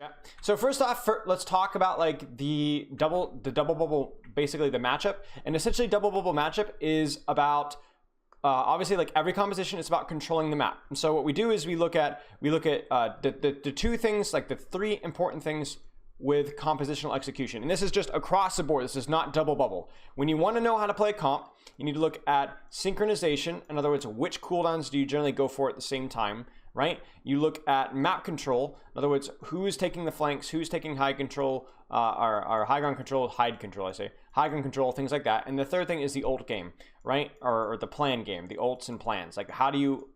Yeah. So first off, let's talk about like the double bubble, basically the matchup. And essentially, double bubble matchup is about obviously like every composition is about controlling the map. And so what we do is we look at the two things, like the three important things with compositional execution. And this is just across the board. This is not double bubble. When you want to know how to play comp, you need to look at synchronization. In other words, which cooldowns do you generally go for at the same time, right? You look at map control. In other words, who's taking the flanks, who's taking high control, or high ground control, high ground control, things like that. And the third thing is the ult game, right? Or the plan game, the ults and plans. Like how do you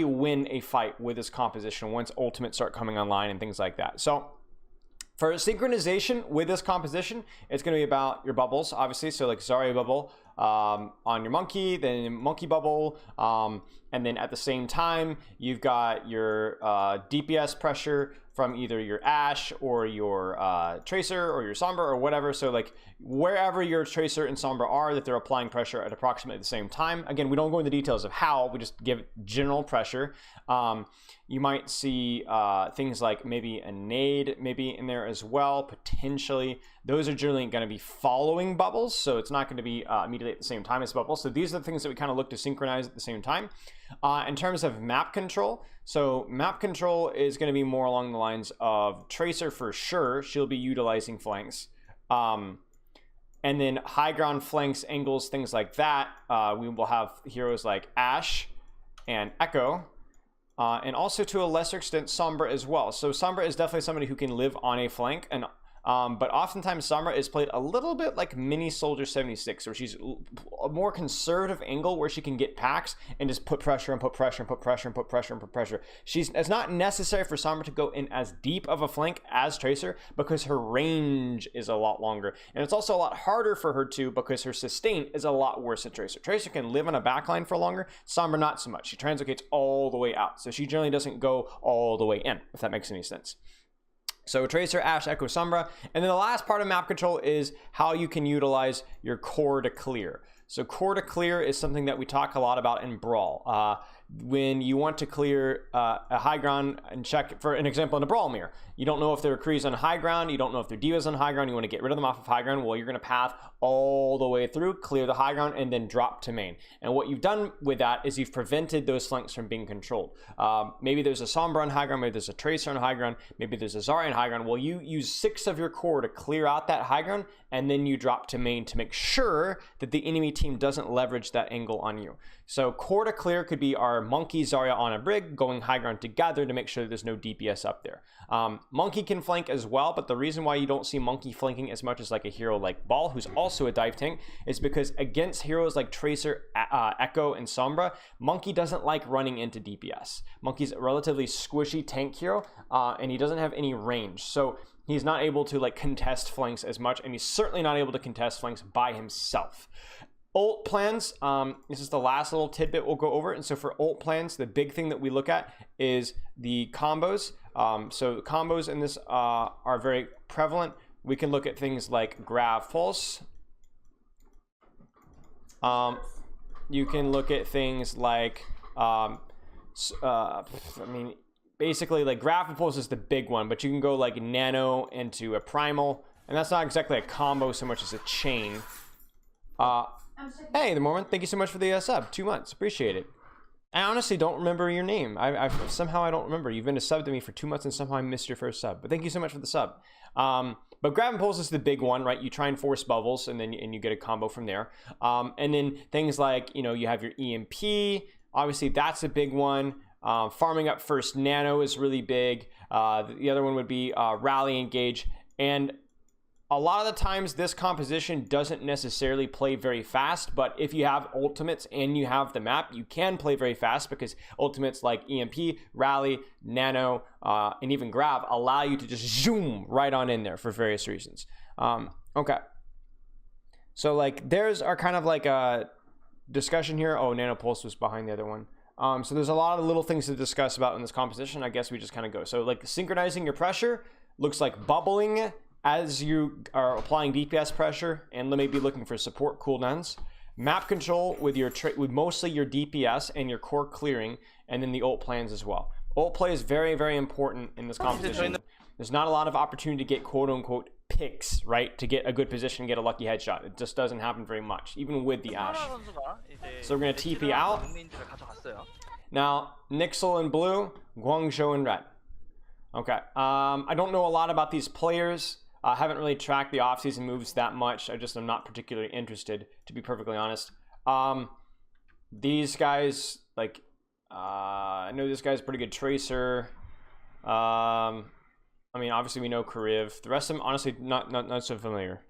win a fight with this composition once ultimates start coming online and things like that. So for synchronization with this composition, it's going to be about your bubbles, obviously. So like Zarya bubble on your monkey, then monkey bubble, and then at the same time, you've got your DPS pressure from either your Ashe or your Tracer or your Sombra or whatever. So like wherever your Tracer and Sombra are, that they're applying pressure at approximately the same time. Again, we don't go into details of how, we just give general pressure. You might see things like maybe a nade maybe in there as well, potentially. Those are generally going to be following bubbles, so it's not going to be immediately at the same time as bubbles. So these are the things that we kind of look to synchronize at the same time. In terms of map control, so map control is going to be more along the lines of Tracer for sure. She'll be utilizing flanks. And then high ground flanks, angles, things like that. We will have heroes like Ashe and Echo. And also to a lesser extent Sombra as well. So Sombra is definitely somebody who can live on a flank, and but oftentimes Sombra is played a little bit like mini Soldier 76, where she's a more conservative angle where she can get packs and just put pressure and put pressure and put pressure and put pressure and put pressure. It's not necessary for Sombra to go in as deep of a flank as Tracer because her range is a lot longer, and it's also a lot harder for her to because her sustain is a lot worse than Tracer. Tracer can live on a backline for longer, Sombra not so much. She translocates all the way out, so she generally doesn't go all the way in, if that makes any sense. So Tracer, Ashe, Echo, Sombra. And then the last part of map control is how you can utilize your core to clear. So core to clear is something that we talk a lot about in Brawl. When you want to clear a high ground and check, for an example, in a Brawl mirror, you don't know if there are Krees on high ground, you don't know if they're divas on high ground, you want to get rid of them off of high ground. Well, you're going to path all the way through, clear the high ground, and then drop to main. And what you've done with that is you've prevented those flanks from being controlled. Maybe there's a Sombra on high ground, maybe there's a Tracer on high ground, maybe there's a Zarya on high ground. Well, you use 6 of your core to clear out that high ground, and then you drop to main to make sure that the enemy team doesn't leverage that angle on you. So core to clear could be our Monkey, Zarya on a Brig going high ground together to make sure there's no DPS up there. Monkey can flank as well, but the reason why you don't see Monkey flanking as much as like a hero like Ball, who's also a dive tank, is because against heroes like Tracer, Echo, and Sombra, Monkey doesn't like running into DPS. Monkey's a relatively squishy tank hero, and he doesn't have any range. So he's not able to like contest flanks as much, and he's certainly not able to contest flanks by himself. Ult plans, this is the last little tidbit we'll go over. And so for ult plans, the big thing that we look at is the combos. So combos in this are very prevalent. We can look at things like Grav Pulse. You can look at things like, I mean, basically like Grav Pulse is the big one, but you can go like Nano into a Primal, and that's not exactly a combo so much as a chain. Hey, the Mormon, thank you so much for the sub. 2 months, appreciate it. I honestly don't remember your name. Somehow I don't remember. You've been a sub to me for 2 months, and somehow I missed your first sub. But thank you so much for the sub. But Grab and Pulse is the big one, right? You try and force bubbles, and then you get a combo from there. And then things like, you know, you have your EMP. Obviously, that's a big one. Farming up first Nano is really big. The other one would be Rally Engage. And a lot of the times this composition doesn't necessarily play very fast, but if you have ultimates and you have the map, you can play very fast because ultimates like EMP, Rally, Nano, and even Grav allow you to just zoom right on in there for various reasons. Okay. So like there's our kind of like a discussion here. Oh, Nano Pulse was behind the other one. So there's a lot of little things to discuss about in this composition. I guess we just kind of go. So like synchronizing your pressure looks like bubbling as you are applying DPS pressure and maybe looking for support cooldowns. Map control with with mostly your DPS and your core clearing, and then the ult plans as well. Ult play is very, very important in this composition. There's not a lot of opportunity to get quote-unquote picks, right? To get a good position, get a lucky headshot. It just doesn't happen very much, even with the Ashe. So we're going to TP out. Now, NYXL in blue, Guangzhou in red. Okay, I don't know a lot about these players. I haven't really tracked the offseason moves that much. I'm not particularly interested, to be perfectly honest. These guys, like, I know this guy's a pretty good tracer. I mean, obviously we know Kariv. The rest of them, honestly, not so familiar.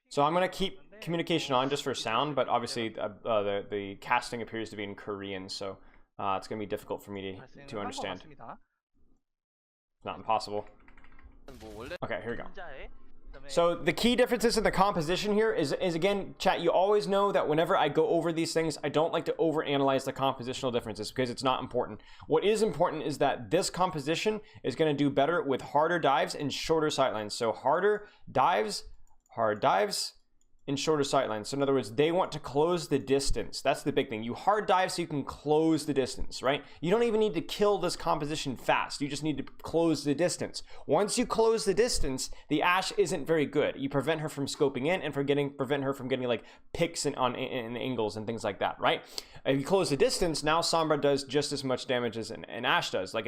So I'm gonna keep communication on just for sound, but obviously the casting appears to be in Korean, so it's gonna be difficult for me to understand. Not impossible. Okay, here we go. So the key differences in the composition here is again, chat, you always know that whenever I go over these things, I don't like to overanalyze the compositional differences because it's not important. What is important is that this composition is going to do better with harder dives and shorter sightlines. So harder dives, hard dives, and shorter sightlines. So in other words, they want to close the distance. That's the big thing. You hard dive so you can close the distance, right? You don't even need to kill this composition fast. You just need to close the distance. Once you close the distance, the Ashe isn't very good. You prevent her from scoping in and prevent her from getting like picks in angles and things like that, right? If you close the distance, now Sombra does just as much damage as an Ashe does, like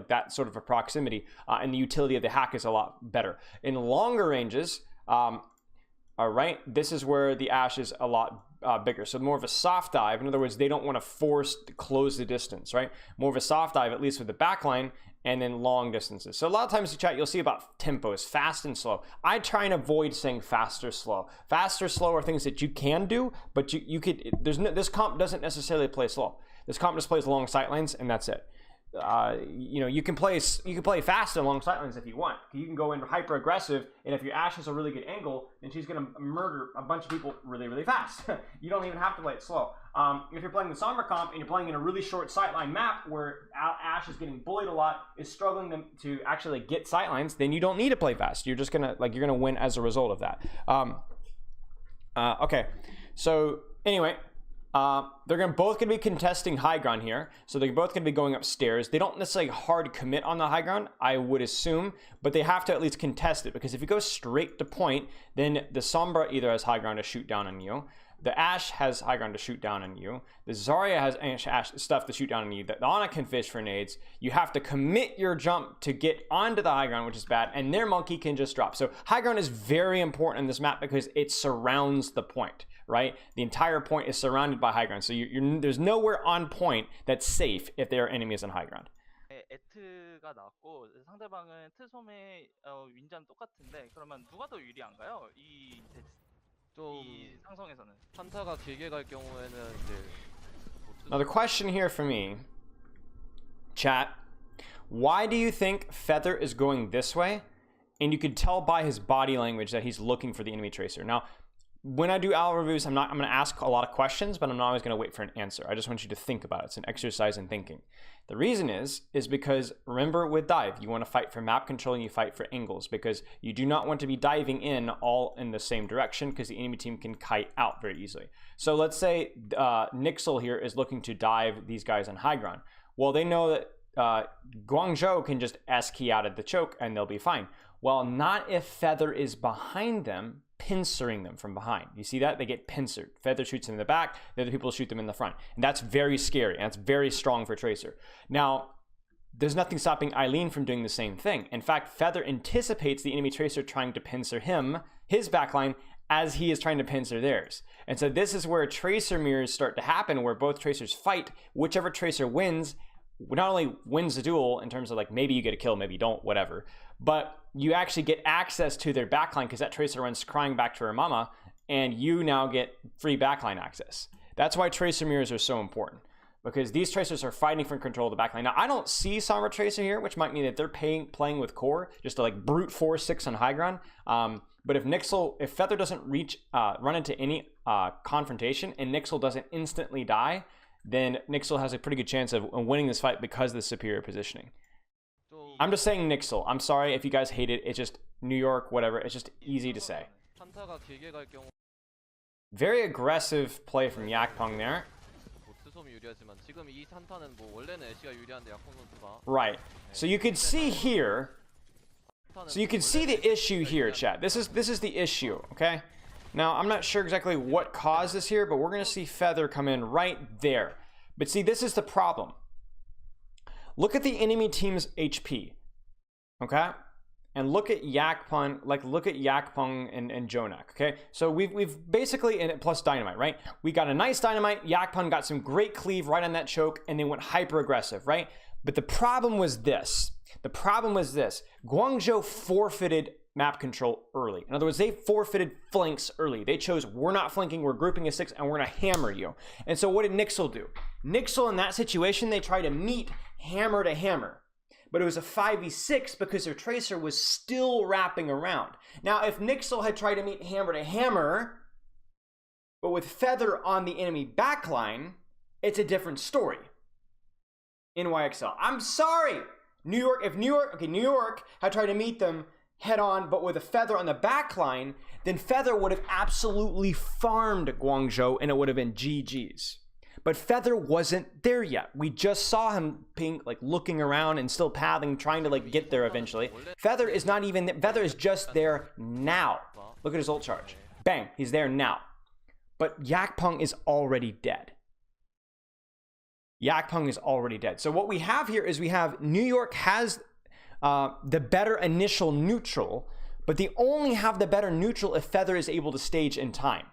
that sort of a proximity, and the utility of the hack is a lot better. In longer ranges, all right, this is where the Ashe is a lot bigger. So more of a soft dive. In other words, they don't want to force to close the distance, right? More of a soft dive, at least with the backline, and then long distances. So a lot of times in chat, you'll see about tempos, fast and slow. I try and avoid saying fast or slow. Fast or slow are things that you can do, but you could. This comp doesn't necessarily play slow. This comp just plays long sightlines, and that's it. You know, you can play fast along sightlines if you want. You can go in hyper aggressive, and if your Ashe has a really good angle, then she's gonna murder a bunch of people really fast. You don't even have to play it slow. If you're playing the Sombra comp and you're playing in a really short sightline map where Ashe is getting bullied a lot, is struggling to actually get sightlines, then you don't need to play fast. You're just gonna you're gonna win as a result of that. Okay, so anyway. They're both going to be contesting high ground here. So they're both going to be going upstairs. They don't necessarily hard commit on the high ground, I would assume, but they have to at least contest it, because if you go straight to point, then the Sombra either has high ground to shoot down on you, the Ashe has high ground to shoot down on you, the Zarya has Ashe stuff to shoot down on you, the Ana can fish for nades. You have to commit your jump to get onto the high ground, which is bad, and their monkey can just drop. So high ground is very important in this map because it surrounds the point, right? The entire point is surrounded by high ground. So there's nowhere on point that's safe if there are enemies on high ground. 에트가 나왔고 상대방은 트솜의 윈자는 똑같은데 그러면 누가 더 유리한가요? 이 상성에서는 판타가 길게 갈 경우에는 이제 Now the question here for me, chat, why do you think Feather is going this way? And you could tell by his body language that he's looking for the enemy tracer. Now, when I do AL reviews, I'm going to ask a lot of questions, but I'm not always going to wait for an answer. I just want you to think about it. It's an exercise in thinking. The reason is because remember with dive, you want to fight for map control and you fight for angles, because you do not want to be diving in all in the same direction, because the enemy team can kite out very easily. So let's say NYXL here is looking to dive these guys on high ground. Well, they know that Guangzhou can just S-key out of the choke and they'll be fine. Well, not if Feather is behind them, pincering them from behind. You see that? They get pincered. Feather shoots them in the back, the other people shoot them in the front. And that's very scary, and that's very strong for Tracer. Now, there's nothing stopping Eileen from doing the same thing. In fact, Feather anticipates the enemy Tracer trying to pincer him, his backline, as he is trying to pincer theirs. And so this is where Tracer mirrors start to happen, where both Tracers fight. Whichever Tracer wins, not only wins the duel in terms of like maybe you get a kill, maybe you don't, whatever, but you actually get access to their backline because that Tracer runs crying back to her mama, and you now get free backline access. That's why Tracer mirrors are so important, because these Tracers are fighting for control of the backline. Now, I don't see Sombra Tracer here, which might mean that they're playing with core just to like brute force 6 on high ground. But if Feather doesn't run into any confrontation and NYXL doesn't instantly die, then NYXL has a pretty good chance of winning this fight because of the superior positioning. I'm just saying NYXL. I'm sorry if you guys hate it. It's just New York, whatever. It's just easy to say. Very aggressive play from Yakpong there. Right. So you could see here. So you can see the issue here, chat. This is the issue, okay? Now, I'm not sure exactly what caused this here, but we're going to see Feather come in right there. But see, this is the problem. Look at the enemy team's HP, okay? And look at Yakpung, look at Yakpung and Jonak, okay? So we've basically, and plus Dynamite, right? We got a nice Dynamite, Yakpung got some great cleave right on that choke, and they went hyper aggressive, right? But the problem was this. Guangzhou forfeited map control early. In other words, they forfeited flanks early. They chose, we're not flanking, we're grouping a 6, and we're gonna hammer you. And so what did NYXL do? NYXL in that situation, they tried to meet hammer to hammer. But it was a 5v6 because their tracer was still wrapping around. Now, if NYXL had tried to meet hammer to hammer, but with Feather on the enemy backline, it's a different story. NYXL. I'm sorry. New York had tried to meet them head on, but with a Feather on the backline, then Feather would have absolutely farmed Guangzhou and it would have been GG's. But Feather wasn't there yet. We just saw him looking around and still pathing, trying to get there eventually. Feather is not even there. Feather is just there now. Look at his ult charge. Bang, he's there now. But Yakpung is already dead. Yakpung is already dead. So what we have here is we have New York has the better initial neutral, but they only have the better neutral if Feather is able to stage in time.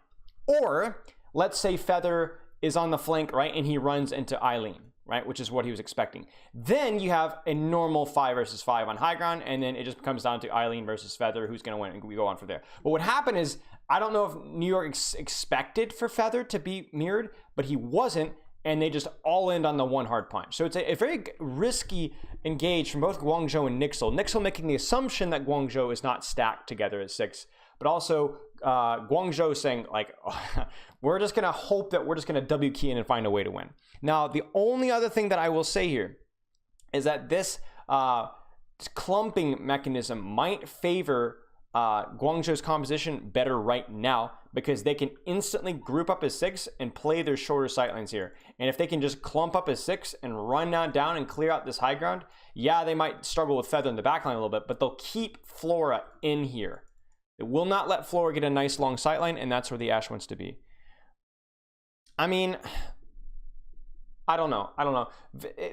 Or let's say Feather is on the flank, right, and he runs into Eileen, right, which is what he was expecting. Then you have a normal 5 versus 5 on high ground, and then it just comes down to Eileen versus Feather, who's going to win, and we go on from there. But what happened is, I don't know if New York expected for Feather to be mirrored, but he wasn't, and they just all end on the one hard punch. So it's a very risky engage from both Guangzhou and NYXL. NYXL making the assumption that Guangzhou is not stacked together at 6, but also Guangzhou saying, we're just going to hope that we're just going to W key in and find a way to win. Now, the only other thing that I will say here is that this clumping mechanism might favor Guangzhou's composition better right now because they can instantly group up as 6 and play their shorter sightlines here. And if they can just clump up as 6 and run down and clear out this high ground, yeah, they might struggle with Feather in the backline a little bit, but they'll keep Flora in here. It will not let Flora get a nice long sightline, and that's where the Ashe wants to be. I mean, I don't know.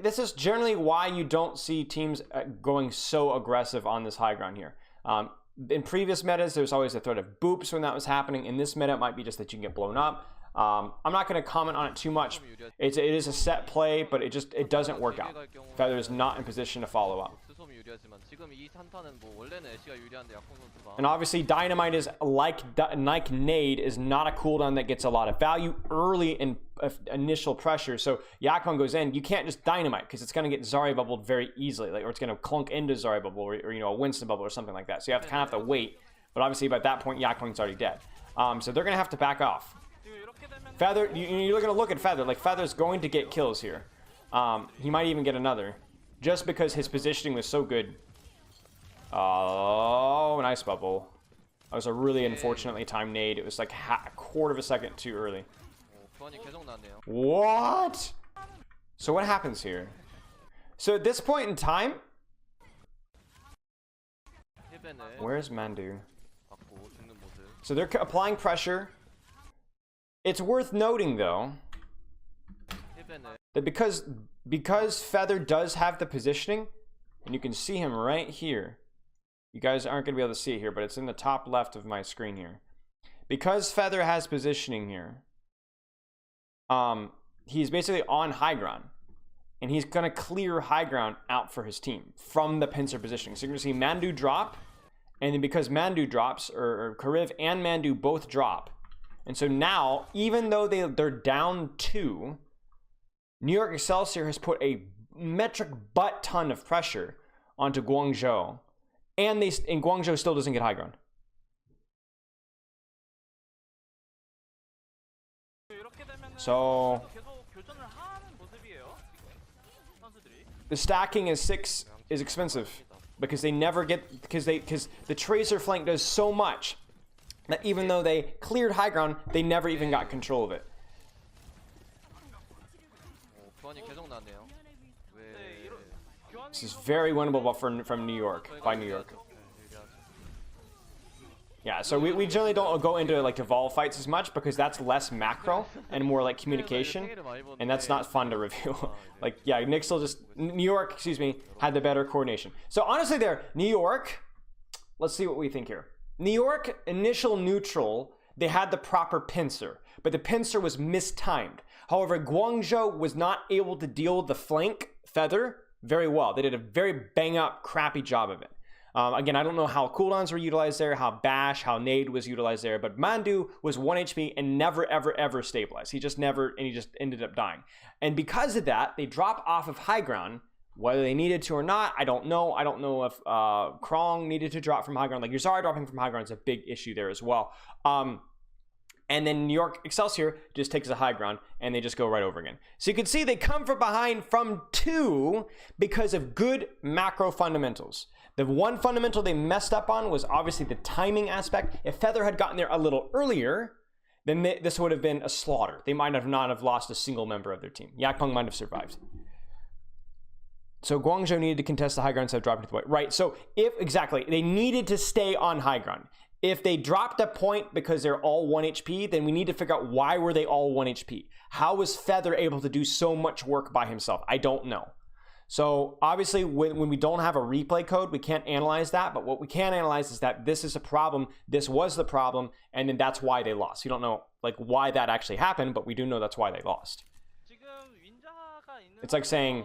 This is generally why you don't see teams going so aggressive on this high ground here. In previous metas, there's always a threat of boops when that was happening. In this meta, it might be just that you can get blown up. I'm not going to comment on it too much. It is a set play, but it doesn't work out. Feather is not in position to follow up. And obviously, Dynamite is like Nade is not a cooldown that gets a lot of value early in initial pressure. So Yakpung goes in, you can't just Dynamite because it's going to get Zarya bubbled very easily, or it's going to clunk into Zarya bubble, or a Winston bubble or something like that. So you have to kind of have to wait. But obviously, by that point, Yakpung's already dead. So they're going to have to back off. Feather, you're going to look at Feather. Feather's going to get kills here. He might even get another, just because his positioning was so good. Oh, nice bubble. That was a really unfortunately timed nade. It was like a quarter of a second too early. What? So what happens here? So at this point in time, where's Mandu? So they're applying pressure. It's worth noting though that because Feather does have the positioning, and you can see him right here. You guys aren't going to be able to see it here, but it's in the top left of my screen here. Because Feather has positioning here, he's basically on high ground. And he's going to clear high ground out for his team from the pincer positioning. So you're going to see Mandu drop. And then because Mandu drops, or Kariv and Mandu both drop. And so now, even though they're down 2, New York Excelsior has put a metric butt ton of pressure onto Guangzhou. And Guangzhou still doesn't get high ground. So the stacking is 6 is expensive because they never get because the tracer flank does so much that even though they cleared high ground, they never even got control of it. This is very winnable from New York, by New York. Yeah, so we generally don't go into like evolve fights as much because that's less macro and more like communication, and that's not fun to review. Like, yeah, NYXL just, New York, excuse me, had the better coordination. So honestly there, New York, let's see what we think here. New York, initial neutral, they had the proper pincer, but the pincer was mistimed. However, Guangzhou was not able to deal with the flank feather very well. They did a very bang up, crappy job of it. Again, I don't know how cooldowns were utilized there, how Bash, how Nade was utilized there, but Mandu was 1 HP and never, ever, ever stabilized. He just ended up dying. And because of that, they drop off of high ground, whether they needed to or not, I don't know. I don't know if Krong needed to drop from high ground. Like, Yuzari dropping from high ground is a big issue there as well. And then New York Excelsior just takes the high ground and they just go right over again. So you can see they come from behind from 2 because of good macro fundamentals. The one fundamental they messed up on was obviously the timing aspect. If Feather had gotten there a little earlier, then this would have been a slaughter. They might have not have lost a single member of their team. Yakpeng might have survived. So Guangzhou needed to contest the high ground instead of dropping to the point. Right, so exactly, they needed to stay on high ground. If they dropped a point because they're all 1 HP, then we need to figure out why were they all 1 HP? How was Feather able to do so much work by himself? I don't know. So obviously when we don't have a replay code, we can't analyze that, but what we can analyze is that this is a problem, this was the problem, and then that's why they lost. We don't know like why that actually happened, but we do know that's why they lost. It's like saying,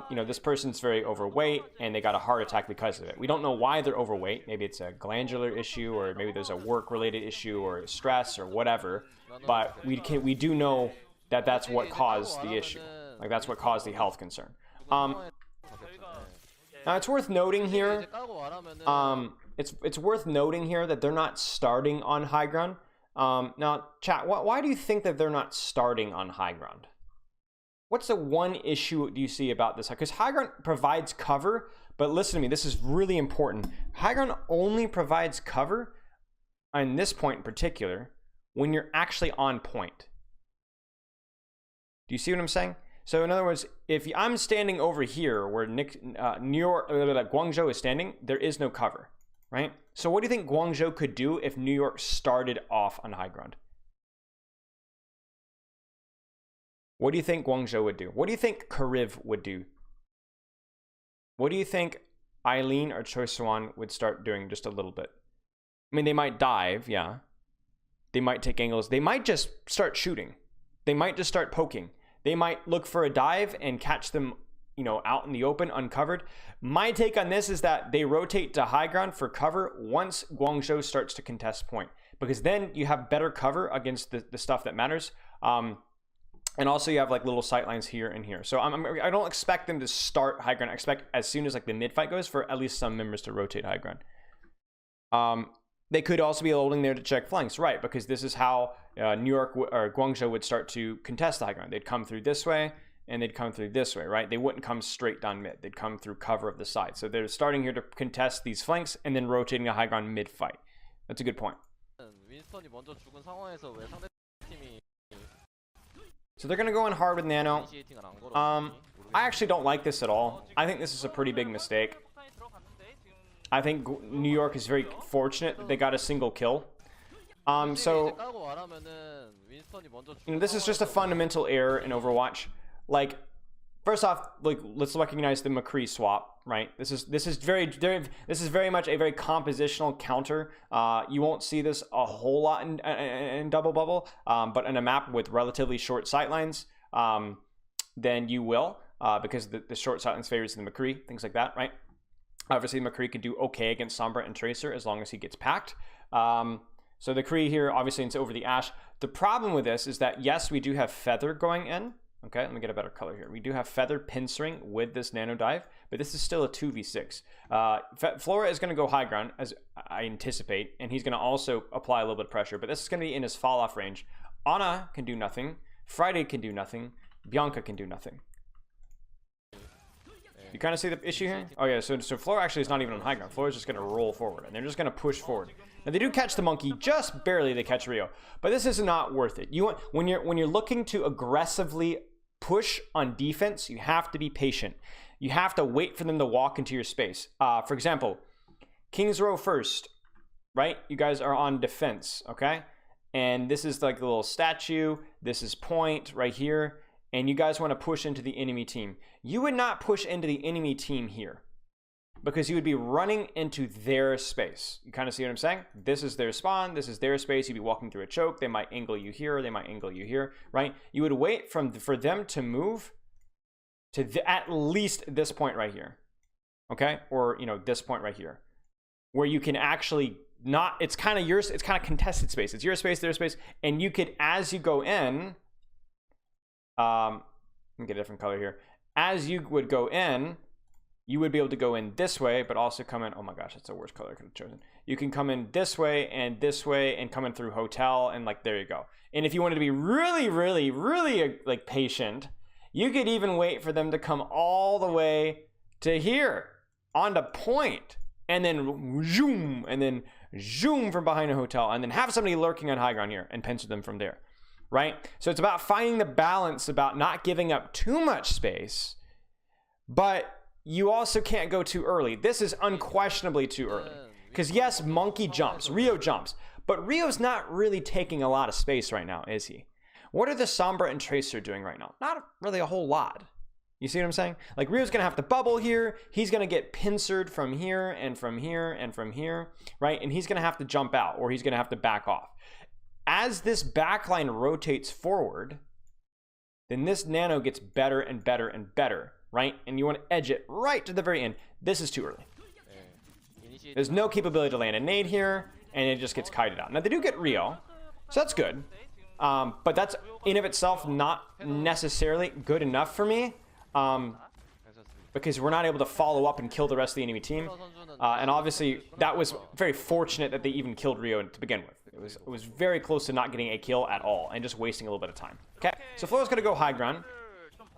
you know, this person's very overweight and they got a heart attack because of it. We don't know why they're overweight. Maybe it's a glandular issue, or maybe there's a work-related issue or stress or whatever, but we do know that that's what caused the issue. Like, that's what caused the health concern. Now it's worth noting here, it's worth noting here that they're not starting on high ground. Now, chat, why do you think that they're not starting on high ground? What's the one issue do you see about this? Because high ground provides cover, but listen to me, this is really important. High ground only provides cover on this point in particular when you're actually on point. Do you see what I'm saying? So in other words, if I'm standing over here where Guangzhou is standing, there is no cover, right? So what do you think Guangzhou could do if New York started off on high ground? What do you think Guangzhou would do? What do you think Kariv would do? What do you think Eileen or Choi Swan would start doing just a little bit? I mean, they might dive, yeah. They might take angles. They might just start shooting. They might just start poking. They might look for a dive and catch them, you know, out in the open, uncovered. My take on this is that they rotate to high ground for cover once Guangzhou starts to contest point, because then you have better cover against the stuff that matters. And also you have like little sight lines here and here. So I don't expect them to start high ground. I expect as soon as like the mid fight goes for at least some members to rotate high ground. They could also be holding there to check flanks, right? Because this is how New York or Guangzhou would start to contest the high ground. They'd come through this way and they'd come through this way, right? They wouldn't come straight down mid. They'd come through cover of the side. So they're starting here to contest these flanks and then rotating a high ground mid fight. That's a good point. So they're going to go in hard with Nano. I actually don't like this at all. I think this is a pretty big mistake. I think New York is very fortunate that they got a single kill. So, you know, this is just a fundamental error in Overwatch. Like, first off, like, let's recognize the McCree swap, right? This is very much a very compositional counter. You won't see this a whole lot in Double Bubble, but in a map with relatively short sightlines, then you will, because the short sightlines favors the McCree, things like that, right? Obviously, McCree can do okay against Sombra and Tracer as long as he gets packed. So the Kree here, obviously, it's over the Ashe. The problem with this is that, yes, we do have Feather going in. Okay, let me get a better color here. We do have Feather pincering with this Nano Dive, but this is still a 2v6. Flora is going to go high ground, as I anticipate, and he's going to also apply a little bit of pressure, but this is going to be in his fall-off range. Ana can do nothing. Friday can do nothing. Bianca can do nothing. You kind of see the issue here? Oh yeah, so Flora actually is not even on high ground. Flora's just going to roll forward, and they're just going to push forward. Now they do catch the monkey, just barely they catch Rio, but this is not worth it. You want when you're looking to aggressively push on defense, you have to be patient. You have to wait for them to walk into your space. For example, King's Row first, right? You guys are on defense, okay? And this is like the little statue. This is point right here. And you guys want to push into the enemy team. You would not push into the enemy team here because you would be running into their space. You kind of see what I'm saying? This is their spawn. This is their space. You'd be walking through a choke. They might angle you here. They might angle you here, right? You would wait for them to move to at least this point right here, okay? Or, you know, this point right here, where you can actually not, it's kind of yours, it's kind of contested space. It's your space, their space, and you could, as you go in, let me get a different color here. As you would go in, you would be able to go in this way, but also come in, oh my gosh, that's the worst color I could have chosen. You can come in this way and come in through hotel, and like, there you go. And if you wanted to be really, really, really like patient, you could even wait for them to come all the way to here, onto point, and then zoom, from behind a hotel, and then have somebody lurking on high ground here and pinch them from there. Right? So it's about finding the balance, about not giving up too much space, but you also can't go too early. This is unquestionably too early. Because yes, Monkey jumps, Rio jumps, but Rio's not really taking a lot of space right now, is he? What are the Sombra and Tracer doing right now? Not really a whole lot. You see what I'm saying? Like, Rio's going to have to bubble here. He's going to get pincered from here and from here and from here, right? And he's going to have to jump out, or he's going to have to back off. As this backline rotates forward, then this nano gets better and better and better, right? And you want to edge it right to the very end. This is too early. There's no capability to land a nade here, and it just gets kited out. Now, they do get Rio, so that's good. But that's, in of itself, not necessarily good enough for me, because we're not able to follow up and kill the rest of the enemy team. And obviously, that was very fortunate that they even killed Rio to begin with. It was very close to not getting a kill at all and just wasting a little bit of time. Okay, so Flo's going to go high ground.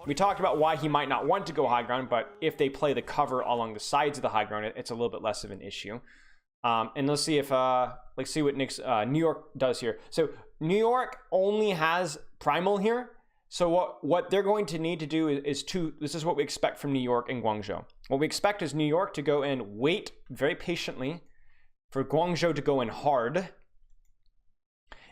We talked about why he might not want to go high ground, but if they play the cover along the sides of the high ground, it's a little bit less of an issue. And let's see if, let's see what New York does here. So New York only has Primal here. So what they're going to need to do is this is what we expect from New York and Guangzhou. What we expect is New York to go in, wait very patiently for Guangzhou to go in hard,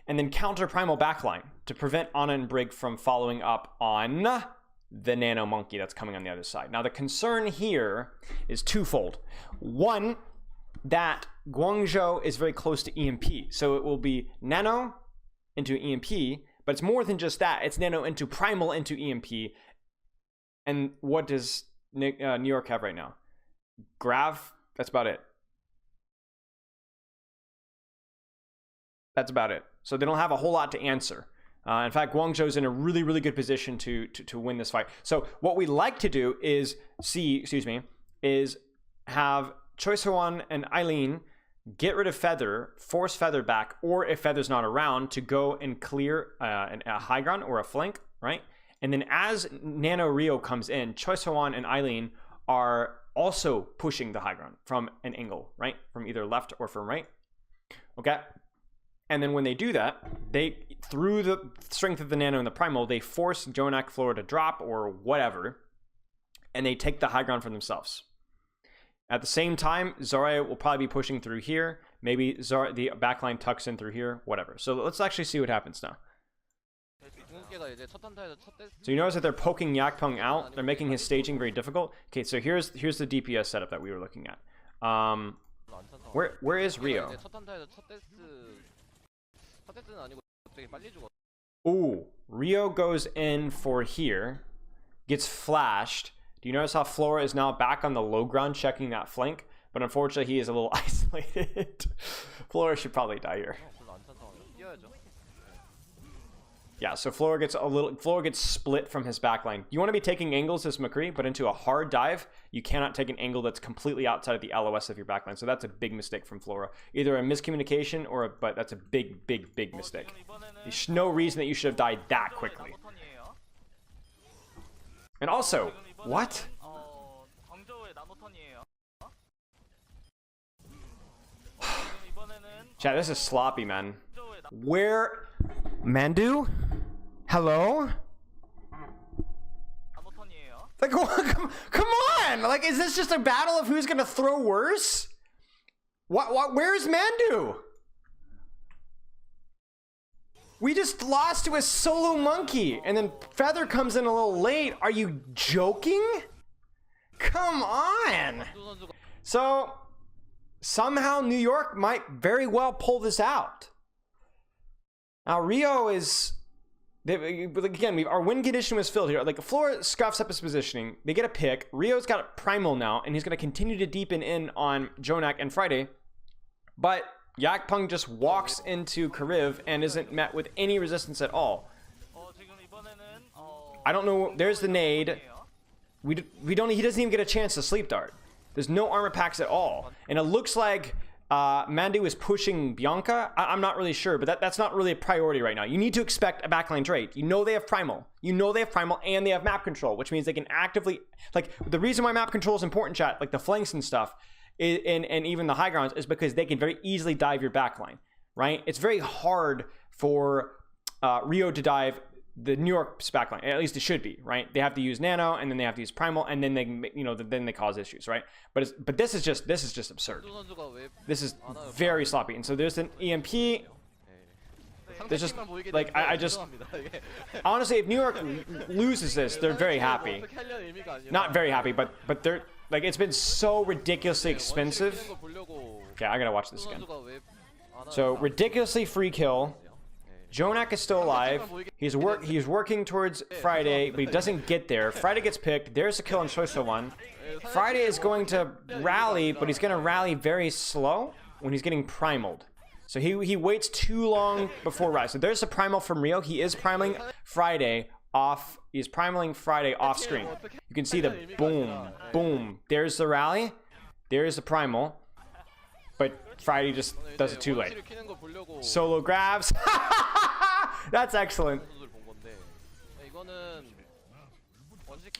and then counter Primal backline to prevent Ana and Brig from following up on the Nano Monkey that's coming on the other side. Now, the concern here is twofold. One, that Guangzhou is very close to EMP. So it will be Nano into EMP, but it's more than just that. It's Nano into Primal into EMP. And what does New York have right now? Grav? That's about it. That's about it. So they don't have a whole lot to answer. In fact, Guangzhou's in a really, really good position to win this fight. So what we like to do is have Choi So-won and Eileen get rid of Feather, force Feather back, or if Feather's not around, to go and clear a high ground or a flank, right? And then as Nano Rio comes in, Choi So-won and Eileen are also pushing the high ground from an angle, right? From either left or from right. Okay? And then when they do that, they, through the strength of the Nano and the Primal, they force Jonak Flora to drop or whatever, and they take the high ground for themselves. At the same time, Zarya will probably be pushing through here. Maybe the backline tucks in through here, whatever. So let's actually see what happens now. So you notice that they're poking Yakpeng out. They're making his staging very difficult. Okay, so here's the DPS setup that we were looking at. Where is Rio? Ooh, Rio goes in for here, gets flashed. Do you notice how Flora is now back on the low ground checking that flank? But unfortunately, he is a little isolated. Flora should probably die here. Yeah, so Flora gets split from his backline. You want to be taking angles as McCree, but into a hard dive, you cannot take an angle that's completely outside of the LOS of your backline. So that's a big mistake from Flora. Either a miscommunication but that's a big, big, big mistake. There's no reason that you should have died that quickly. And also, what? Chat, this is sloppy, man. Where? Mandu? Hello? Like, come on! Like, is this just a battle of who's gonna throw worse? Where's Mandu? We just lost to a solo monkey, and then Feather comes in a little late. Are you joking? Come on! So, somehow New York might very well pull this out. Now, Rio is... Again, our win condition was filled here. Like, Flora scuffs up his positioning. They get a pick. Rio's got a primal now, and he's going to continue to deepen in on Jonak and Friday. But Yakpung just walks into Kariv and isn't met with any resistance at all. I don't know. There's the nade. We don't. He doesn't even get a chance to sleep dart. There's no armor packs at all, and it looks like Mandu is pushing Bianca. I'm not really sure, but that's not really a priority right now. You need to expect a backline trade. You know they have primal. You know they have primal, and they have map control, which means they can actively, like, the reason why map control is important, chat, like the flanks and stuff, and even the high grounds, is because they can very easily dive your backline, right? It's very hard for Rio to dive the New York's backline. At least it should be, right? They have to use nano, and then they have to use primal, and then they, you know, then they cause issues, right? But this is just absurd. This is very sloppy. And so there's an EMP. There's just like I just honestly, if New York loses this, they're very happy. Not very happy, but they're like, it's been so ridiculously expensive. Okay, I gotta watch this again. So ridiculously free kill. Jonak is still alive. He's working towards Friday, but he doesn't get there. Friday gets picked. There's a kill on Choice one. Friday is going to rally, but he's going to rally very slow when he's getting primaled. So he waits too long before rise. So there's a primal from Rio. He is primaling Friday off. He's primaling Friday off screen. You can see the boom, boom. There's the rally. There's the primal. But Friday just does it too late. Solo grabs. That's excellent.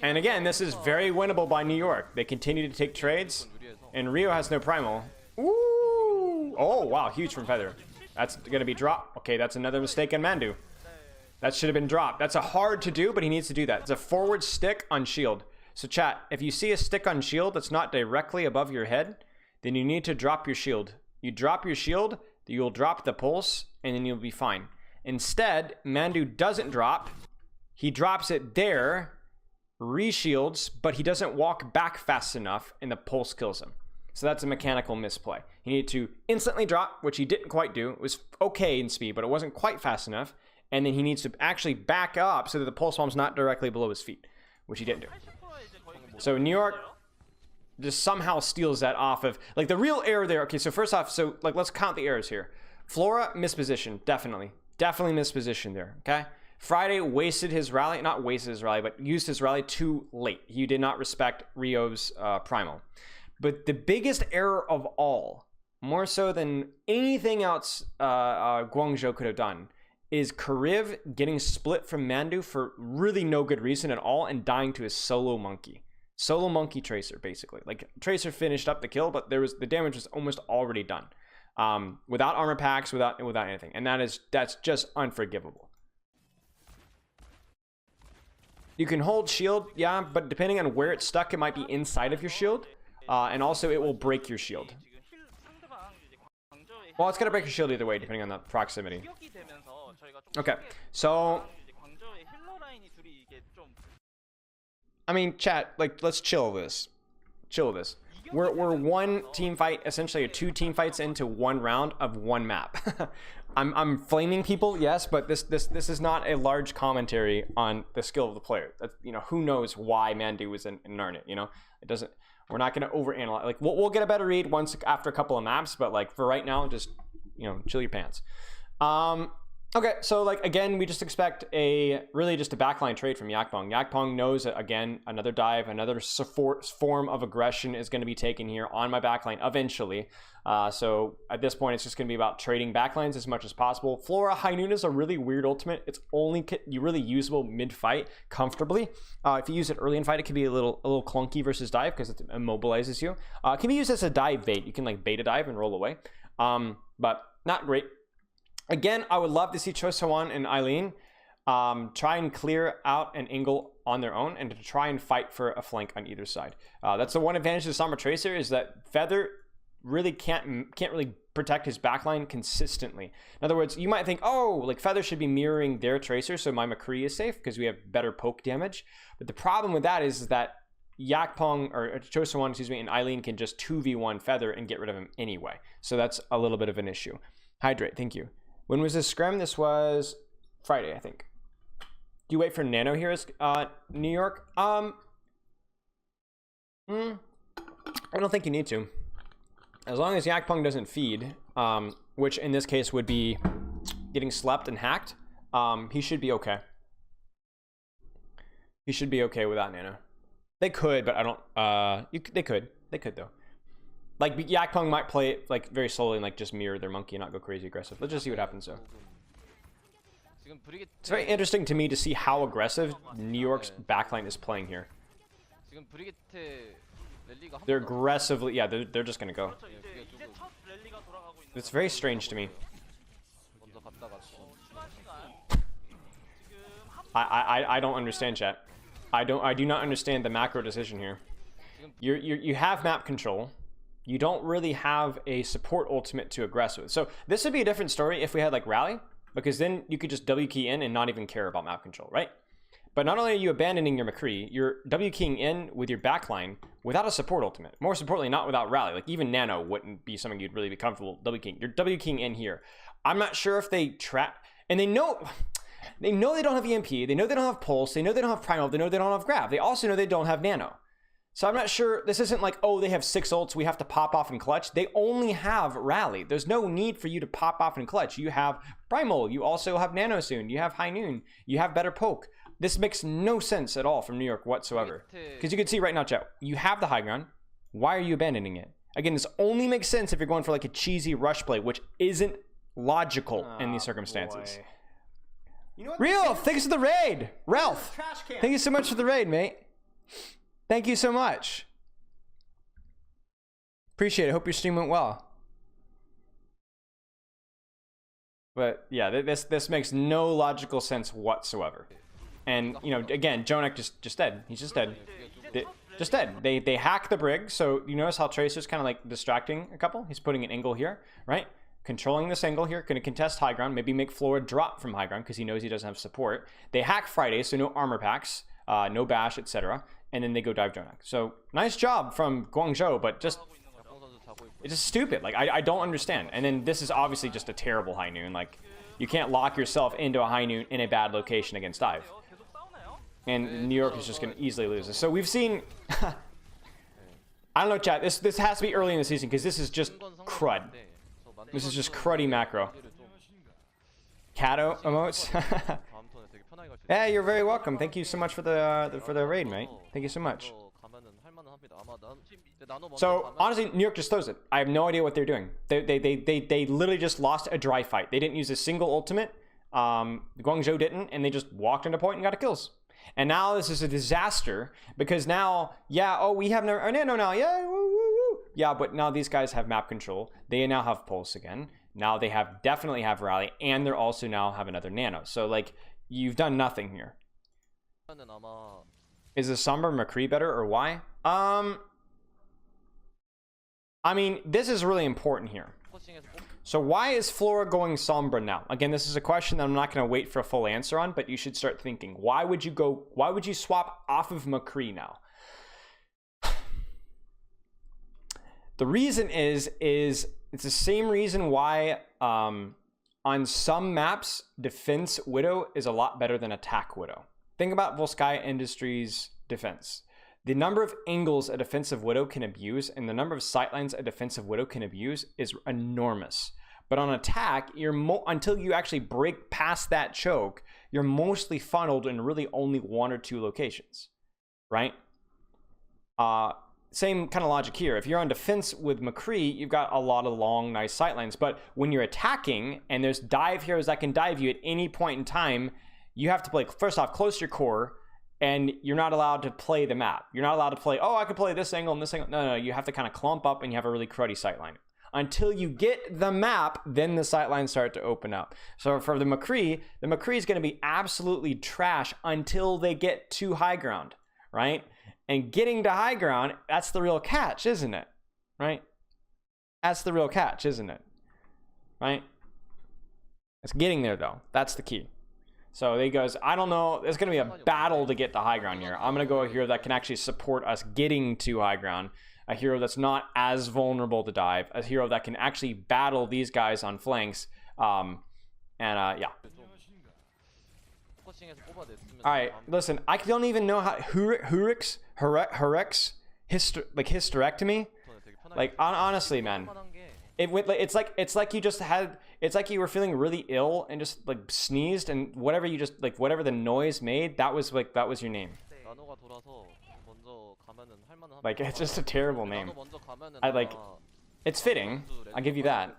And again, this is very winnable by New York. They continue to take trades, and Rio has no primal. Ooh! Oh, wow, huge from Feather. That's going to be dropped. Okay, that's another mistake on Mandu. That should have been dropped. That's a hard to do, but he needs to do that. It's a forward stick on shield. So chat, if you see a stick on shield that's not directly above your head, then you need to drop your shield. You drop your shield, you'll drop the pulse, and then you'll be fine. Instead, Mandu doesn't drop. He drops it there, reshields, but he doesn't walk back fast enough, and the pulse kills him. So that's a mechanical misplay. He needed to instantly drop, which he didn't quite do. It was okay in speed, but it wasn't quite fast enough. And then he needs to actually back up so that the pulse bomb's not directly below his feet, which he didn't do. So New York just somehow steals that off of, like, the real error there. Okay, so first off, so like, let's count the errors here. Flora, misposition, definitely misposition there. Okay, Friday wasted his rally, not wasted his rally, but used his rally too late. He did not respect Rio's primal. But the biggest error of all, more so than anything else Guangzhou could have done, is Kariv getting split from Mandu for really no good reason at all and dying to his solo monkey. Solo monkey Tracer, basically. Like, Tracer finished up the kill, but the damage was almost already done. Without armor packs, without anything. And that's just unforgivable. You can hold shield, yeah, but depending on where it's stuck, it might be inside of your shield. And also it will break your shield. Well, it's gonna break your shield either way, depending on the proximity. Okay, so I mean, chat, like, let's chill this. We're one team fight, essentially a 2 team fights into 1 round of 1 map. I'm flaming people, yes, but this is not a large commentary on the skill of the player. That's, you know, who knows why Mandu was in Narnet, you know? It doesn't, we're not gonna overanalyze. Like, we'll get a better read once after a couple of maps, but like for right now, just, you know, chill your pants. Okay, so like, again, we just expect really just a backline trade from Yakpong. Yakpong knows that, again, another dive, another form of aggression is going to be taken here on my backline eventually. So at this point, it's just going to be about trading backlines as much as possible. Flora High Noon is a really weird ultimate. It's only really usable mid-fight comfortably. If you use it early in fight, it can be a little clunky versus dive because it immobilizes you. It can be used as a dive bait. You can like bait a dive and roll away, but not great. Again, I would love to see Cho Sewan and Eileen try and clear out an angle on their own and to try and fight for a flank on either side. That's the one advantage of the Sombra Tracer, is that Feather really can't really protect his backline consistently. In other words, you might think, oh, like Feather should be mirroring their Tracer, so my McCree is safe because we have better poke damage. But the problem with that is that Yakpong, or Chosuwon, excuse me, and Eileen can just 2v1 Feather and get rid of him anyway. So that's a little bit of an issue. Hydrate, thank you. When was this scrim? This was Friday, I think. Do you wait for Nano here, New York? I don't think you need to. As long as Yakpong doesn't feed, which in this case would be getting slept and hacked, he should be okay. He should be okay without Nano. They could, but I don't. They could though. Like Yakpong might play it like very slowly and like just mirror their monkey and not go crazy aggressive. Let's just see what happens though. It's very interesting to me to see how aggressive New York's backline is playing here. They're aggressively, yeah, they're just gonna go. It's very strange to me. I don't understand, chat. I do not understand the macro decision here. You have map control. You don't really have a support ultimate to aggress with. So this would be a different story if we had like rally, because then you could just W key in and not even care about map control, right? But not only are you abandoning your McCree, you're W keying in with your backline without a support ultimate. More importantly, not without rally. Like even Nano wouldn't be something you'd really be comfortable W keying. You're W keying in here. I'm not sure if they trap, and they know they don't have EMP. They know they don't have Pulse. They know they don't have Primal. They know they don't have Grab. They also know they don't have Nano. So I'm not sure, this isn't like, oh, they have 6 ults, we have to pop off and clutch. They only have rally. There's no need for you to pop off and clutch. You have Primal, you also have Nano soon, you have High Noon, you have better poke. This makes no sense at all from New York whatsoever. Because you can see right now, chat, you have the high ground. Why are you abandoning it? Again, this only makes sense if you're going for like a cheesy rush play, which isn't logical in these circumstances. You know what, Real, thanks for the raid. Ralph, thank you so much for the raid, mate. Thank you so much. Appreciate it. Hope your stream went well. But yeah, this makes no logical sense whatsoever. And you know, again, Jonak just dead. He's just dead. Just dead. They hack the brig. So you notice how Tracer's kind of like distracting a couple. He's putting an angle here, right? Controlling this angle here, going to contest high ground. Maybe make Flora drop from high ground because he knows he doesn't have support. They hack Friday, so no armor packs, no bash, etc. And then they go dive Jonak. So nice job from Guangzhou, but just it's just stupid. Like I don't understand. And then this is obviously just a terrible High Noon. Like you can't lock yourself into a High Noon in a bad location against dive. And New York is just going to easily lose this. So we've seen I don't know, chat. This has to be early in the season because this is just crud. This is just cruddy macro. Kato emotes. Yeah, you're very welcome. Thank you so much for the raid, mate. Thank you so much. So honestly, New York just throws it. I have no idea what they're doing. They literally just lost a dry fight. They didn't use a single ultimate. Guangzhou didn't, and they just walked into point and got a kills. And now this is a disaster because now, yeah, oh, we have no Nano now, yeah, woo, woo, woo. Yeah, but now these guys have map control. They now have Pulse again. Now they definitely have Rally, and they're also now have another Nano. So like, you've done nothing here. Is the Sombra McCree better or why? I mean, this is really important here. So why is Flora going Sombra now? Again, this is a question that I'm not going to wait for a full answer on, but you should start thinking. Why would you swap off of McCree now? The reason is it's the same reason why on some maps, Defense Widow is a lot better than Attack Widow. Think about Volskaya Industries defense. The number of angles a defensive Widow can abuse and the number of sightlines a defensive Widow can abuse is enormous. But on attack, until you actually break past that choke, you're mostly funneled in really only 1 or 2 locations, right? Same kind of logic here. If you're on defense with McCree, you've got a lot of long, nice sightlines. But when you're attacking and there's dive heroes that can dive you at any point in time, you have to play, first off, close to your core, and you're not allowed to play the map. You're not allowed to play, oh, I could play this angle and this angle. No, you have to kind of clump up and you have a really cruddy sightline. Until you get the map, then the sightlines start to open up. So for the McCree is going to be absolutely trash until they get to high ground, right? And getting to high ground, that's the real catch, isn't it? Right? That's the real catch, isn't it? Right? It's getting there, though. That's the key. So he goes, I don't know. There's going to be a battle to get to high ground here. I'm going to go a hero that can actually support us getting to high ground. A hero that's not as vulnerable to dive. A hero that can actually battle these guys on flanks. Yeah. Alright, listen. I don't even know how... Hysterectomy? Like, honestly, man. It's like you just had... It's like you were feeling really ill and just like sneezed and whatever you just like whatever the noise made, that was your name. Like, it's just a terrible name. I like, it's fitting. I'll give you that.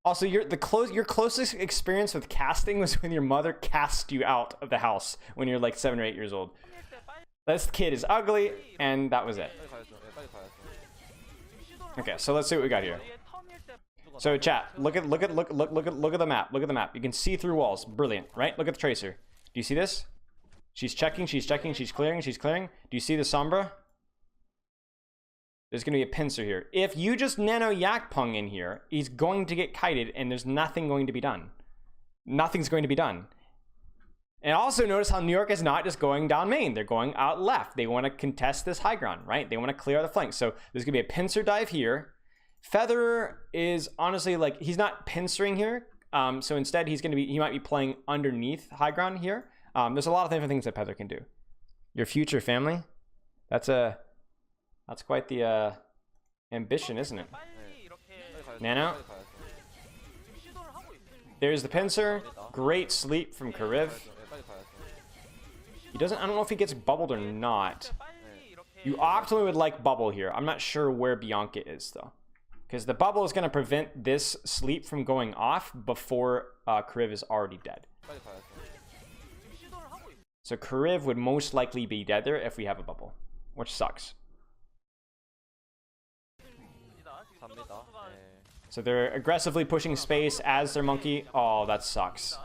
Also, your closest experience with casting was when your mother cast you out of the house when you're like 7 or 8 years old. This kid is ugly, and that was it. Okay, so let's see what we got here. So chat, look at the map. Look at the map. You can see through walls. Brilliant, right? Look at the tracer. Do you see this? She's checking, she's clearing. Do you see the Sombra? There's gonna be a pincer here. If you just nano Yakpung in here, he's going to get kited, and there's nothing going to be done. Nothing's going to be done. And also notice how New York is not just going down main. They're going out left. They want to contest this high ground, right? They want to clear the flanks. So there's going to be a pincer dive here. Feather is honestly like, he's not pincering here. So instead he might be playing underneath high ground here. There's a lot of different things that Feather can do. Your future family. That's quite the ambition, isn't it? Nano. There's the pincer. Great sleep from Kariv. He doesn't, I don't know if he gets bubbled or not. You optimally would like bubble here. I'm not sure where Bianca is though. Because the bubble is going to prevent this sleep from going off before Kariv is already dead. So Kariv would most likely be dead there if we have a bubble. Which sucks. So they're aggressively pushing space as their monkey. Oh, that sucks.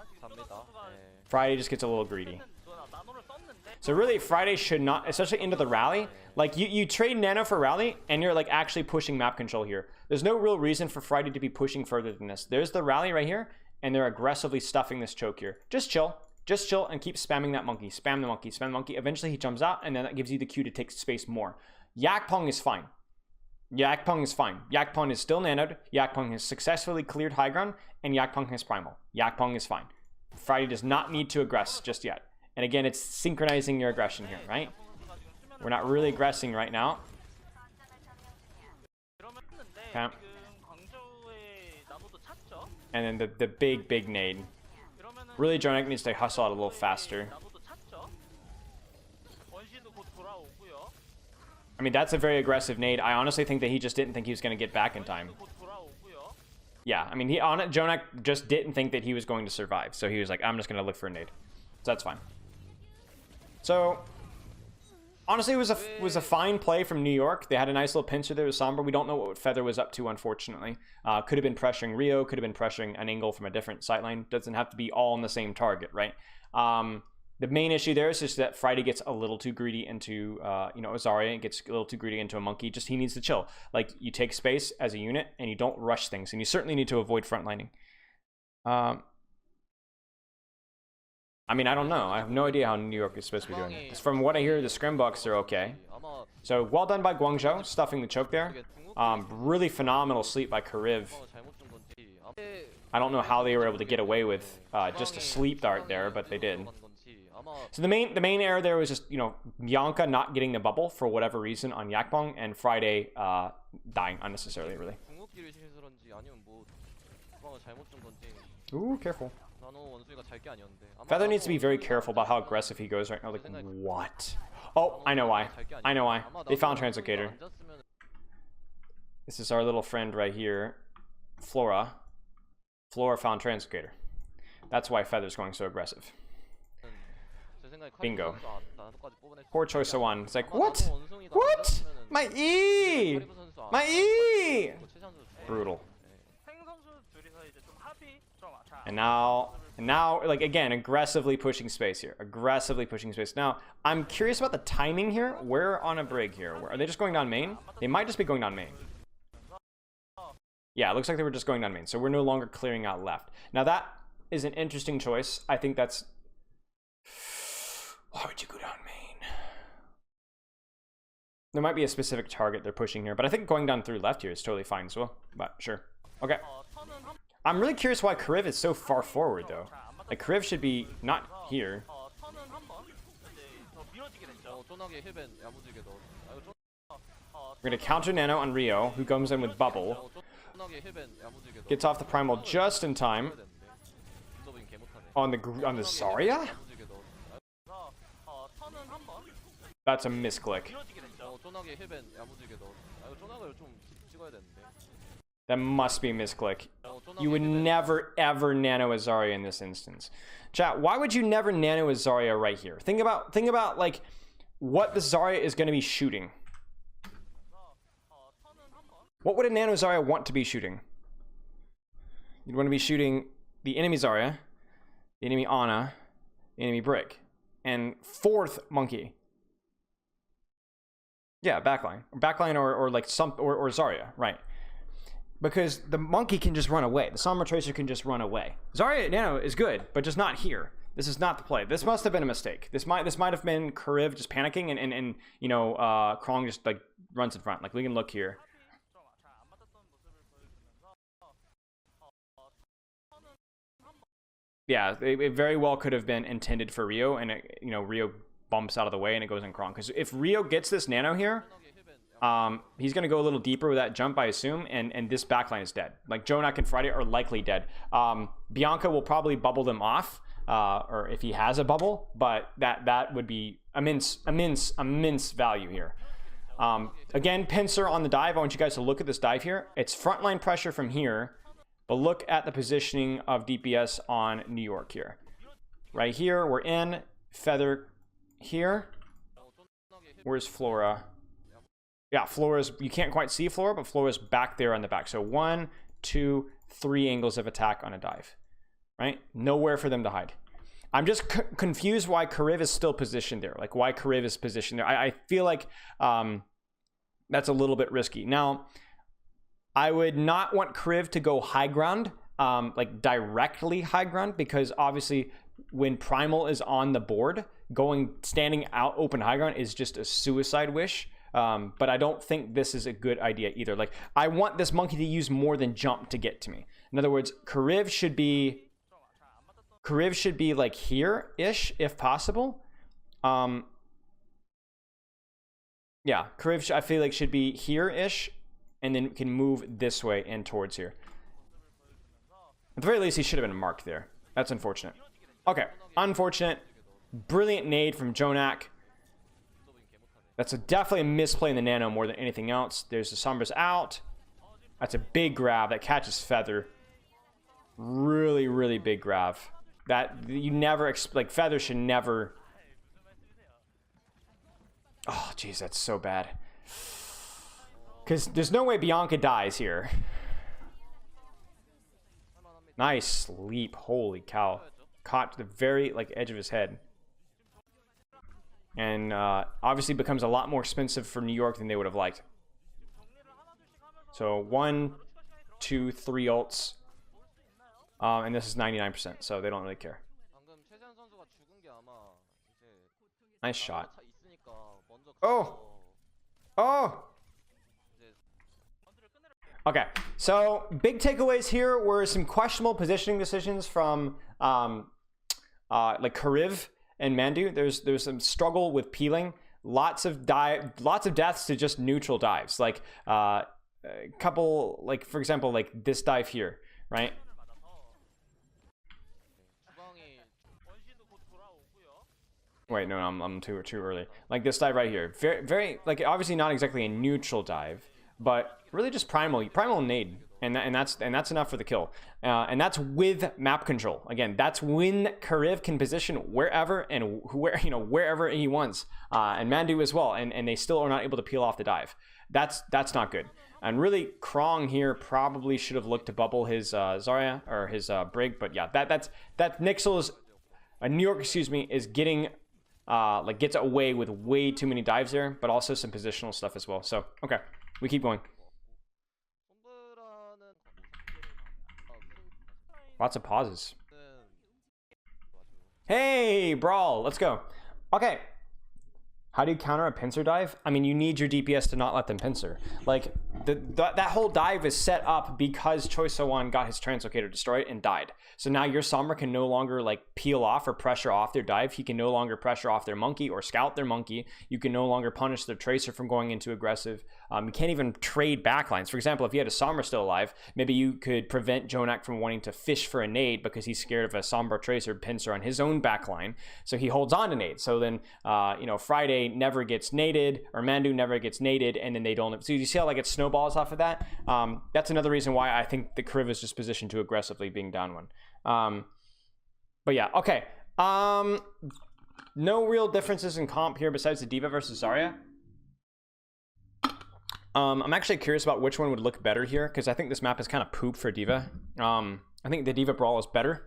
Friday just gets a little greedy. So really, Friday should not, especially into the rally. Like, you trade Nano for rally, and you're like actually pushing map control here. There's no real reason for Friday to be pushing further than this. There's the rally right here, and they're aggressively stuffing this choke here. Just chill, and keep spamming that monkey. Spam the monkey, spam the monkey. Eventually he jumps out, and then that gives you the cue to take space more. Yakpung is fine. Yakpung is fine. Yakpung is still nanoed. Yakpung has successfully cleared high ground, and Yakpung has primal. Yakpung is fine. Friday does not need to aggress just yet. And again, it's synchronizing your aggression here, right? We're not really aggressing right now. Okay. And then the big nade. Really, Jonak needs to hustle out a little faster. I mean, that's a very aggressive nade. I honestly think that he just didn't think he was going to get back in time. Yeah, I mean, Jonak just didn't think that he was going to survive. So he was like, I'm just going to look for a nade. So that's fine. So, honestly, it was a fine play from New York. They had a nice little pincer there with Sombra. We don't know what Feather was up to, unfortunately. Could have been pressuring Rio. Could have been pressuring an angle from a different sightline. Doesn't have to be all on the same target, right? The main issue there is just that Friday gets a little too greedy into, Azaria gets a little too greedy into a monkey. Just he needs to chill. Like, you take space as a unit, and you don't rush things. And you certainly need to avoid frontlining. I mean, I don't know. I have no idea how New York is supposed to be doing it. From what I hear, the scrim bucks are okay. So, well done by Guangzhou, stuffing the choke there. Really phenomenal sleep by Kariv. I don't know how they were able to get away with just a sleep dart there, but they did. So the main error there was just, Bianca not getting the bubble for whatever reason on Yakpong, and Friday dying unnecessarily, really. Ooh, careful. Feather needs to be very careful about how aggressive he goes right now. Like, what? Oh, I know why. I know why. They found Translocator. This is our little friend right here. Flora. Flora found Translocator. That's why Feather's going so aggressive. Bingo. Poor choice of one. It's like, what? What? My E! My E! Brutal. And now, like, again, aggressively pushing space here. Aggressively pushing space. Now, I'm curious about the timing here. We're on a brig here. Are they just going down main? They might just be going down main. Yeah, it looks like they were just going down main. So we're no longer clearing out left. Now, that is an interesting choice. I think that's... Why would you go down main? There might be a specific target they're pushing here, but I think going down through left here is totally fine as well. But sure. Okay. I'm really curious why Kariv is so far forward, though. Like, Kariv should be not here. We're going to counter Nano on Rio, who comes in with Bubble. Gets off the Primal just in time. On the Zarya? That's a misclick. That must be a misclick. You would never, ever nano a Zarya in this instance. Chat, why would you never nano a Zarya right here? Think about like, what the Zarya is going to be shooting. What would a nano Zarya want to be shooting? You'd want to be shooting the enemy Zarya, the enemy Ana, the enemy Brick, and fourth Monkey. Yeah, backline. Backline or like or Zarya, right. Because the Monkey can just run away. The Sombra Tracer can just run away. Zarya Nano is good, but just not here. This is not the play. This must have been a mistake. This might have been Kariv just panicking and you know, Krong just like runs in front. Like, we can look here. Yeah, it very well could have been intended for Rio, and it, you know, Rio bumps out of the way and it goes in Krong. Because if Rio gets this Nano here, he's going to go a little deeper with that jump, I assume, and this backline is dead. Like, Jonak and Friday are likely dead. Bianca will probably bubble them off, or if he has a bubble, but that would be immense value here. Again, pincer on the dive. I want you guys to look at this dive here. It's frontline pressure from here, but look at the positioning of DPS on New York here. Right here, we're in. Feather here. Where's Flora? Yeah, Flora's, you can't quite see Flora, but Flora's back there on the back. So 1, 2, 3 angles of attack on a dive, right? Nowhere for them to hide. I'm just confused why Kariv is still positioned there. Like, why Kariv is positioned there. I feel like that's a little bit risky. Now, I would not want Kariv to go high ground, like directly high ground, because obviously when Primal is on the board, standing out open high ground is just a suicide wish. But I don't think this is a good idea either. Like, I want this Monkey to use more than jump to get to me. In other words, Kariv should be like here-ish if possible. Yeah, Kariv I feel like should be here-ish, and then can move this way and towards here. At the very least, he should have been marked there. That's unfortunate. Okay, unfortunate. Brilliant nade from Jonak. That's definitely a misplay in the Nano more than anything else. There's the Sombra's out. That's a big grab. That catches Feather. Really, really big grab. That you never like, Feather should never. Oh, jeez, that's so bad. Because there's no way Bianca dies here. Nice sleep. Holy cow. Caught to the very like edge of his head. And obviously becomes a lot more expensive for New York than they would have liked. So 1, 2, 3 ults. And this is 99%, so they don't really care. Nice shot. Oh! Oh! Okay, so big takeaways here were some questionable positioning decisions from like Kariv and Mandu. There's some struggle with peeling. Lots of deaths to just neutral dives. Like a couple, like for example, like this dive here, right? Wait, no, I'm too early. Like this dive right here, very like obviously not exactly a neutral dive, but really just primal nade. And that's enough for the kill. And that's with map control. Again, that's when Kariv can position wherever and wherever he wants. And Mandu as well. And they still are not able to peel off the dive. That's not good. And really, Krong here probably should have looked to bubble his Zarya or his Brig. But yeah, that NYXL is New York, excuse me, is getting gets away with way too many dives there, but also some positional stuff as well. So okay, we keep going. Lots of pauses. Hey, Brawl, let's go. Okay. How do you counter a pincer dive? I mean, you need your DPS to not let them pincer. Like, that whole dive is set up because Choi So-won got his translocator destroyed and died. So now your Sombra can no longer, like, peel off or pressure off their dive. He can no longer pressure off their monkey or scout their monkey. You can no longer punish their tracer from going into aggressive. You can't even trade backlines. For example, if you had a Sombra still alive, maybe you could prevent Jonak from wanting to fish for a nade because he's scared of a Sombra tracer pincer on his own backline. So he holds on to nade. So then, Friday never gets naded, or Mandu never gets naded, and then they don't. So you see how like it snowballs off of that? That's another reason why I think the Kariv is just positioned too aggressively, being down one. But yeah, okay. No real differences in comp here besides the D.Va versus Zarya. I'm actually curious about which one would look better here, because I think this map is kind of poop for D.Va. I think the D.Va Brawl is better,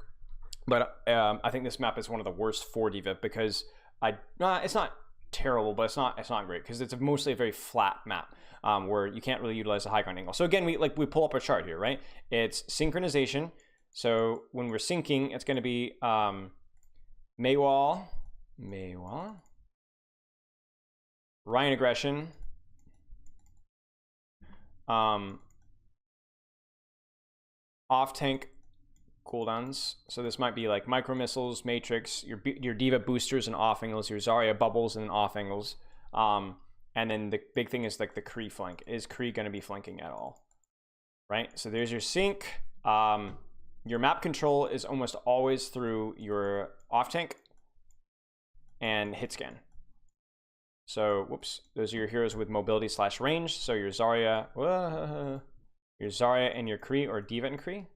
but I think this map is one of the worst for D.Va because it's not terrible, but it's not great because it's mostly a very flat map where you can't really utilize the high ground angle. So again, we pull up a chart here, right? It's synchronization. So when we're syncing, it's going to be Maywall, Ryan aggression, off tank cooldowns. So this might be like micro missiles, matrix, your D.Va boosters and off angles, your Zarya bubbles and off angles. And then the big thing is like the Kree flank. Is Kree going to be flanking at all? Right? So there's your sync. Your map control is almost always through your off tank and hit scan. So, whoops, those are your heroes with mobility / range. So your Zarya and your Kree, or D.Va and Kree.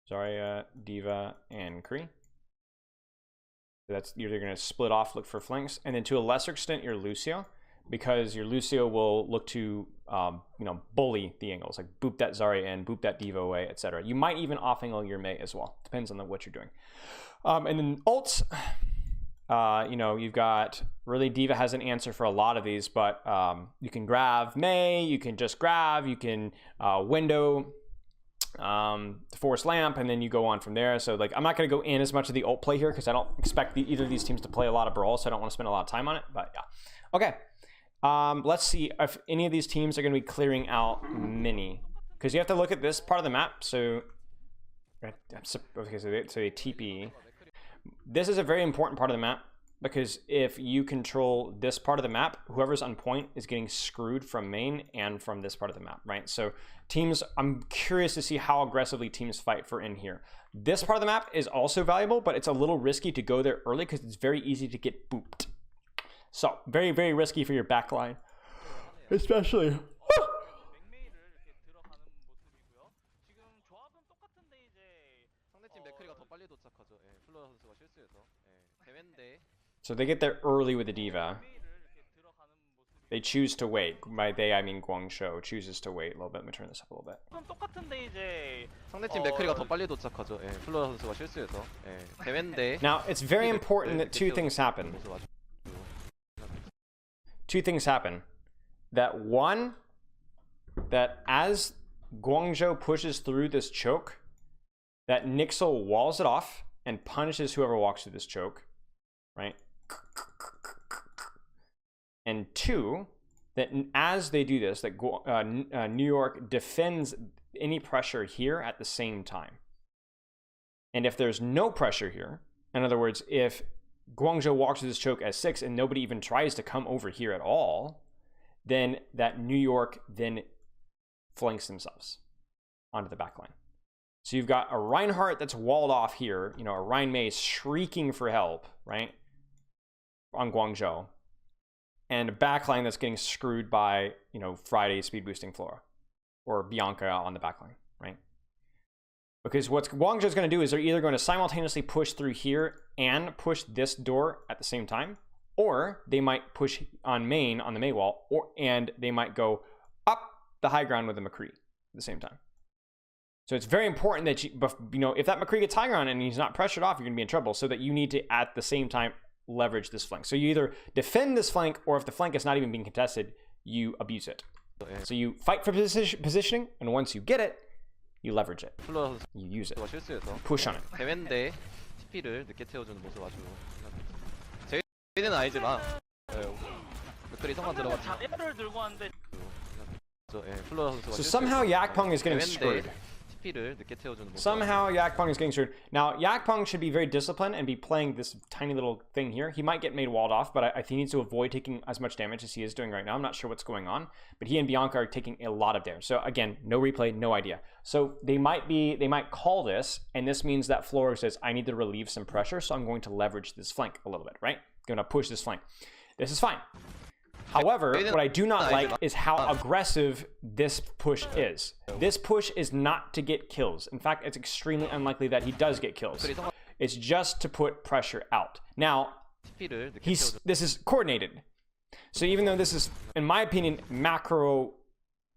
Zarya, D.Va, and Kree. That's, you're going to split off, look for flanks, and then to a lesser extent your Lucio, because your Lucio will look to bully the angles, like boop that Zarya in, boop that D.Va away, etc. You might even off angle your Mei as well. Depends on what you're doing. And then ults. You've got, really D.Va has an answer for a lot of these, but you can grab Mei, you can just grab, you can window force lamp, and then you go on from there. So like, I'm not going to go in as much of the ult play here because I don't expect either of these teams to play a lot of Brawl, so I don't want to spend a lot of time on it, but yeah. Okay, let's see if any of these teams are going to be clearing out mini, because you have to look at this part of the map. So okay, so they TP. This is a very important part of the map, because if you control this part of the map, whoever's on point is getting screwed from main and from this part of the map, right? So teams, I'm curious to see how aggressively teams fight for in here. This part of the map is also valuable, but it's a little risky to go there early because it's very easy to get booped. So very, very risky for your backline, especially. So they get there early with the D.Va. They choose to wait. By they, I mean Guangzhou chooses to wait a little bit. Let me turn this up a little bit. Now, it's very important that two things happen. Two things happen. That one, that as Guangzhou pushes through this choke, that NYXL walls it off and punishes whoever walks through this choke, right? And two, that as they do this, that New York defends any pressure here at the same time. And if there's no pressure here, in other words, if Guangzhou walks through this choke as 6 and nobody even tries to come over here at all, then that New York then flanks themselves onto the backline. So you've got a Reinhardt that's walled off here, a Rein Mei shrieking for help, right, on Guangzhou, and a backline that's getting screwed by, Friday speed boosting Flora or Bianca on the backline, right? Because what Guangzhou's going to do is they're either going to simultaneously push through here and push this door at the same time, or they might push on main, on the Mei wall, and they might go up the high ground with the McCree at the same time. So it's very important that you know, if that McCree gets high ground and he's not pressured off, you're going to be in trouble. So that you need to, at the same time, leverage this flank. So you either defend this flank, or if the flank is not even being contested, you abuse it. So you fight for positioning, and once you get it, you leverage it. You use it. Push on it. 대회인데 TP를 늦게 태워주는 모습 아주 저희는 아니지만 맥클이 성공 들어갔죠. 자리를 들고 왔는데 So somehow Yakpong is getting screwed. TP를 늦게 태워주는 모습. Somehow Yakpong is getting screwed. Now Yakpong should be very disciplined and be playing this tiny little thing here. He might get made walled off, but I think he needs to avoid taking as much damage as he is doing right now. I'm not sure what's going on, but he and Bianca are taking a lot of damage. So again, no replay, no idea. So they might call this, and this means that Flora says, I need to relieve some pressure, so I'm going to leverage this flank a little bit, right? I'm going to push this flank. This is fine. However, what I do not like is how aggressive this push is. This push is not to get kills. In fact, it's extremely unlikely that he does get kills. It's just to put pressure out. Now, this is coordinated. So even though this is, in my opinion, macro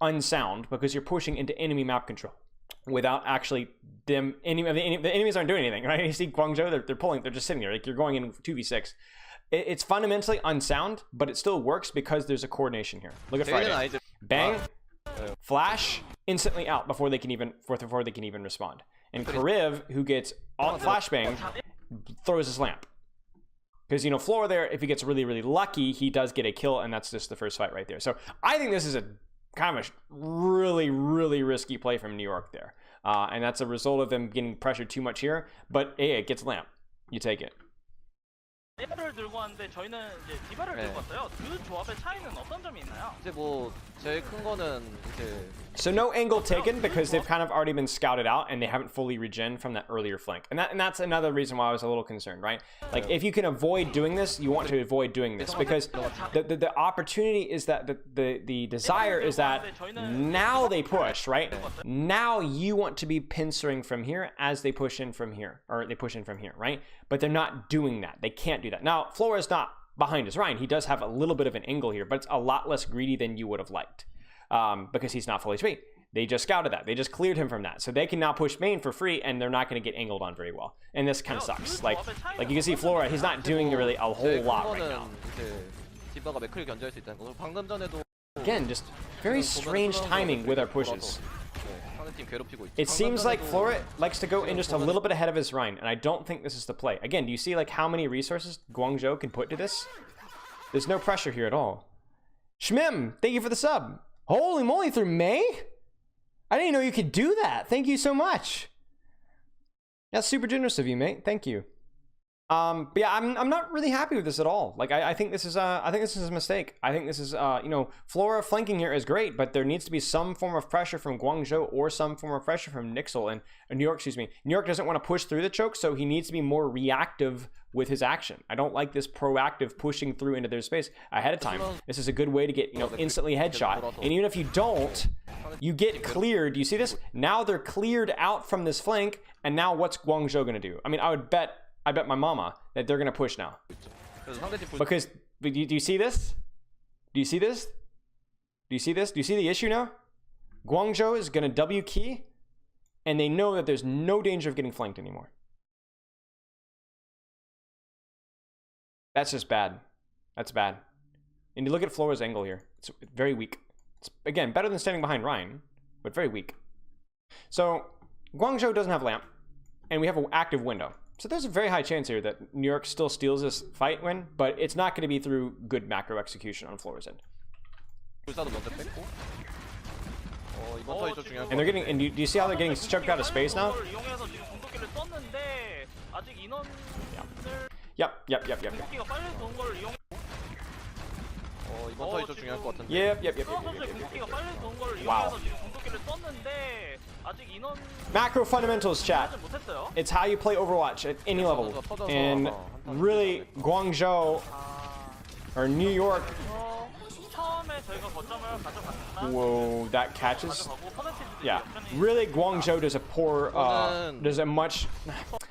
unsound, because you're pushing into enemy map control without actually the enemies aren't doing anything, right? You see Guangzhou, they're pulling, they're just sitting there, like you're going in 2v6. It's fundamentally unsound, but it still works because there's a coordination here. Look at Friday. Bang, flash, instantly out before they can even respond. And Kariv, who gets alt flashbang, throws his lamp. Because, you know, Flora there, if he gets really, really lucky, he does get a kill, and that's just the first fight right there. So I think this is a kind of a really, really risky play from New York there. And that's a result of them getting pressured too much here. But hey, it gets lamp. You take it. 를 들고 왔는데 저희는 이제 디바를 들고 왔어요. 그 조합의 차이는 어떤 점이 있나요? 이제 뭐 제일 큰 거는 이제 So no angle taken because they've kind of already been scouted out and they haven't fully regen from that earlier flank. And that's another reason why I was a little concerned, right? Like if you can avoid doing this, you want to avoid doing this because the opportunity is that the desire is that now they push, right? Now you want to be pincering from here as they push in from here, or they push in from here, right? But they're not doing that. They can't do that. Now, Flora is not behind his Ryan. He does have a little bit of an angle here, but it's a lot less greedy than you would have liked because he's not fully HP. They just scouted that. They just cleared him from that. So they can now push main for free, and they're not going to get angled on very well. And this kind of sucks. Like you can see Flora, he's not doing really a whole lot right now. 디바가 맥클을 견제할 수 있다는 거. 방금 전에도 Again, just very strange timing with our pushes. It seems like Flora likes to go in just a little bit ahead of his Rhine, and I don't think this is the play. Again, do you see like how many resources Guangzhou can put to this? There's no pressure here at all. Shmim, thank you for the sub. Holy moly, through May? I didn't know you could do that. Thank you so much. That's super generous of you, mate. Thank you. But yeah, I'm not really happy with this at all. Like I think this is a mistake. I think this is you know, Flora flanking here is great, but there needs to be some form of pressure from Guangzhou or some form of pressure from NYXL and New York. Excuse me, New York doesn't want to push through the choke, so he needs to be more reactive with his action. I don't like this proactive pushing through into their space ahead of time. This is a good way to get, you know, instantly headshot. And even if you don't, you get cleared. Do you see this? Now they're cleared out from this flank, and now what's Guangzhou gonna do? I mean, I bet my mama that they're gonna push now. Because do you see this? Do you see this? Do you see this? Do you see the issue now? Guangzhou is gonna W key, and they know that there's no danger of getting flanked anymore. That's just bad. That's bad. And you look at Flora's angle here. It's very weak. It's, again, better than standing behind Ryan, but very weak. So Guangzhou doesn't have lamp, and we have an active window. So there's a very high chance here that New York still steals this fight win, but it's not going to be through good macro execution on Flora's end. And they're getting, and do you see how they're getting choked out of space now? Yep. Yep. Wow. Macro fundamentals, chat. It's how you play Overwatch at any level. And really, Guangzhou or New York 저희가 거점을 가져갔지만 Whoa, that catches. 가져가고 퍼센티지도 Yeah, 역전이 really, Guangzhou does a poor, does a much,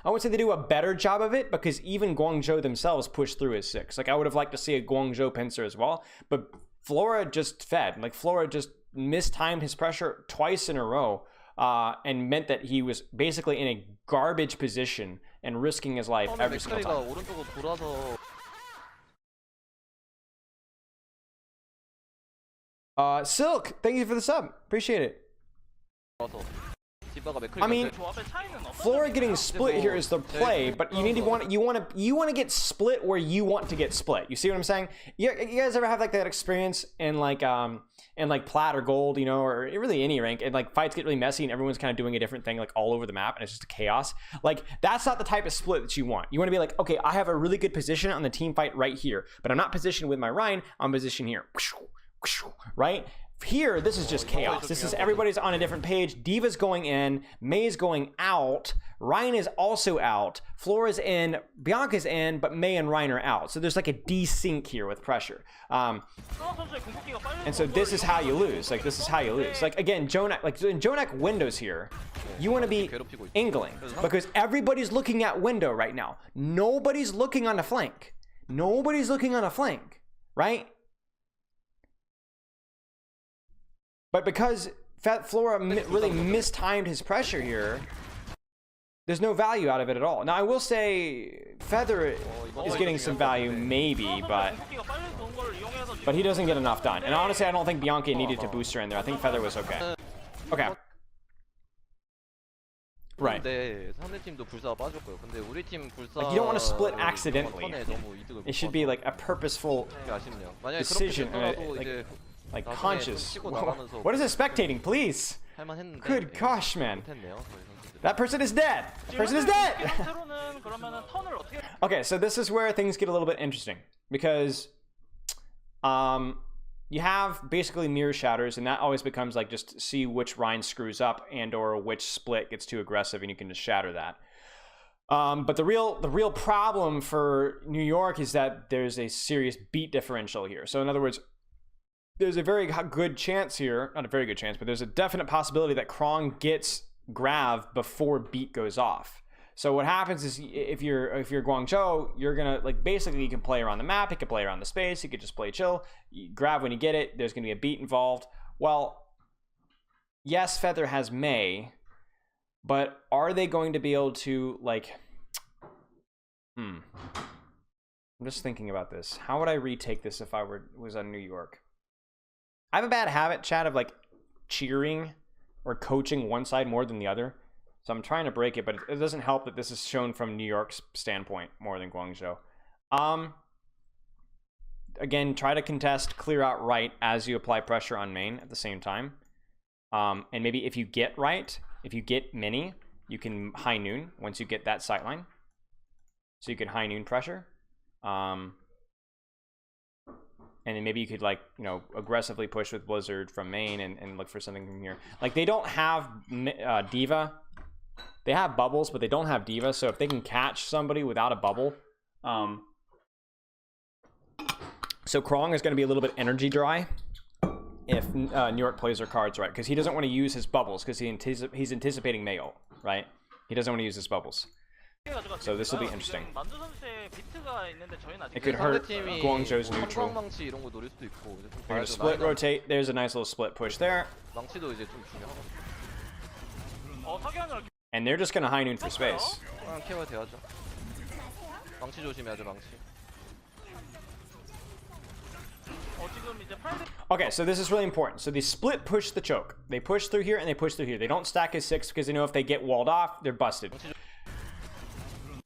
I would say they do a better job of it, because even Guangzhou themselves push through his 6. Like, I would have liked to see a Guangzhou pincer as well, but Flora just fed. Like, Flora just mistimed his pressure twice in a row, and meant that he was basically in a garbage position and risking his life every single 맥크리가 time. 오른쪽으로 돌아서 Silk, thank you for the sub. Appreciate it. 디바가 맥크리 I mean, 조합의 차이는 어떤 Flora 점입니까? getting split here is the play, but you need to want to get split where you want to get split. You see what I'm saying? You guys ever have like that experience in like plat or gold, you know, or really any rank, and like fights get really messy and everyone's kind of doing a different thing like all over the map and it's just a chaos. Like, that's not the type of split that you want. You want to be like, okay, I have a really good position on the team fight right here, but I'm not positioned with my Rhine, I'm positioned here. Right? Here, this is just chaos. This is everybody's on a different page. Diva's going in, May's going out, Ryan is also out, Flora's in, Bianca's in, but May and Ryan are out. So there's like a desync here with pressure. And so this is how you lose. Like, this is how you lose. Like, again, Jonak, like in Jonak windows here, you want to be angling because everybody's looking at window right now. Nobody's looking on the flank. Nobody's looking on a flank, right? But because Flora really mistimed his pressure here, there's no value out of it at all. Now, I will say Feather is getting some value, maybe, but he doesn't get enough done. And honestly, I don't think Bianca needed to boost her in there. I think Feather was okay. Okay. Right. 상대 팀도 불사가 빠졌고요. 근데 우리 팀 불사 Like, you don't want to split accidentally. It should be like a purposeful 아쉽네요. 만약에 decision, 그렇게 됐더라도 이제 like conscious. What is it spectating, please? 할만했는데. Good gosh, man. 못했네요. 저희 선수들. That person is dead. That person is dead. 형태로는 그러면은 턴을 어떻게 Okay, so this is where things get a little bit interesting because you have basically mirror shatters, and that always becomes like just see which Rhine screws up and or which split gets too aggressive, and you can just shatter that. But the real problem for New York is that there's a serious beat differential here. So in other words, there's a very good chance here, not a very good chance, but there's a definite possibility that Krong gets Grav before beat goes off. So what happens is if you're Guangzhou, you're gonna like basically you can play around the map, you can play around the space, you could just play chill, you grab when you get it, there's gonna be a beat involved. Well, yes, Feather has May, but are they going to be able to like I'm just thinking about this. How would I retake this if I was on New York? I have a bad habit, chat, of like cheering or coaching one side more than the other. So I'm trying to break it, but it doesn't help that this is shown from New York's standpoint more than Guangzhou. Again, try to contest, clear out right as you apply pressure on main at the same time. And maybe if you get right, if you get mini, you can high noon once you get that sightline. So you could high noon pressure. And then maybe you could, like, you know, aggressively push with Blizzard from main and look for something from here. Like, they don't have Diva. They have bubbles, but they don't have Diva. So if they can catch somebody without a bubble. So Krong is going to be a little bit energy dry if New York plays their cards right. Because he doesn't want to use his bubbles because he's anticipating Mayo, right? He doesn't want to use his bubbles. So this will be interesting. It could hurt Guangzhou's neutral. They're gonna split rotate. There's a nice little split push there. And they're just gonna high noon for space. Okay, so this is really important. So they split push the choke. They push through here and they push through here. They don't stack as 6 because they know if they get walled off, they're busted.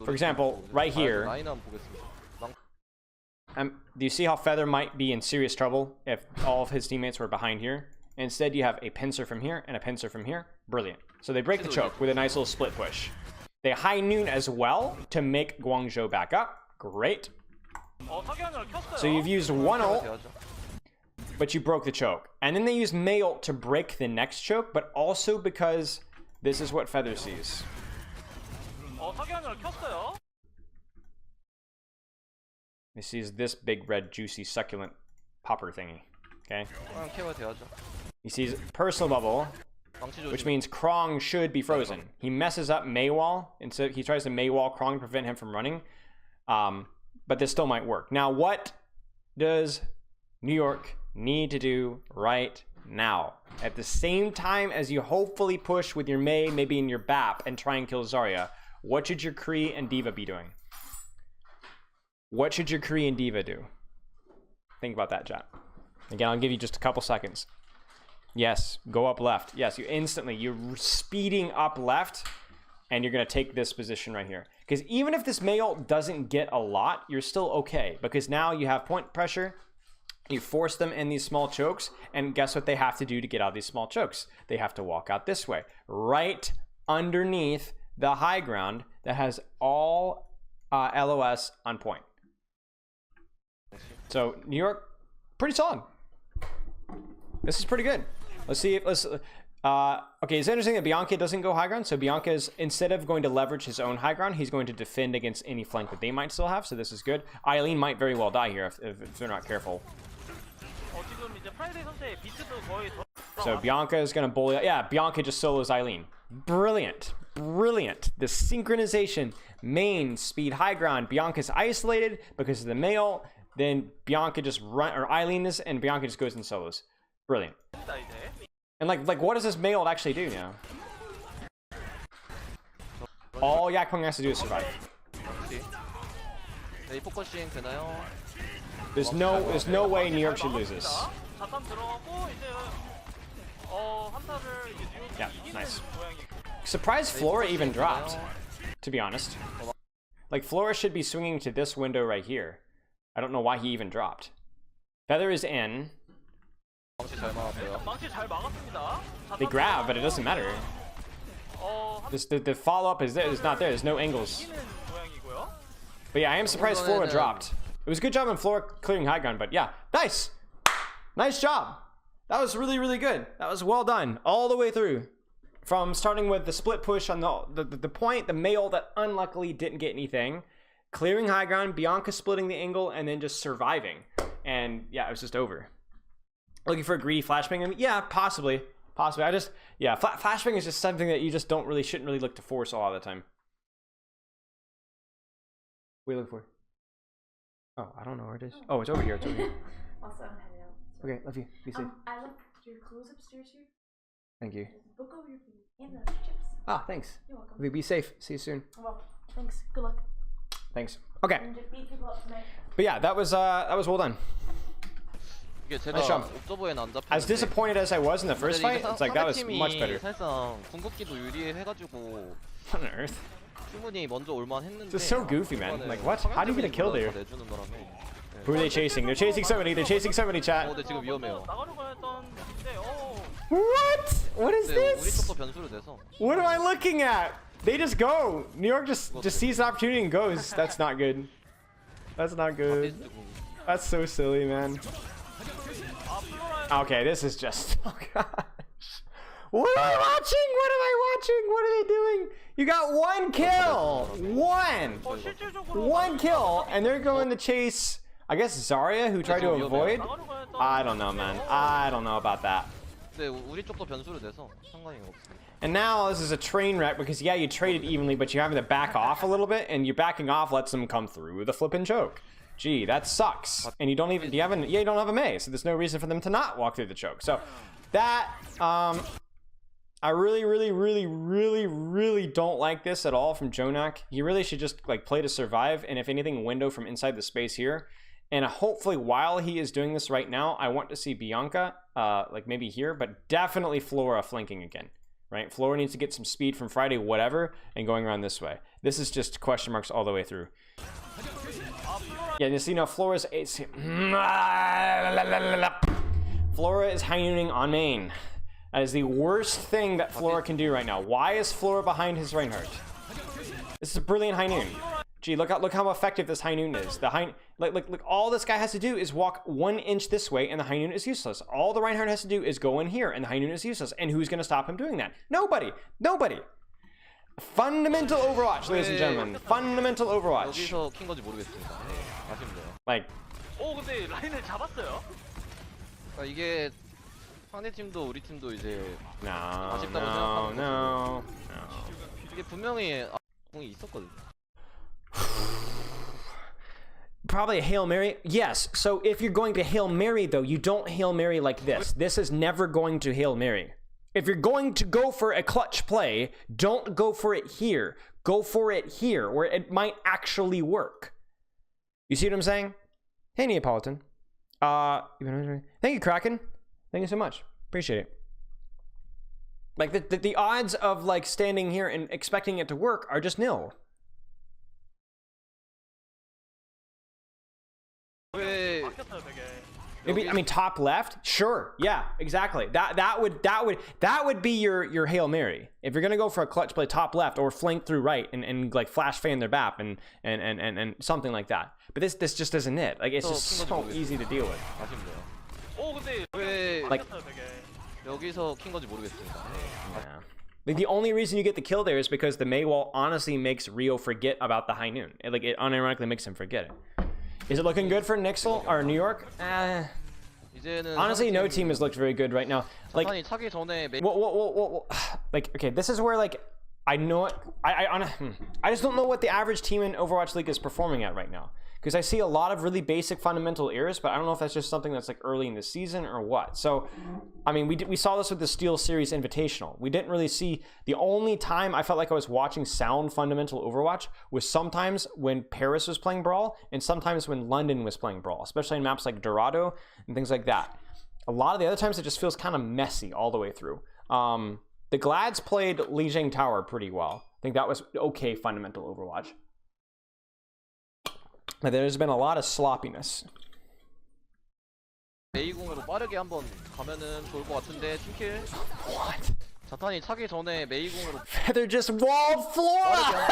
For example, right here, do you see how Feather might be in serious trouble if all of his teammates were behind here? Instead, you have a pincer from here and a pincer from here. Brilliant. So they break the choke with a nice little split push. They high noon as well to make Guangzhou back up. Great. So you've used one ult, but you broke the choke. And then they use May ult to break the next choke, but also because this is what Feather sees. He sees this big red juicy succulent popper thingy. Okay. 케어 돼야죠. He sees personal bubble, 망치 which 조심. means Krong should be frozen. He messes up Maywall, and so he tries to Maywall Krong to prevent him from running. But this still might work. Now, what does New York need to do right now? At the same time as you hopefully push with your Mei, maybe in your BAP, and try and kill Zarya, what should your Kree and Diva be doing? What should your Kree and Diva do? Think about that, chat. Again, I'll give you just a couple seconds. Yes, go up left. Yes, you're speeding up left, and you're going to take this position right here. Because even if this Mei ult doesn't get a lot, you're still okay. Because now you have point pressure, you force them in these small chokes, and guess what they have to do to get out of these small chokes? They have to walk out this way, right underneath the high ground that has all LOS on point. So New York, pretty solid. This is pretty good. Let's see if okay, it's interesting that Bianca doesn't go high ground. So Bianca is, instead of going to leverage his own high ground, he's going to defend against any flank that they might still have. So this is good. Eileen might very well die here if they're not careful. So Bianca is going to bully. Yeah, Bianca just solos Eileen. Brilliant. Brilliant. The synchronization, main, speed, high ground. Bianca's isolated because of the male. Then Bianca just or Eileen is, and Bianca just goes in solos. Brilliant. And like what does this male actually do now? All Yakpong has to do is survive. There's no way New York should lose this. Yeah, nice. Surprised Flora even dropped, to be honest. Like Flora should be swinging to this window right here. I don't know why he even dropped. Feather is in. They grab, but it doesn't matter. The follow-up is not there. There's no angles. But yeah, I am surprised Flora dropped. It was a good job on Flora clearing high ground, but yeah, nice. Nice job. That was really, really good. That was well done all the way through. From starting with the split push on the point, the male that unluckily didn't get anything, clearing high ground, Bianca splitting the angle, and then just surviving. And yeah, it was just over. Looking for a greedy flashbang? I mean, yeah, possibly. I just, yeah, flashbang is just something that you just shouldn't really look to force a lot of the time. What are you looking for? Oh, I don't know where it is. Oh, it's over here. It's over here. Also, I'm headed out. So. Okay, love you. Be safe. I left your clothes upstairs here. Thank you. Book over your food and the chips. Ah, thanks. You're welcome. Be safe. See you soon. Well, thanks. Good luck. Thanks. Okay. And just beat people up tonight. But yeah, that was well done. Nice job. As disappointed as I was in the first fight, it's like that was much better. What on earth? This is so goofy, man. Like what? How do you get a kill there? Who are they chasing? They're chasing somebody. They're chasing somebody, chat. What? What is this? What am I looking at? They just go. New York just sees the opportunity and goes. That's not good. That's not good. That's so silly, man. Okay, this is just. Oh gosh. What am I watching? What am I watching? What are they doing? You got one kill. One kill, and they're going to chase. I guess Zarya, who tried to avoid. I don't know, man. I don't know about that. And now this is a train wreck because yeah, you traded evenly, but you're having to back off a little bit, and your backing off lets them come through the flippin' choke. Gee, that sucks. And you don't even you don't have a Mei, so there's no reason for them to not walk through the choke. So that I really don't like this at all from Jonak. He really should just like play to survive, and if anything, window from inside the space here. And hopefully while he is doing this right now, I want to see Bianca like maybe here, but definitely Flora flanking again. Right? Flora needs to get some speed from Friday, whatever, and going around this way. This is just question marks all the way through. Yeah, you see now Flora is high nooning on main. That is the worst thing that Flora can do right now. Why is Flora behind his Reinhardt? This is a brilliant high noon. Gee, look how effective this high noon is. The high, like all this guy has to do is walk 1 inch this way, and the high noon is useless. All the Reinhardt has to do is go in here, and the high noon is useless. And who's gonna stop him doing that? Nobody. Nobody. Fundamental Overwatch, ladies and gentlemen. Fundamental Overwatch. Like. 근데 라인을 잡았어요. 그러니까 이게 상대 팀도 우리 팀도 이제 No, 아쉽다고 no, 생각하는 no. 이게 분명히 공이 있었거든. Probably a Hail Mary. Yes. So if you're going to Hail Mary, though, you don't Hail Mary like this. This is never going to Hail Mary. If you're going to go for a clutch play, don't go for it here. Go for it here, where it might actually work. You see what I'm saying? Hey, Neapolitan. Thank you, Kraken. Thank you so much. Appreciate it. Like, the odds of, like, standing here and expecting it to work are just nil. 왜 바뀌었어요 되게. Maybe, I mean, top left? Sure. Yeah, exactly. That would be your Hail Mary. If you're gonna go for a clutch play top left or flank through right and like flash fan their BAP and something like that. But this just isn't it. Like, it's just so easy to deal with. 아쉽네요. 오 근데 왜 바뀌었어요 되게. 여기서 킨 건지 모르겠습니다. Yeah. Like, the only reason you get the kill there is because the Mei wall honestly makes Rio forget about the high noon. It unironically makes him forget it. Is it looking good for NYXL or New York? 이제는 Honestly, no team has looked very good right now. Like, 자탄이 차기 전에 like, okay, this is where, like, I know it. I just don't know what the average team in Overwatch League is performing at right now. Because I see a lot of really basic fundamental errors, but I don't know if that's just something that's like early in the season or what. So, I mean, we saw this with the Steel Series Invitational. We didn't really see, the only time I felt like I was watching sound fundamental Overwatch was sometimes when Paris was playing Brawl and sometimes when London was playing Brawl, especially in maps like Dorado and things like that. A lot of the other times it just feels kind of messy all the way through. The Glads played Lijiang Tower pretty well. I think that was okay fundamental Overwatch. But there's been a lot of sloppiness. 메이공으로 빠르게 한번 가면은 좋을 것 같은데 팀킬. What? 자탄이 차기 전에 메이공으로 They're just walled Flora! He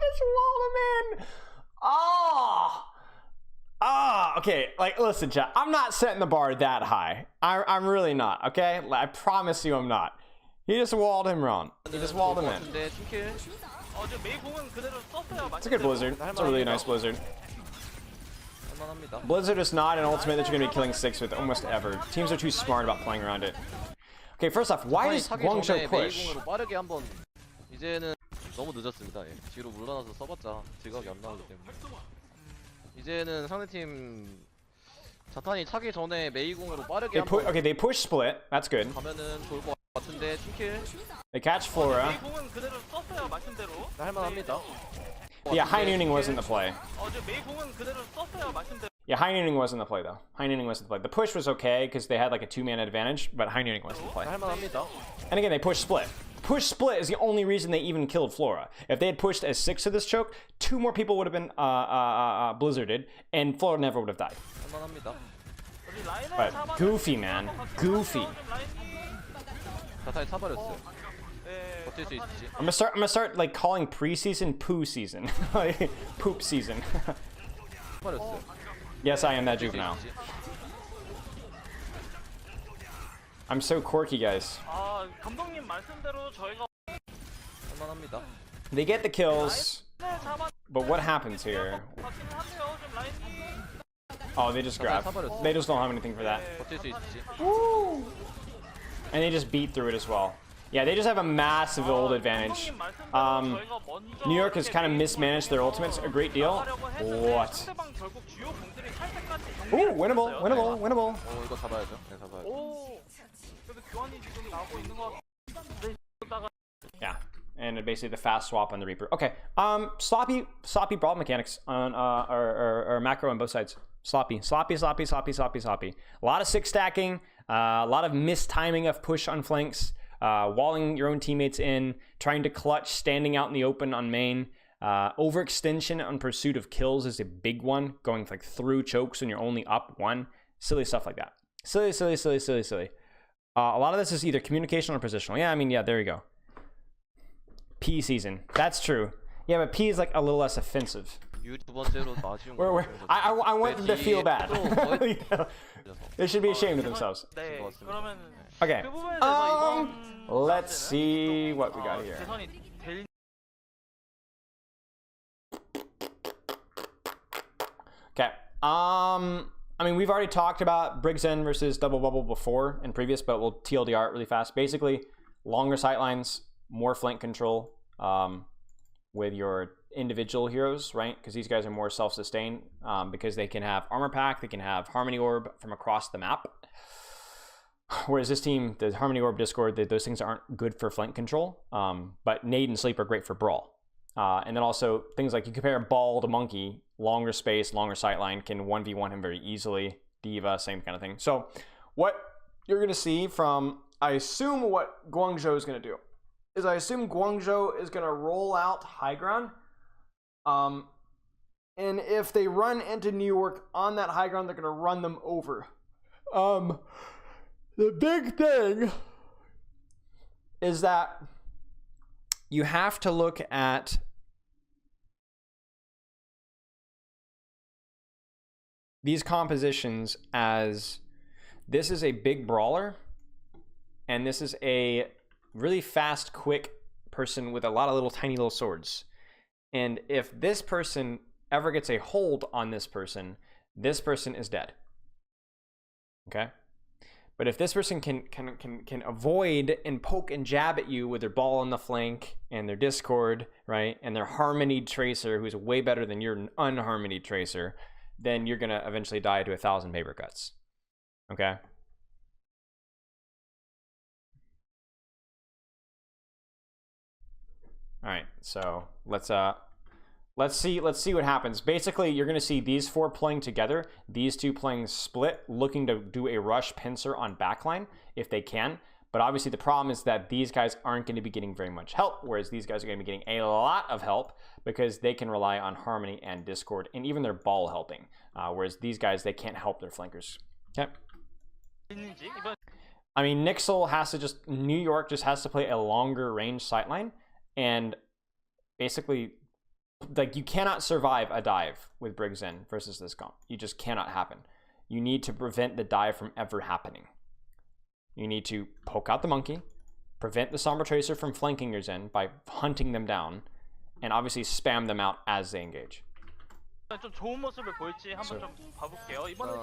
just walled him in! Okay, like, listen, chat, I'm not setting the bar that high. I'm really not, okay? I promise you I'm not. He just walled him wrong. He just walled him in. 같은데 팀킬. 저 메이 공은 그대로 썼어요. It's a good blizzard. It's a really nice blizzard. 할만합니다. Blizzard is not an ultimate that you're going to be killing 6 with almost ever. Teams are too smart about playing around it. Okay, first off, why does 차기 Guangzhou 전에 push? 메이공으로 빠르게 한번 이제는 너무 늦었습니다. 예. 뒤로 물러나서 써봤자 지각이 안 나오기 때문에 이제는 상대팀 자탄이 차기 전에 메이공으로 빠르게 한번 Okay, they push split. That's good. 가면은 좋을 것 같은데 팀킬. They catch Flora. 메이 공은 그대로 썼어요 말씀대로. 할만합니다. Yeah, high nooning wasn't the play. 저 메이 공은 그대로 썼어요 말씀대로. Yeah, high nooning wasn't the play though. High nooning wasn't the play. The push was okay because they had like a 2-man advantage, but high nooning wasn't the play. 할만합니다. And again, they push split. Push split is the only reason they even killed Flora. If they had pushed as 6 to this choke, 2 more people would have been blizzarded, and Flora never would have died. 할만합니다. But goofy, man. Goofy. 자탄이 차버렸어요. 버틸 수 있을지. I'm gonna start like calling preseason poo season. Like, poop season. 차버렸어요. Yes, I am that juvenile. I'm so quirky, guys. 감독님 말씀대로 저희가 할만합니다. They get the kills, but what happens here? 바뀌긴 한데요 좀 라인. Oh, they just grab. They just don't have anything for that. 버틸 수 있을지. And they just beat through it as well. Yeah, they just have a massive ult advantage. New York has kind of mismanaged their ultimates a great deal. What? Ooh, winnable, winnable, winnable. 이거 잡아야죠. 네, 잡아야죠. 오. 그래도 교환이 지금 나오고 있는 것 같아요. Yeah, and basically the fast swap on the Reaper. Okay, sloppy brawl mechanics on or macro on both sides. Sloppy. A lot of 6 stacking, a lot of mistiming of push on flanks, walling your own teammates in, trying to clutch, standing out in the open on main. Overextension on pursuit of kills is a big one, going like through chokes when you're only up 1. Silly stuff like that. Silly. A lot of this is either communication or positional. Yeah, I mean, yeah, there you go. P season. That's true. Yeah, but P is like a little less offensive. 두 번째로 아쉬운 거. I want them to feel bad. You know? They should be ashamed of themselves. 네. 그러면 Okay. 그 부분에 대해서 이번 Let's see what we got here. 개선이 될 Okay. I mean, we've already talked about Briggs N versus Double Bubble before and previous, but we'll TLDR it really fast. Basically, longer sightlines, more flank control with your individual heroes, right? Because these guys are more self-sustained because they can have armor pack, they can have Harmony Orb from across the map. Whereas this team, the Harmony Orb, Discord, those things aren't good for flank control. But Nade and Sleep are great for Brawl. And then also things like you compare Ball to Monkey, longer space, longer sightline, can 1v1 him very easily. Diva, same kind of thing. So what you're going to see from, I assume what Guangzhou is going to do, is I assume Guangzhou is going to roll out high ground. And if they run into New York on that high ground, they're going to run them over. The big thing is that you have to look at these compositions as this is a big brawler and this is a really fast, quick person with a lot of little tiny little swords. And if this person ever gets a hold on this person is dead. Okay? But if this person can avoid and poke and jab at you with their Ball on the flank and their Discord, right, and their Harmonied Tracer, who's way better than your unharmonied Tracer, then you're gonna eventually die to 1,000 paper cuts. Okay. All right. So let's see what happens. Basically, you're going to see these four playing together, these two playing split, looking to do a rush pincer on backline if they can. But obviously the problem is that these guys aren't going to be getting very much help, whereas these guys are going to be getting a lot of help because they can rely on Harmony and Discord and even their Ball helping. Whereas these guys, they can't help their flankers. Okay. I mean, NYXL has to New York just has to play a longer range sightline, and basically, like, you cannot survive a dive with Briggs N versus this comp. You just cannot happen. You need to prevent the dive from ever happening. You need to poke out the monkey, prevent the Sombra Tracer from flanking your Zen by hunting them down, and obviously spam them out as they engage. 좀 좋은 모습을 보일지 한번 좀 봐볼게요. 이번엔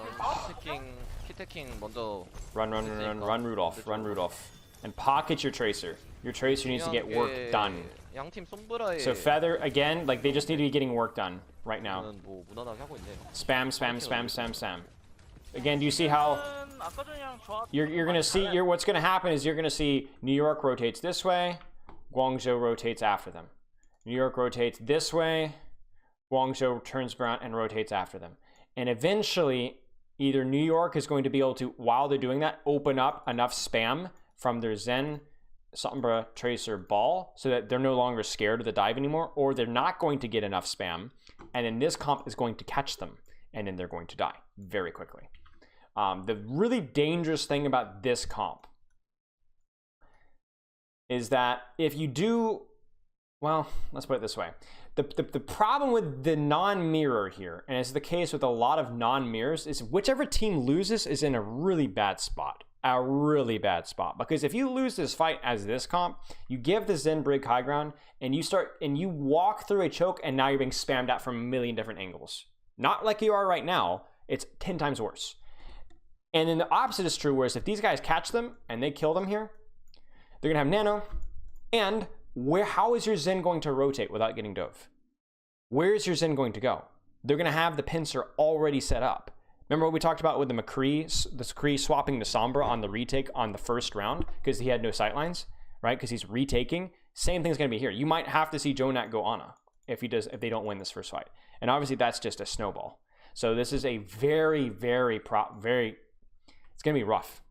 키테킹 먼저 run Rudolph, and pocket your Tracer. Your Tracer needs to get work done. 양팀 솜브라의 So Feather, again, like, they just need to be getting work done right now. 뭐 무난하게 하고 있네요. Spam. Again, do you see how you're gonna see what's gonna happen is you're gonna see New York rotates this way, Guangzhou rotates after them. New York rotates this way, Guangzhou turns around and rotates after them. And eventually, either New York is going to be able to, while they're doing that, open up enough spam from their Zen, Sombra, Tracer, Ball, so that they're no longer scared of the dive anymore, or they're not going to get enough spam, and then this comp is going to catch them, and then they're going to die very quickly. The really dangerous thing about this comp is that if you do, well, let's put it this way. The problem with the non-mirror here, and it's the case with a lot of non-mirrors, is whichever team loses is in a really bad spot. A really bad spot. Because if you lose this fight as this comp, you give the Zen Brig high ground, and you walk through a choke, and now you're being spammed at from a million different angles. Not like you are right now, it's 10 times worse. And then the opposite is true, whereas if these guys catch them, and they kill them here, they're gonna have nano, and how is your Zen going to rotate without getting dove? Where is your Zen going to go? They're going to have the pincer already set up. Remember what we talked about with the McCree swapping the Sombra on the retake on the first round because he had no sightlines, right? Because he's retaking. Same thing's going to be here. You might have to see Jonak go Ana if they don't win this first fight. And obviously that's just a snowball. So this is a very, it's going to be rough.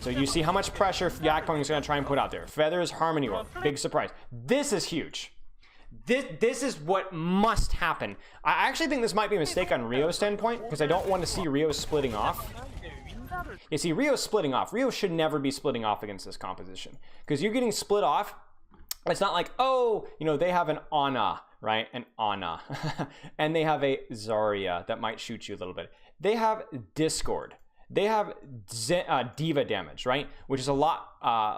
So you see how much pressure Yakpong is going to try and put out there. Feathers, Harmony Orb, big surprise. This is huge. This is what must happen. I actually think this might be a mistake on Rio's standpoint because I don't want to see Rio splitting off. You see, Rio's splitting off. Rio should never be splitting off against this composition because you're getting split off. It's not like, oh, they have an Ana, right? An Ana. And they have a Zarya that might shoot you a little bit. They have Discord. they have Diva damage, right? Which is a lot,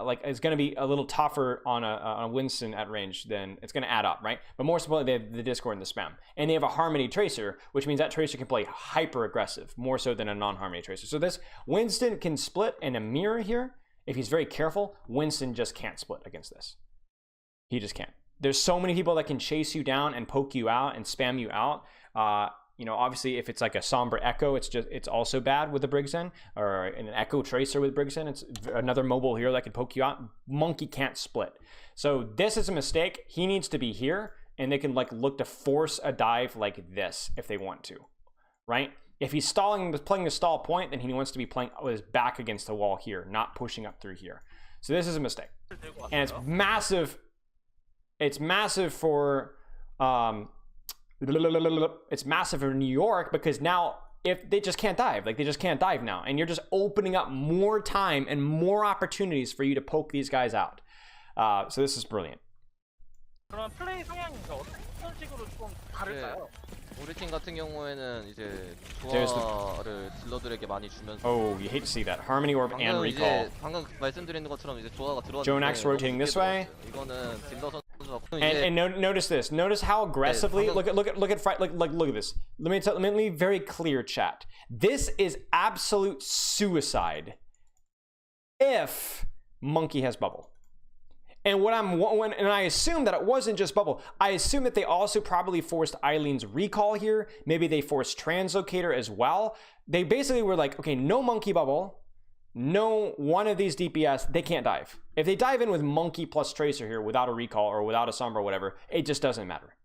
like it's going to be a little tougher on a Winston at range than it's going to add up, right? But more importantly, they have the Discord and the spam. And they have a Harmony Tracer, which means that Tracer can play hyper aggressive, more so than a non-Harmony Tracer. So this Winston can split in a mirror here. If he's very careful, Winston just can't split against this. He just can't. There's so many people that can chase you down and poke you out and spam you out. You know, obviously, if it's like a Somber Echo, it's also bad with the Briggs in, or an Echo Tracer with Briggs in. It's another mobile hero that can poke you out. Monkey can't split. So this is a mistake. He needs to be here, and they can like look to force a dive like this if they want to, right? If he's playing the stall point, then he wants to be playing with his back against the wall here, not pushing up through here. So this is a mistake, and it's massive. It's massive for it's massive for New York, because now if they just can't dive, like they just can't dive now, and you're just opening up more time and more opportunities for you to poke these guys out. So this is brilliant. 그럼 플레이 성향인가 어떤 식으로 좀 다를까요? 우리 팀 같은 경우에는 이제 조화를 딜러들에게 많이 주면서 Oh, you hate to see that. Harmony Orb and Recall. 방금 말씀드리는 것처럼 이제 조화가 들어왔는데 Jonax rotating this way. 이거는 딜러 선수가 And notice this. Notice how aggressively. Look at this. Let me be very clear, chat. This is absolute suicide. If Monkey has bubble. And and I assume that it wasn't just bubble. I assume that they also probably forced Eileen's recall here. Maybe they forced translocator as well. They basically were like, okay, no monkey bubble, no one of these DPS, they can't dive. If they dive in with monkey plus tracer here without a recall or without a sombra or whatever, it just doesn't matter.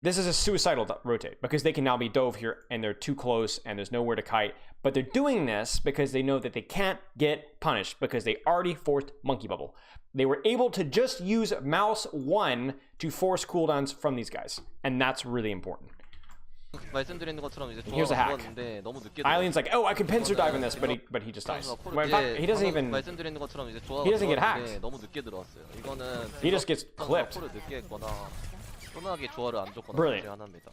This is a suicidal rotate because they can now be dove here and they're too close and there's nowhere to kite. But they're doing this because they know that they can't get punished because they already forced monkey bubble. They were able to just use mouse 1 to force cooldowns from these guys. And that's really important. Here's a hack. Eileen's like, oh, I can pincer dive in this, but he just dies. Well, in fact, he doesn't get hacked. He just gets clipped. Brilliant.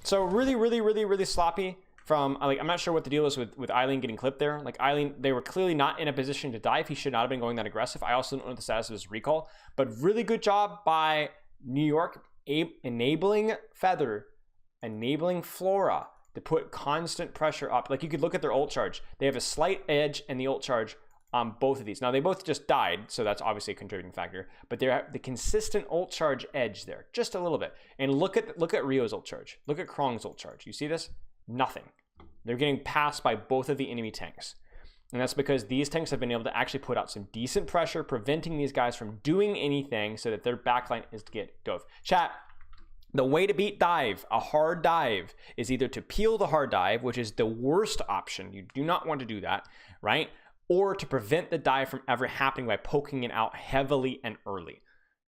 So really sloppy from, like, I'm not sure what the deal is with Eileen getting clipped there. Like, Eileen, they were clearly not in a position to dive. He should not have been going that aggressive. I also don't know the status of his recall, but really good job by New York enabling Feather, enabling Flora to put constant pressure up. Like, you could look at their ult charge. They have a slight edge in the ult charge on both of these. Now, they both just died, so that's obviously a contributing factor, but they're the consistent ult charge edge there, just a little bit. And look at Rio's ult charge. Look at Krong's ult charge. You see this? Nothing. They're getting passed by both of the enemy tanks. And that's because these tanks have been able to actually put out some decent pressure, preventing these guys from doing anything so that their backline is to get dove. Chat, the way to beat dive, a hard dive, is either to peel the hard dive, which is the worst option. You do not want to do that, right? Or to prevent the dive from ever happening by poking it out heavily and early.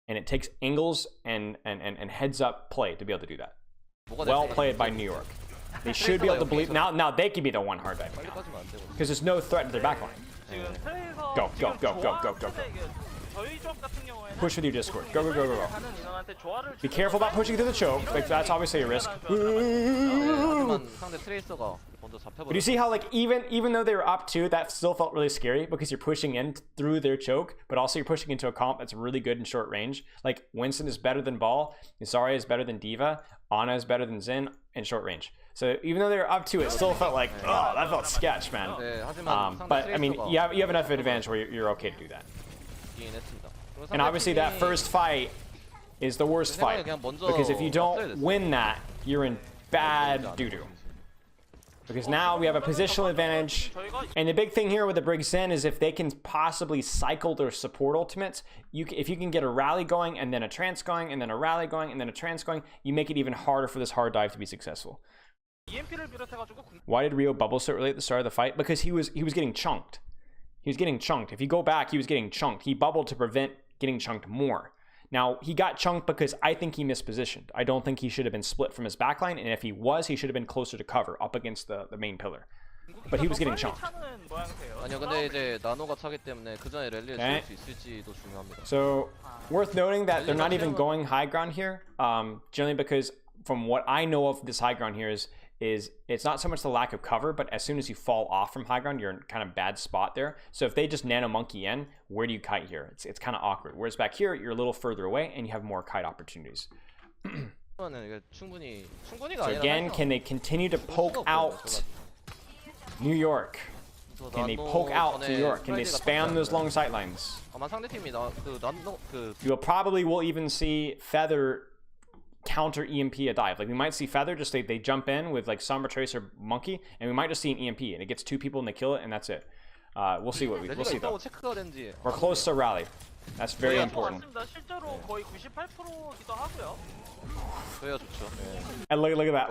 And it takes angles and heads up play to be able to do that. Well played by New York. They should be able to believe now they can be the one hard dive because there's no threat to their backline. Go. Push with your Discord. Go. Be careful about pushing through the choke. Like, that's obviously a risk. But you see how, like, even though they were up 2, that still felt really scary because you're pushing in through their choke, but also you're pushing into a comp that's really good in short range. Like, Winston is better than Ball, Zarya is better than Diva, Ana is better than Xin in short range. So even though they were up 2, it still felt like, oh, that felt sketch, man. But I mean, you have enough advantage where you're okay to do that. And obviously that first fight is the worst fight, because if you don't win that, you're in bad doo-doo. Because now we have a positional advantage, and the big thing here with the Briggs in is if they can possibly cycle their support ultimates, if you can get a rally going, and then a trance going, and then a rally going, and then a trance going, you make it even harder for this hard dive to be successful. Why did Rio bubble so early at the start of the fight? Because he was getting chunked. He was getting chunked. If you go back, he was getting chunked. He bubbled to prevent getting chunked more. Now, he got chunked because I think he mispositioned. I don't think he should have been split from his backline, and if he was, he should have been closer to cover, up against the main pillar. But he was getting chunked. Okay. So, worth noting that they're not even going high ground here, generally because from what I know of this high ground here is is it's not so much the lack of cover, but as soon as you fall off from high ground, you're in kind of bad spot there. So if they just nano monkey in, where do you kite here? It's kind of awkward. Whereas back here, you're a little further away and you have more kite opportunities. 이게 충분히가 So 아니라 again, can they continue to poke out New York? Can they poke out New York? Can they spam those long sight lines? 아마 상대팀이 You probably will even see Feather counter EMP a dive. Like we might see Feather just they jump in with like Sombra Tracer Monkey, and we might just see an EMP and it gets 2 people and they kill it and that's it. We'll see what we'll see though. 체크가 된지. We're close to rally. That's very important. 맞습니다. 실제로 거의 98%기도 하고요. 저희가 좋죠. And look at that.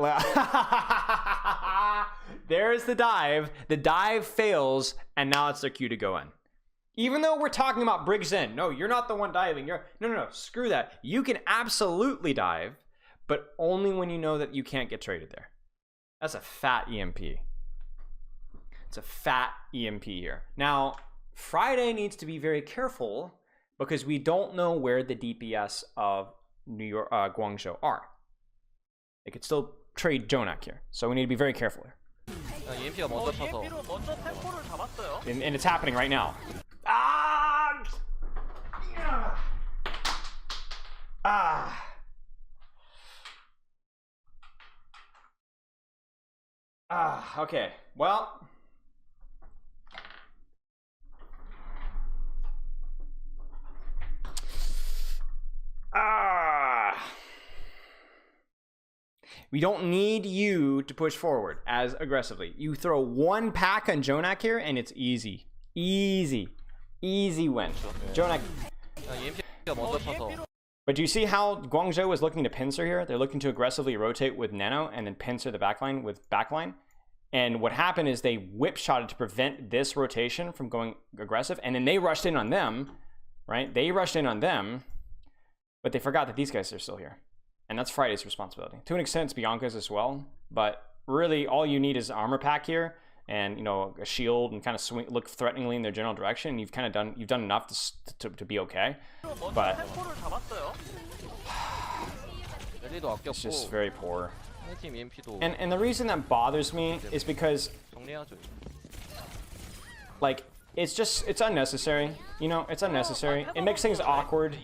There's the dive. The dive fails, and now it's their cue to go in. Even though we're talking about Briggs in. No, you're not the one diving. No. Screw that. You can absolutely dive, but only when you know that you can't get traded there. That's a fat EMP. It's a fat EMP here. Now, Friday needs to be very careful because we don't know where the DPS of New York, Guangzhou are. They could still trade Jonak here, so we need to be very careful here. EMP가 먼저 쳐서. EMP로 먼저 템포를 잡았어요. And it's happening right now. Ah! Okay. Well. We don't need you to push forward as aggressively. You throw 1 pack on Jonak here and it's easy. Easy win. Jonak. EMP가 먼저 쳐서. But do you see how Guangzhou is looking to pincer here? They're looking to aggressively rotate with Nano and then pincer the backline with backline. And what happened is they whip shotted to prevent this rotation from going aggressive. And then they rushed in on them, right? They rushed in on them, but they forgot that these guys are still here. And that's Friday's responsibility. To an extent, it's Bianca's as well. But really, all you need is an armor pack here, and a shield, and kind of look threateningly in their general direction. You've kind of done enough to be okay. But it's just very poor. And the reason that bothers me is because, like, it's unnecessary. It's unnecessary. It makes things awkward.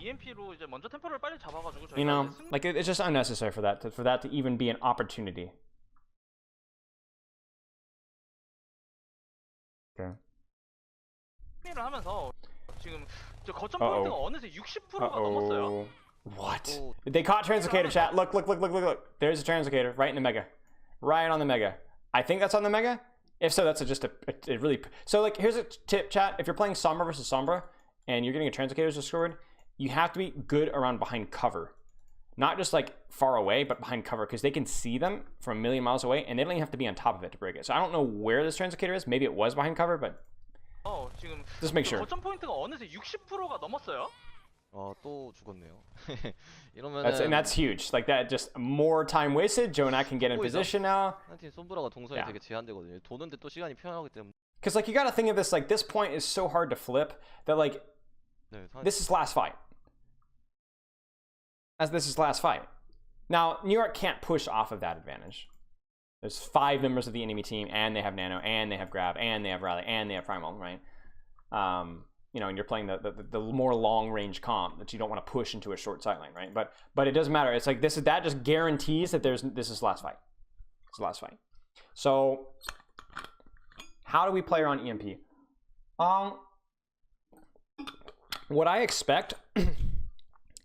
Like it's just unnecessary for that to even be an opportunity. Okay. What? They caught Translocator, chat. Look. There's a Translocator right in the Mega. Right on the Mega. I think that's on the Mega. If so, that's just a really... So, like, here's a tip, chat. If you're playing Sombra versus Sombra, and you're getting a Translocator discovered, you have to be good around behind cover. Not just, like, far away, but behind cover, because they can see them from a million miles away, and they don't even have to be on top of it to break it. So I don't know where this Translocator is. Maybe it was behind cover, but... just make sure. 거점 포인트가 어느새 60%가 넘었어요. 또 죽었네요. And that's huge. Like that, just more time wasted. Jonak can get in position now. 상대팀 솜브라가 동선이 되게 제한되거든요. 도는데 또 시간이 필요하기 때문에. Because like you got to think of this, like this point is so hard to flip that like this is last fight. As this is last fight. Now New York can't push off of that advantage. There's 5 members of the enemy team, and they have Nano, and they have Grab, and they have Rally, and they have Primal, right? And you're playing the more long range comp that you don't want to push into a short sightline, right? But it doesn't matter. It's like that just guarantees that this is last fight. It's the last fight. So how do we play around EMP? What I expect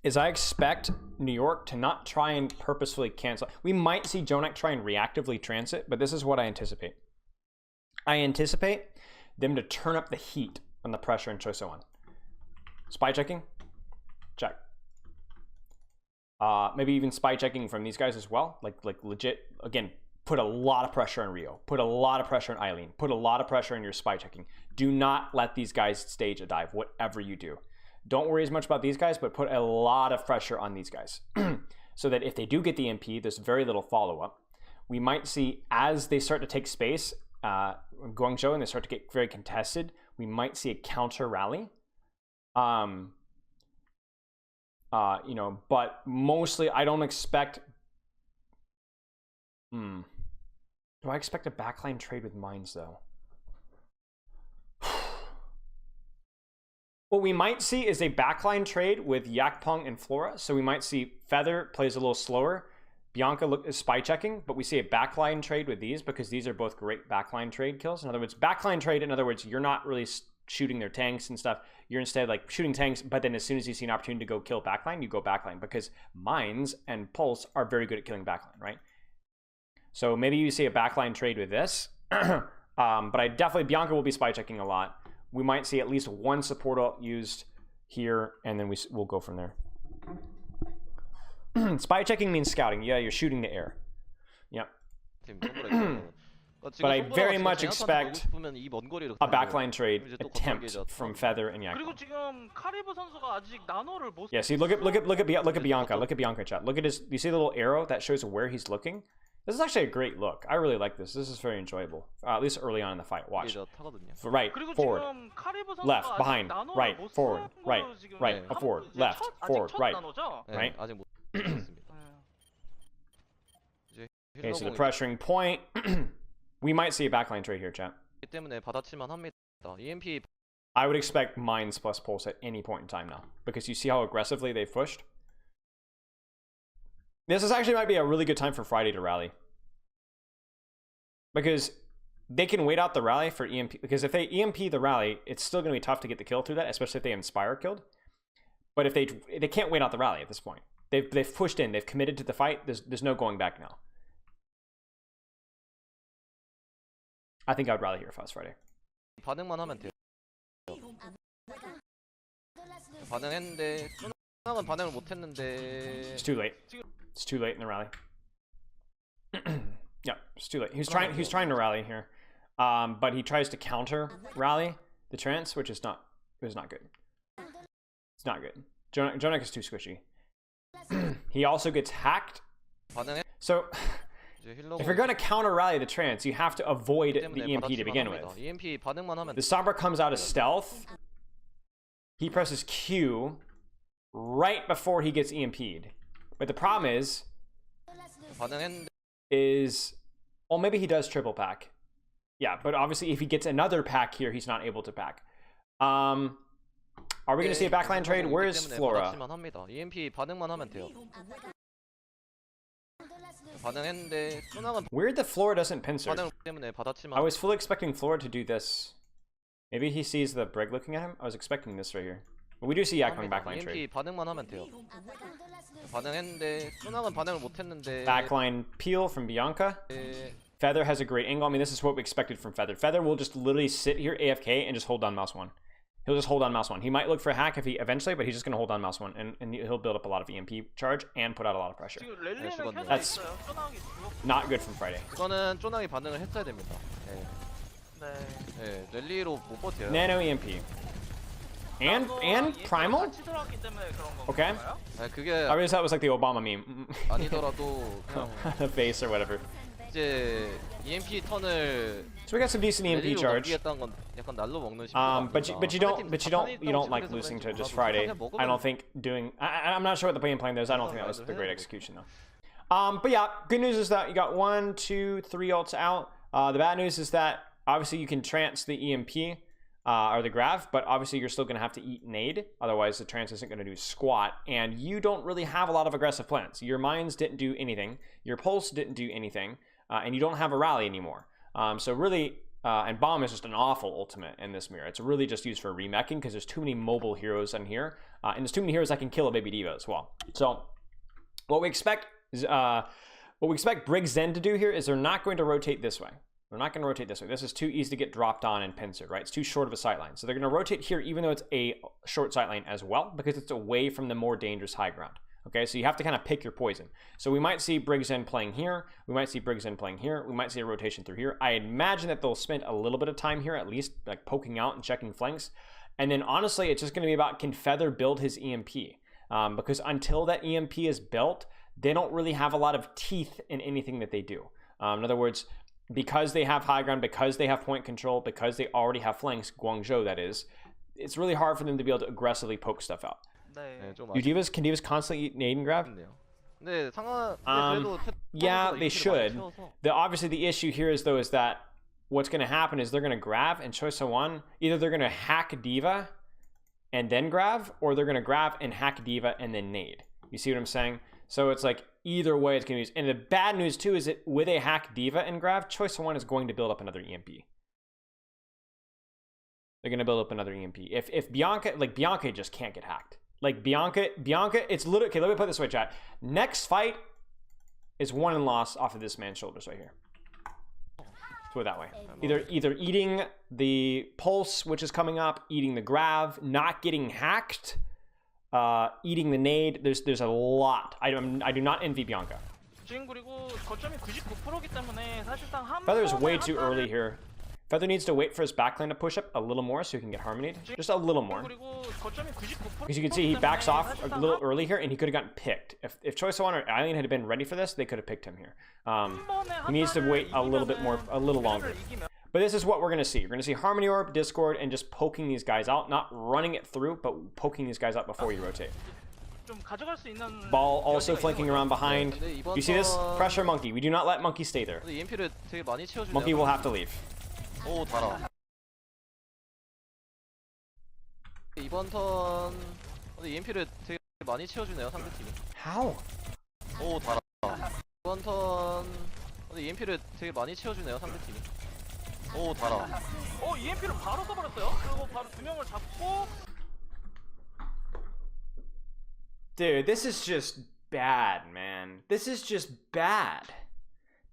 is I expect New York to not try and purposefully cancel. We might see Jonak try and reactively transit, but this is what I anticipate. I anticipate them to turn up the heat on the pressure in Choice 01. Spy checking? Check. Maybe even spy checking from these guys as well. Like legit, again, put a lot of pressure on Rio. Put a lot of pressure on Eileen. Put a lot of pressure on your spy checking. Do not let these guys stage a dive, whatever you do. Don't worry as much about these guys, but put a lot of pressure on these guys. So that if they do get the MP, there's very little follow-up. We might see, as they start to take space, Guangzhou, and they start to get very contested, we might see a counter rally. But mostly I don't expect Do I expect a backline trade with mines though? What we might see is a backline trade with Yakpong and Flora. So we might see Feather plays a little slower. Bianca is spy checking, but we see a backline trade with these because these are both great backline trade kills. In other words, backline trade, in other words, you're not really shooting their tanks and stuff. You're instead like shooting tanks, but then as soon as you see an opportunity to go kill backline, you go backline because mines and pulse are very good at killing backline, right? So maybe you see a backline trade with this, but I definitely, Bianca will be spy checking a lot. We might see at least one support ult used here, and then we'll go from there. Spy checking means scouting. Yeah, you're shooting the air. Yep. But I very much expect a backline trade attempt from Feather and Yak. 그리고 지금 카리브 선수가 아직 나노를 못. Yeah, see, look at Bianca. Look at Bianca, chat. Look at his. You see the little arrow that shows where he's looking? This is actually a great look. I really like this. This is very enjoyable. At least early on in the fight. Watch. Right, forward, left, behind, right, forward, right, right, forward, left, forward, right. Right. Okay, so the pressuring point. We might see a backline trade here, chat. I would expect mines plus pulse at any point in time now because you see how aggressively they've pushed. This is actually might be a really good time for Friday to rally because they can wait out the rally for EMP. Because if they EMP the rally, it's still going to be tough to get the kill through that, especially if they Inspire killed. But if they can't wait out the rally at this point. They've pushed in. They've committed to the fight. There's no going back now. I think I would rally here if I was Friday. 반응만 하면 돼요. 반응했는데 순항은 반응을 못했는데. It's too late. It's too late in the rally. Yeah, it's too late. He's trying to rally here, but he tries to counter rally the trance, which is not good. It's not good. Jonak is too squishy. He also gets hacked. So if you're going to counter rally the trance, you have to avoid the EMP to begin with. The Sombra comes out of stealth. He presses Q right before he gets EMP'd. But the problem is well, maybe he does triple pack. Yeah, but obviously if he gets another pack here, he's not able to pack. Are we going to see a backline trade? Where is Flora? Weird that Flora doesn't pincer. I was fully expecting Flora to do this. Maybe he sees the Brig looking at him. I was expecting this right here. But we do see Yak coming backline trade. Backline peel from Bianca. Feather has a great angle. I mean, this is what we expected from Feather. Feather will just literally sit here AFK and just hold down mouse 1. He'll just hold on mouse 1. He might look for a hack if he eventually, but he's just going to hold on mouse 1 and he'll build up a lot of EMP charge and put out a lot of pressure. That's not good from Friday. 이거는 쪼나기 반응을 했어야 됩니다. 네, 랠리로 못 버텨요. Nano EMP. And Primal? Okay. 그게 I realized that was like the Obama meme. 아니더라도 The face or whatever. 이제 EMP 턴을 So we got some decent EMP charge. 건 약간 날로 먹는 But you don't like losing to just Friday. I don't think doing. I'm not sure what the game plan is. I don't think that was the great execution though. But yeah, good news is that you got 1, 2, 3 ults out. The bad news is that obviously you can trance the EMP or the Grav, but obviously you're still going to have to eat nade. Otherwise, the trance isn't going to do squat, and you don't really have a lot of aggressive plans. Your mines didn't do anything. Your pulse didn't do anything, and you don't have a rally anymore. So really, and bomb is just an awful ultimate in this mirror. It's really just used for remeching because there's too many mobile heroes in here, and there's too many heroes that can kill a baby diva as well. So what we expect is, Brig Zen to do here is they're not going to rotate this way. They're not going to rotate this way. This is too easy to get dropped on and pincered, right? It's too short of a sightline. So they're going to rotate here, even though it's a short sightline as well, because it's away from the more dangerous high ground. Okay, so you have to kind of pick your poison. So we might see Briggs in playing here. We might see Briggs in playing here. We might see a rotation through here. I imagine that they'll spend a little bit of time here, at least like poking out and checking flanks. And then honestly, it's just going to be about, can Feather build his EMP? Because until that EMP is built, they don't really have a lot of teeth in anything that they do. In other words, because they have high ground, because they have point control, because they already have flanks, Guangzhou that is, it's really hard for them to be able to aggressively poke stuff out. 네. Can divas constantly eat nade and grab? 네, 그래도 Yeah, they should. Obviously the issue here is though is that what's going to happen is they're going to grab and choice of one. Either they're going to hack diva and then grab, or they're going to grab and hack diva and then nade. You see what I'm saying? So it's like either way it's going to use. And the bad news too is that with a hack diva and grab, choice of one is going to build up another EMP. They're going to build up another EMP. If Bianca, like Bianca just can't get hacked. Like Bianca, it's literally, okay, let me put it this way, chat. Next fight is won and lost off of this man's shoulders right here. Let's put it that way. Either eating the pulse, which is coming up, eating the grav, not getting hacked, eating the nade. There's a lot. I do not envy Bianca. Feather's way too early here. Feather needs to wait for his backline to push up a little more so he can get harmonied. Just a little more. Because you can see he backs off a little early here and he could have gotten picked. If Choice of One or Eileen had been ready for this, they could have picked him here. He needs to wait a little bit more, a little longer. But this is what we're going to see. You're going to see Harmony Orb, Discord, and just poking these guys out. Not running it through, but poking these guys out before we rotate. Ball also flanking around behind. You see this? Pressure Monkey. We do not let Monkey stay there. Monkey will have to leave. 오 달아. 이번 턴 EMP를 되게 많이 채워주네요 상대팀이. How? 오 달아. 이번 턴 EMP를 되게 많이 채워주네요 상대팀이. 오 달아. EMP를 바로 써버렸어요. 그리고 바로 두 명을 잡고. Dude, this is just bad, man. This is just bad.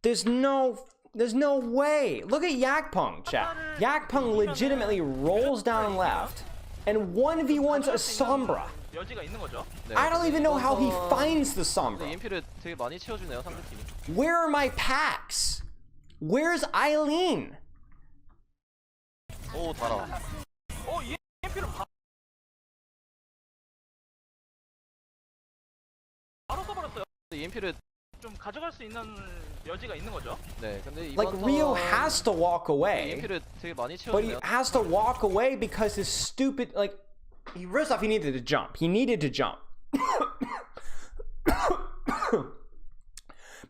There's no way. Look at Yakpung, chat. Yakpung legitimately rolls down left and 1v1s a Sombra. I don't even know how he finds the Sombra. EMP를 되게 많이 채워주네요 상대팀이. Where are my packs? Where's Eileen? 오 달아. EMP를 바로 써버렸어요. EMP를 좀 가져갈 수 있는 여지가 있는 거죠. 네, 근데 Like Rio has to walk away, EMP를 되게 많이 but he 채워주네요. has to walk away because his stupid, like, first off, he needed to jump. He needed to jump.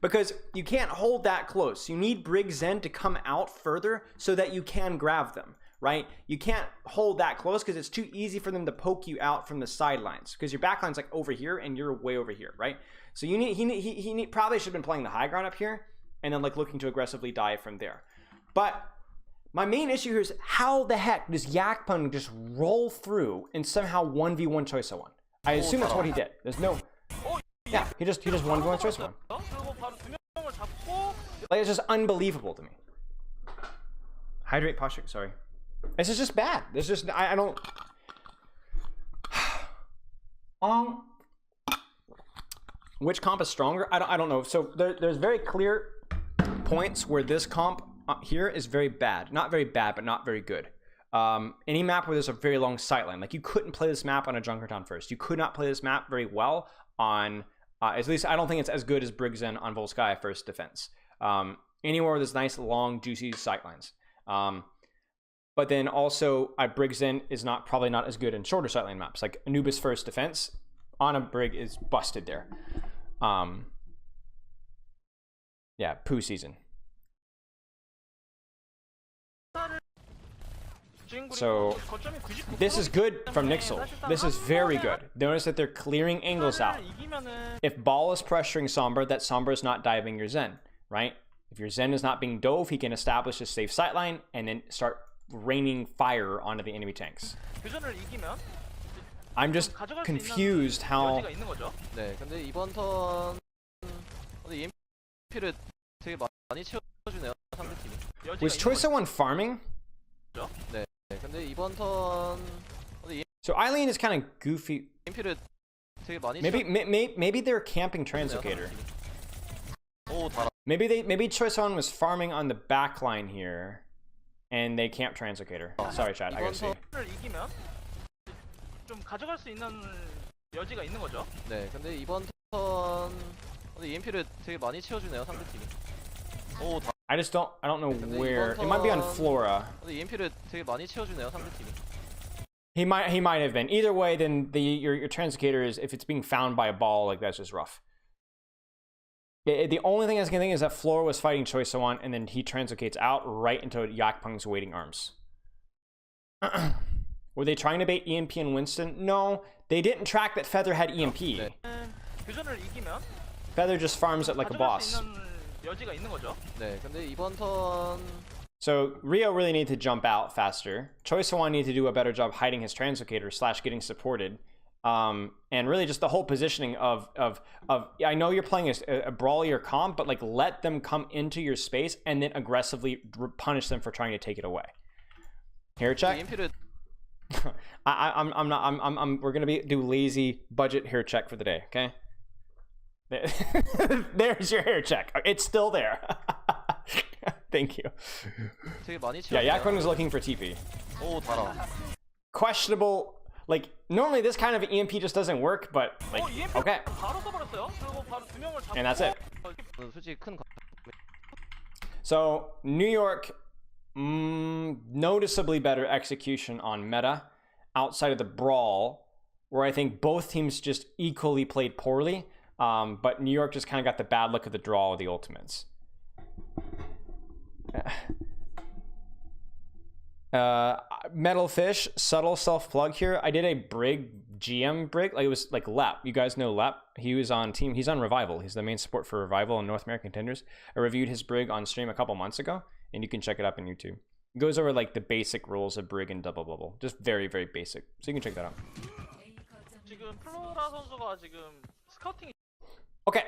Because you can't hold that close. You need Brig Zen to come out further so that you can grab them, right? You can't hold that close because it's too easy for them to poke you out from the sidelines because your backline's like over here and you're way over here, right? So you need, he probably should have been playing the high ground up here and then like looking to aggressively dive from there. But my main issue here is how the heck does Yakpung just roll through and somehow 1v1 choice of one? I assume that's what he did. There's no, yeah, he just 1v1 choice of one. Like, it's just unbelievable to me. Hydrate posture, sorry. This is just bad. This is just, I don't. Which comp is stronger? I don't know. So there's very clear points where this comp here is very bad. Not very bad, but not very good. Any map where there's a very long sightline, like you couldn't play this map on a Junkertown first. You could not play this map very well on, at least I don't think it's as good as Brigzen on Volskaya first defense. Anywhere where there's nice, long, juicy sightlines. But then also, Brigzen is probably not as good in shorter sightline maps. Like Anubis first defense on a Brig is busted there. Yeah, poo season. So this is good from NYXL. This is very good. Notice that they're clearing angles out. If Ball is pressuring Sombra, that Sombra is not diving your Zen, right? If your Zen is not being dove, he can establish a safe sightline and then start raining fire onto the enemy tanks. I'm just confused how. 네, 근데 이번 턴 EMP를 되게 많이 채워주네요 상대팀이. Was Choice of One farming? 네, 근데 이번 턴 So Eileen is kind of goofy. EMP를 되게 많이 Maybe they're camping Translocator. 오 달아. Maybe Choice of One was farming on the back line here, and they camp Translocator. Sorry, Chad, I gotta see. 좀 가져갈 수 있는 여지가 있는 거죠. 네, 근데 이번 턴 EMP를 되게 많이 채워주네요 상대팀이. 오 달아. I don't know where. It might be on Flora. EMP를 되게 많이 채워주네요 상대팀이. He might have been. Either way, then your Translocator is, if it's being found by a ball, like that's just rough. The only thing I can think is that Floor was fighting Choi So-won, and then he translocates out right into Yakpung's waiting arms. Were they trying to bait EMP and Winston? No, they didn't track that Feather had EMP. 네. 교전을 이기면 Feather just farms it like a 가져갈 수 boss. 있는 여지가 있는 거죠. 네, 근데 이번 턴 So Rio really need to jump out faster. Choi So-won need to do a better job hiding his translocator / getting supported. And really just the whole positioning of I know you're playing a brawlier comp, but like let them come into your space and then aggressively punish them for trying to take it away. Hair check. EMP를 We're gonna do lazy budget hair check for the day. Okay. There's your hair check. It's still there. Thank you. 되게 많이 Yeah, 치웠어요. Yakun is looking for TP. 오, 달아. Questionable. Like normally this kind of EMP just doesn't work, but like EMP okay, 바로 써버렸어요. 그리고 바로 두 명을 잡고. and that's it. 솔직히 큰 So New York, noticeably better execution on meta outside of the Brawl, where I think both teams just equally played poorly. But New York just kind of got the bad luck of the draw of the ultimates. Metal Fish, subtle self-plug here. I did a Brig GM Brig, like it was like Lep. You guys know Lep. He's on Revival. He's the main support for Revival and North American Contenders. I reviewed his Brig on stream a couple months ago, and you can check it up on YouTube. It goes over like the basic rules of Brig and Double Bubble. Just very, very basic. So you can check that out. 지금 플로라 선수가 지금 스카우팅. Okay.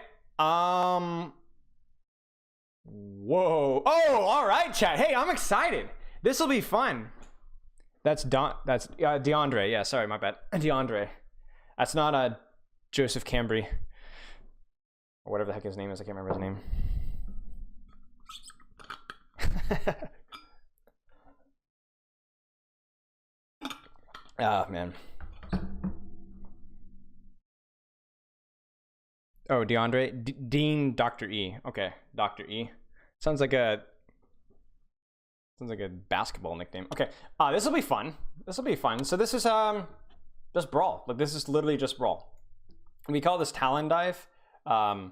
Whoa. Oh, all right, chat. Hey, I'm excited. This will be fun. That's DeAndre. Yeah, sorry, my bad. DeAndre. That's not Joseph Cambry. Or whatever the heck his name is. I can't remember his name. Ah, man. Oh, DeAndre? Dean Dr. E. Okay, Dr. E. Sounds like a basketball nickname. Okay, this will be fun. This will be fun. So this is just Brawl. Like this is literally just Brawl. We call this Talon Dive. And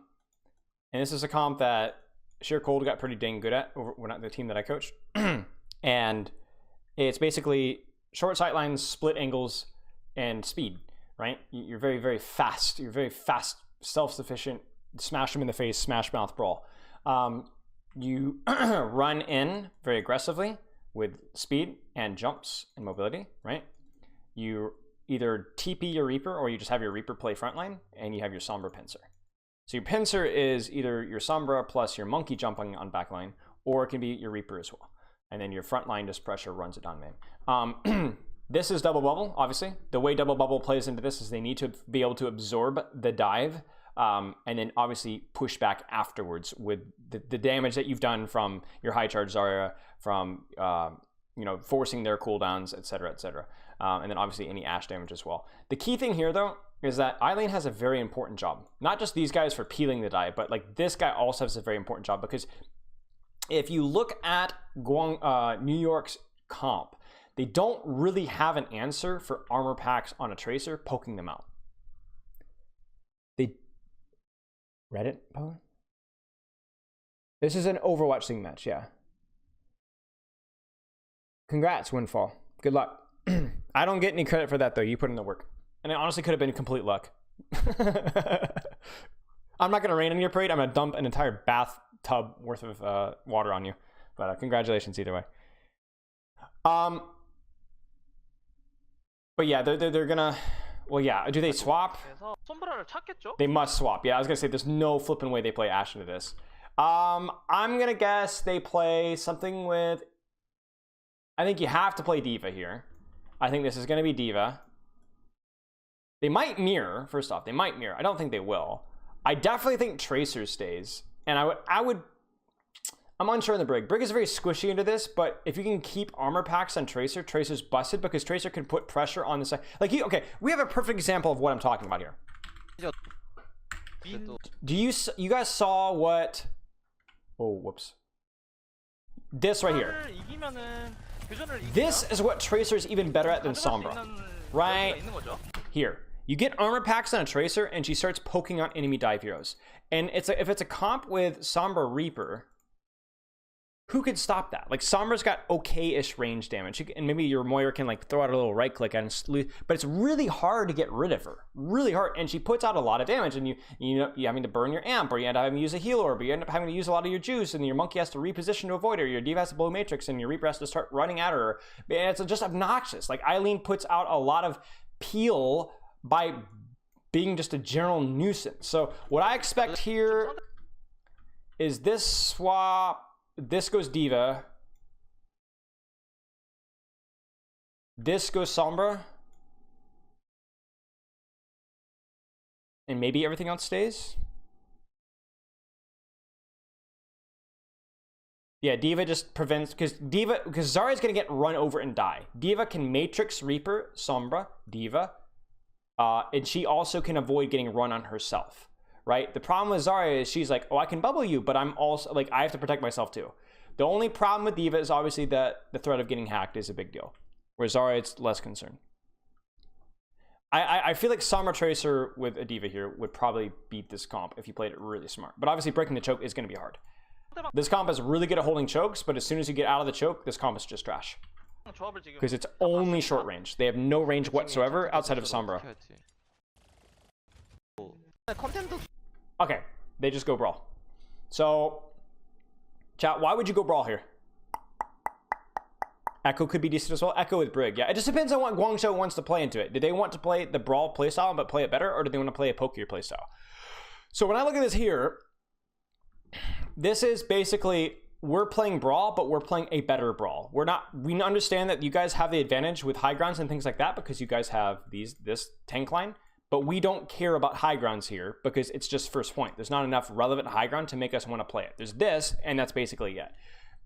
this is a comp that Sheer Cold got pretty dang good at. We're not the team that I coached. And it's basically short sight lines, split angles, and speed, right? You're very, very fast. You're very fast, self-sufficient, smash them in the face, smash mouth Brawl. You run in very aggressively with speed and jumps and mobility, right? You either TP your Reaper or you just have your Reaper play frontline and you have your Sombra Pincer. So your Pincer is either your Sombra plus your Monkey jumping on backline, or it can be your Reaper as well. And then your frontline just pressure runs it down main. This is Double Bubble, obviously. The way Double Bubble plays into this is they need to be able to absorb the dive and then obviously push back afterwards with the damage that you've done from your high charge Zarya, from forcing their cooldowns, etc., etc. And then obviously any Ashe damage as well. The key thing here though is that Eileen has a very important job. Not just these guys for peeling the dive, but like this guy also has a very important job, because if you look at New York's comp, they don't really have an answer for armor packs on a Tracer poking them out. They Reddit post? This is an Overwatch thing match, yeah. Congrats, Windfall. Good luck. I don't get any credit for that though. You put in the work. And it honestly could have been complete luck. I'm not gonna rain on your parade. I'm gonna dump an entire bathtub worth of water on you. But congratulations either way. But yeah, they're gonna. Well, yeah. Do they swap? 그래서 솜브라를 찾겠죠? They must swap. Yeah, I was gonna say there's no flipping way they play Ashe into this. I'm gonna guess they play something with. I think you have to play D.Va here. I think this is gonna be D.Va. They might mirror. First off, they might mirror. I don't think they will. I definitely think Tracer stays, and I'm unsure in the Brig. Brig is very squishy into this, but if you can keep armor packs on Tracer, Tracer's busted because Tracer can put pressure on the side. Like, okay, we have a perfect example of what I'm talking about here. Do you guys saw what? Oh, whoops. This right here. This is what Tracer's even better at than Sombra. Right here. You get armor packs on a Tracer, and she starts poking on enemy dive heroes. And if it's a comp with Sombra Reaper, who could stop that? Like, Sombra's got okay-ish range damage, and maybe your Moira can like throw out a little right click and but it's really hard to get rid of her, really hard. And she puts out a lot of damage, and you having to burn your amp, or you end up having to use a heal orb, or you end up having to use a lot of your juice, and your monkey has to reposition to avoid her, your diva has to blow matrix, and your Reaper has to start running at her. And it's just obnoxious. Like, Eileen puts out a lot of peel by being just a general nuisance. So what I expect here is this swap. This goes Diva. This goes Sombra. And maybe everything else stays. Yeah, Diva just prevents, because Zarya's gonna get run over and die. Diva can Matrix Reaper, Sombra, Diva. And she also can avoid getting run on herself. Right? The problem with Zarya is she's like, oh, I can bubble you, but I'm also like, I have to protect myself too. The only problem with Diva is obviously that the threat of getting hacked is a big deal. Whereas Zarya, it's less concerned. I feel like Sombra Tracer with a Diva here would probably beat this comp if you played it really smart. But obviously breaking the choke is going to be hard. This comp is really good at holding chokes, but as soon as you get out of the choke, this comp is just trash. Because it's only short range. They have no range whatsoever outside of Sombra. Okay, they just go Brawl. So, chat, why would you go Brawl here? Echo could be decent as well. Echo with Brig, yeah. It just depends on what Guangzhou wants to play into it. Do they want to play the Brawl playstyle but play it better, or do they want to play a pokier playstyle? So when I look at this here, this is basically, we're playing Brawl, but we're playing a better Brawl. We understand that you guys have the advantage with high grounds and things like that because you guys have this tank line. But we don't care about high grounds here because it's just first point. There's not enough relevant high ground to make us want to play it. There's this, and that's basically it.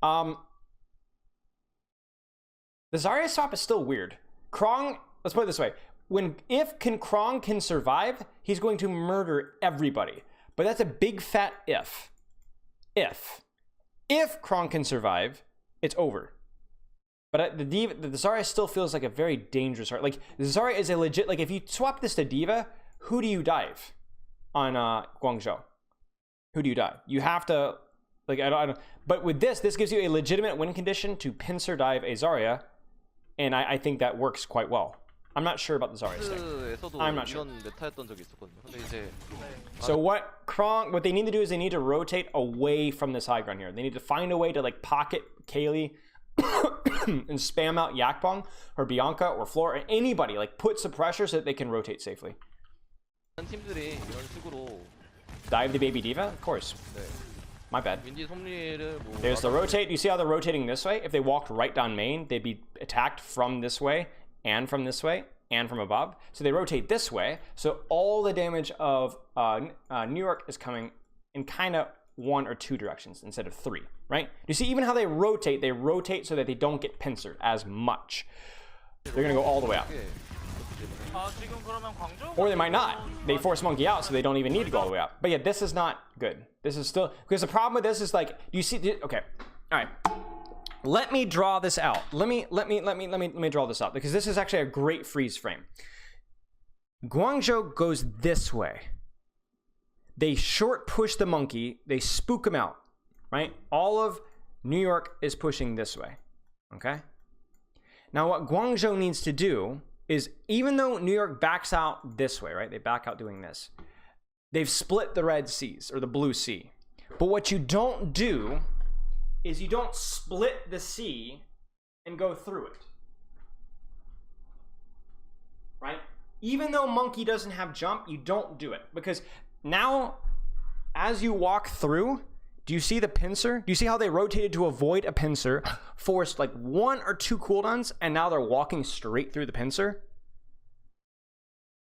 The Zarya swap is still weird. Krong, let's put it this way. If Krong can survive, he's going to murder everybody. But that's a big fat if. If Krong can survive, it's over. But the Zarya still feels like a very dangerous heart. Like, the Zarya is a legit, like, if you swap this to Diva, who do you dive on Guangzhou? Who do you dive? You have to, like, I don't, but with this gives you a legitimate win condition to pincer dive a Zarya, and I think that works quite well. I'm not sure about the Zarya thing. I'm not sure. So what they need to do is they need to rotate away from this high ground here. They need to find a way to, like, pocket Kaylee and spam out Yakbong or Bianca or Floor or anybody, like, put some pressure so that they can rotate safely. Dive the baby Diva? Of course. My bad. There's the rotate. You see how they're rotating this way? If they walked right down main, they'd be attacked from this way and from this way and from above. So they rotate this way. So all the damage of New York is coming in kind of one or two directions instead of three, right? You see even how they rotate so that they don't get pincered as much. They're gonna go all the way out. Or they might not. They force Monkey out so they don't even need to go all the way out. But yeah, this is not good. This is still, because the problem with this is, like, do you see, okay, all right. Let me draw this out. Let me draw this out, because this is actually a great freeze frame. Guangzhou goes this way. They short push the monkey, they spook him out, right? All of New York is pushing this way, okay? Now what Guangzhou needs to do is, even though New York backs out this way, right? They back out doing this. They've split the red C's, or the blue C. But what you don't do is you don't split the C and go through it, right? Even though monkey doesn't have jump, you don't do it, because now, as you walk through, do you see the pincer? Do you see how they rotated to avoid a pincer, forced like 1 or 2 cooldowns, and now they're walking straight through the pincer?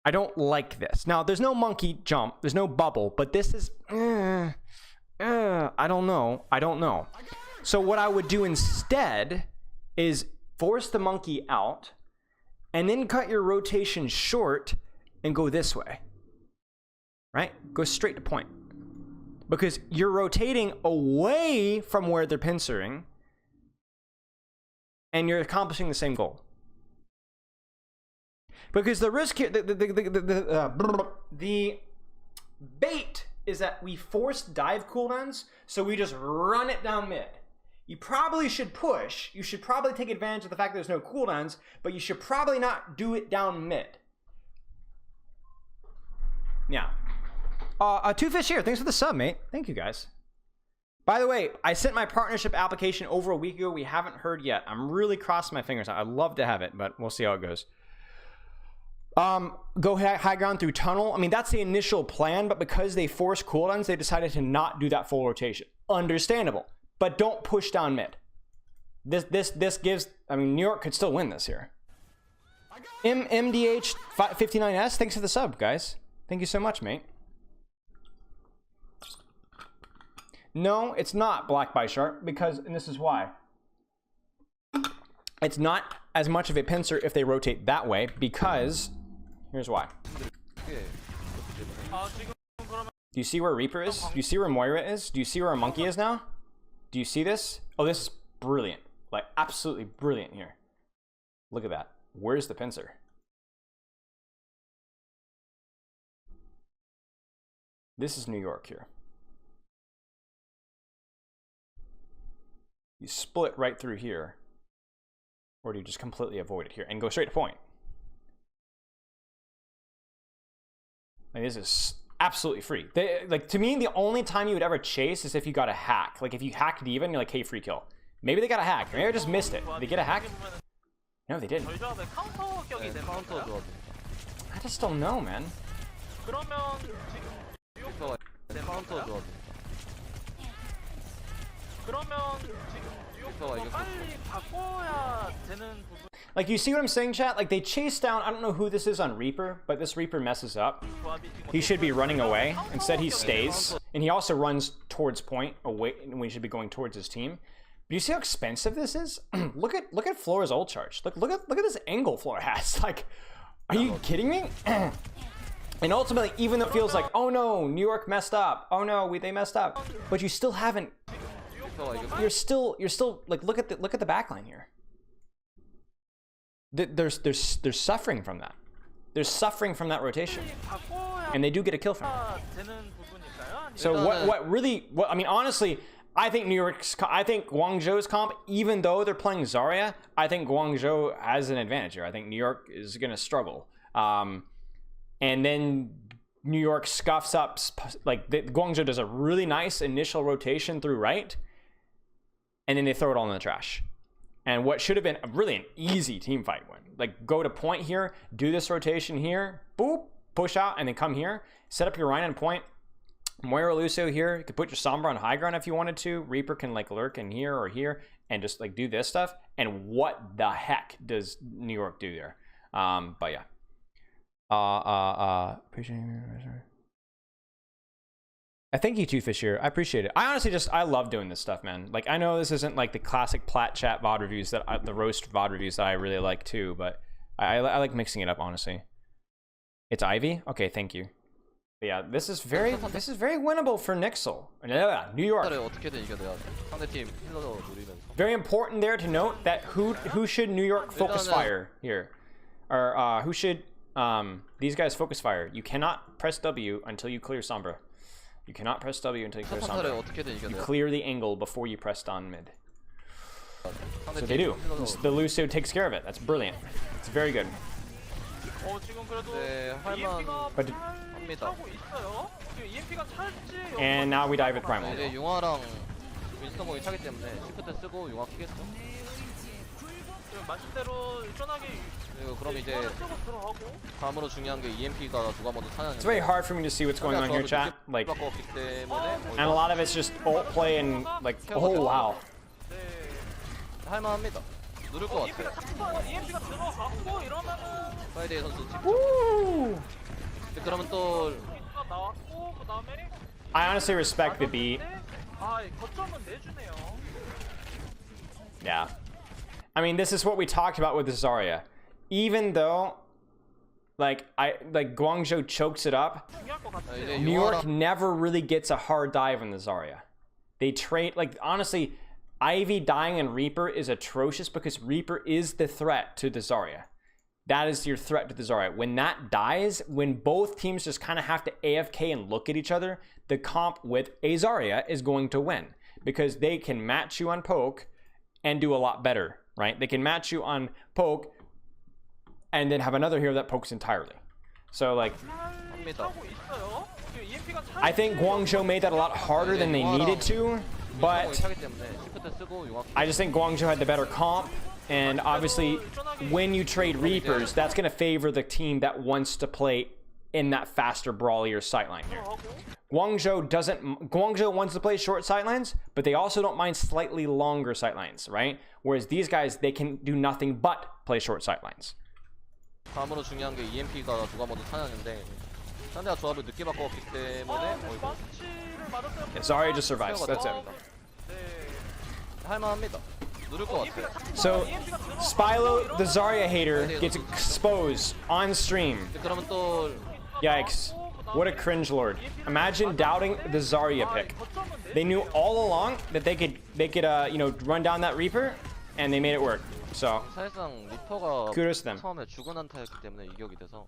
I don't like this. Now, there's no monkey jump, there's no bubble, but this is, I don't know. So what I would do instead is force the monkey out, and then cut your rotation short and go this way. Right? Go straight to point. Because you're rotating away from where they're pincering, and you're accomplishing the same goal. Because the risk here, the bait is that we forced dive cooldowns, so we just run it down mid. You probably should push. You should probably take advantage of the fact that there's no cooldowns, but you should probably not do it down mid. Yeah. Two Fish here. Thanks for the sub, mate. Thank you, guys. By the way, I sent my partnership application over a week ago. We haven't heard yet. I'm really crossing my fingers. I'd love to have it, but we'll see how it goes. Go high ground through tunnel. I mean, that's the initial plan, but because they forced cooldowns, they decided to not do that full rotation. Understandable, but don't push down mid. This gives. I mean, New York could still win this here. MDH59S. Thanks for the sub, guys. Thank you so much, mate. No, it's not Black by Sharp, because, and this is why. It's not as much of a pincer if they rotate that way, because here's why. Do you see where Reaper is? Do you see where Moira is? Do you see where a Monkey is now? Do you see this? Oh, this is brilliant. Like, absolutely brilliant here. Look at that. Where's the pincer? This is New York here. You split right through here, or do you just completely avoid it here and go straight to point? Like, this is absolutely free. Like, to me, the only time you would ever chase is if you got a hack. Like, if you hacked even, you're like, hey, free kill. Maybe they got a hack. Maybe I just missed it. Did they get a hack? No, they didn't. I just don't know, man. Like, you see what I'm saying, chat? Like, they chase down, I don't know who this is on Reaper, but this Reaper messes up. He should be running away. Instead, he stays. And he also runs towards point, away, when he should be going towards his team. But you see how expensive this is? look at Flora's ult charge. Look at this angle Flora has. Like, are you kidding me? And ultimately, even though it feels like, oh no, New York messed up. Oh no, they messed up. But you still haven't. You're still like, look at the backline here. There's suffering from that. There's suffering from that rotation, and they do get a kill from it. So what I mean, honestly, I think Guangzhou's comp, even though they're playing Zarya, I think Guangzhou has an advantage here. I think New York is gonna struggle, and then New York scuffs up. Like, Guangzhou does a really nice initial rotation through right, and then they throw it all in the trash. And what should have been really an easy team fight win. Like, go to point here, do this rotation here, boop, push out, and then come here. Set up your Rhino on point. Moira Lucio here. You could put your Sombra on high ground if you wanted to. Reaper can, like, lurk in here or here and just, like, do this stuff. And what the heck does New York do there? But yeah. Appreciate it. I thank you, Two Fish here. I appreciate it. I honestly I love doing this stuff, man. Like, I know this isn't like the classic plat chat VOD reviews the roast VOD reviews that I really like too, but I like mixing it up, honestly. It's Ivy? Okay, thank you. But yeah, this is very winnable for NYXL. New York. Very important there to note that who should New York focus fire here, or who should these guys focus fire. You cannot press W until you clear Sombra. You cannot press W until you clear Sombra. You clear the angle before you press down mid. So they do. The Lucio takes care of it. That's brilliant. It's very good. But and now we dive at Primal. It's very hard for me to see what's going on here, chat. Like, and a lot of it's just ult play and like, oh wow. Woo! I honestly respect the beat. Yeah. I mean, this is what we talked about with the Zarya. Even though, like Guangzhou chokes it up, New York never really gets a hard dive on the Zarya. They trade, like, honestly, Ivy dying in Reaper is atrocious because Reaper is the threat to the Zarya. that is your threat to the Zarya. When that dies, when both teams just kind of have to AFK and look at each other, the comp with a Zarya is going to win because they can match you on poke and do a lot better, right? They can match you on poke and then have another hero that pokes entirely. So like, I think Guangzhou made that a lot harder than they needed to, but I just think Guangzhou had the better comp. And obviously, when you trade Reapers, that's going to favor the team that wants to play in that faster, brawlier sightline here. Guangzhou wants to play short sightlines, but they also don't mind slightly longer sightlines, right? Whereas these guys, they can do nothing but play short sightlines. 다음으로 중요한 게 EMP가 누가 먼저 찾았는데 상대가 조합을 늦게 바꿨기 때문에 Zarya just survives. That's it. 할만합니다. 누를 것 같아요. So, Spilo, the Zarya hater, gets exposed on stream. 그러면 또 Yikes. What a cringe lord. Imagine doubting the Zarya pick. They knew all along that they could you know, run down that Reaper, and they made it work. So, 사실상 리퍼가 kudos to them. 처음에 죽은 한타였기 때문에 이격이 돼서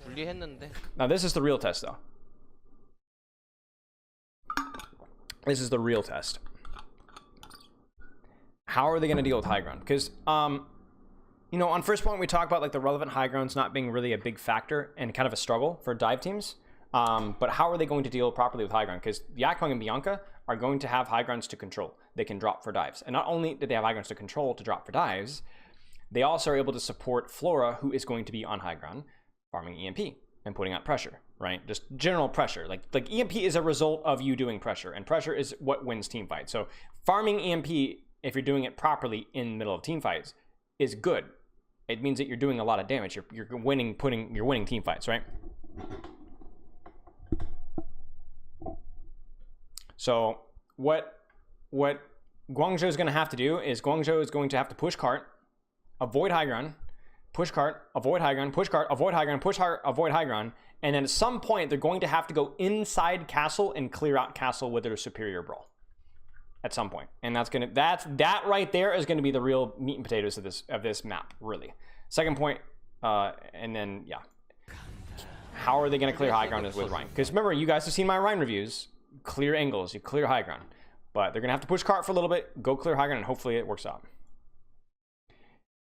불리했는데 Now this is the real test though. This is the real test. How are they going to deal with high ground? Because, you know, on first point, we talked about like the relevant high grounds not being really a big factor and kind of a struggle for dive teams. But how are they going to deal properly with high ground? Because Yakong and Bianca are going to have high grounds to control. They can drop for dives. And not only do they have high grounds to control to drop for dives, they also are able to support Flora, who is going to be on high ground, farming EMP and putting out pressure, right? Just general pressure. Like EMP is a result of you doing pressure, and pressure is what wins team fights. So farming EMP, if you're doing it properly in the middle of team fights, is good. It means that you're doing a lot of damage. You're winning team fights, right? So what Guangzhou is going to have to do is Guangzhou is going to have to push cart, avoid high ground, push cart, avoid high ground, push cart, avoid high ground, push cart, avoid high ground, and then at some point they're going to have to go inside castle and clear out castle with their superior brawl. At some point, and that right there is going to be the real meat and potatoes of this map, really. Second point, and then yeah, how are they going to clear high ground with Rhine? Because remember, you guys have seen my Rhine reviews. Clear angles, you clear high ground, but they're going to have to push cart for a little bit, go clear high ground, and hopefully it works out.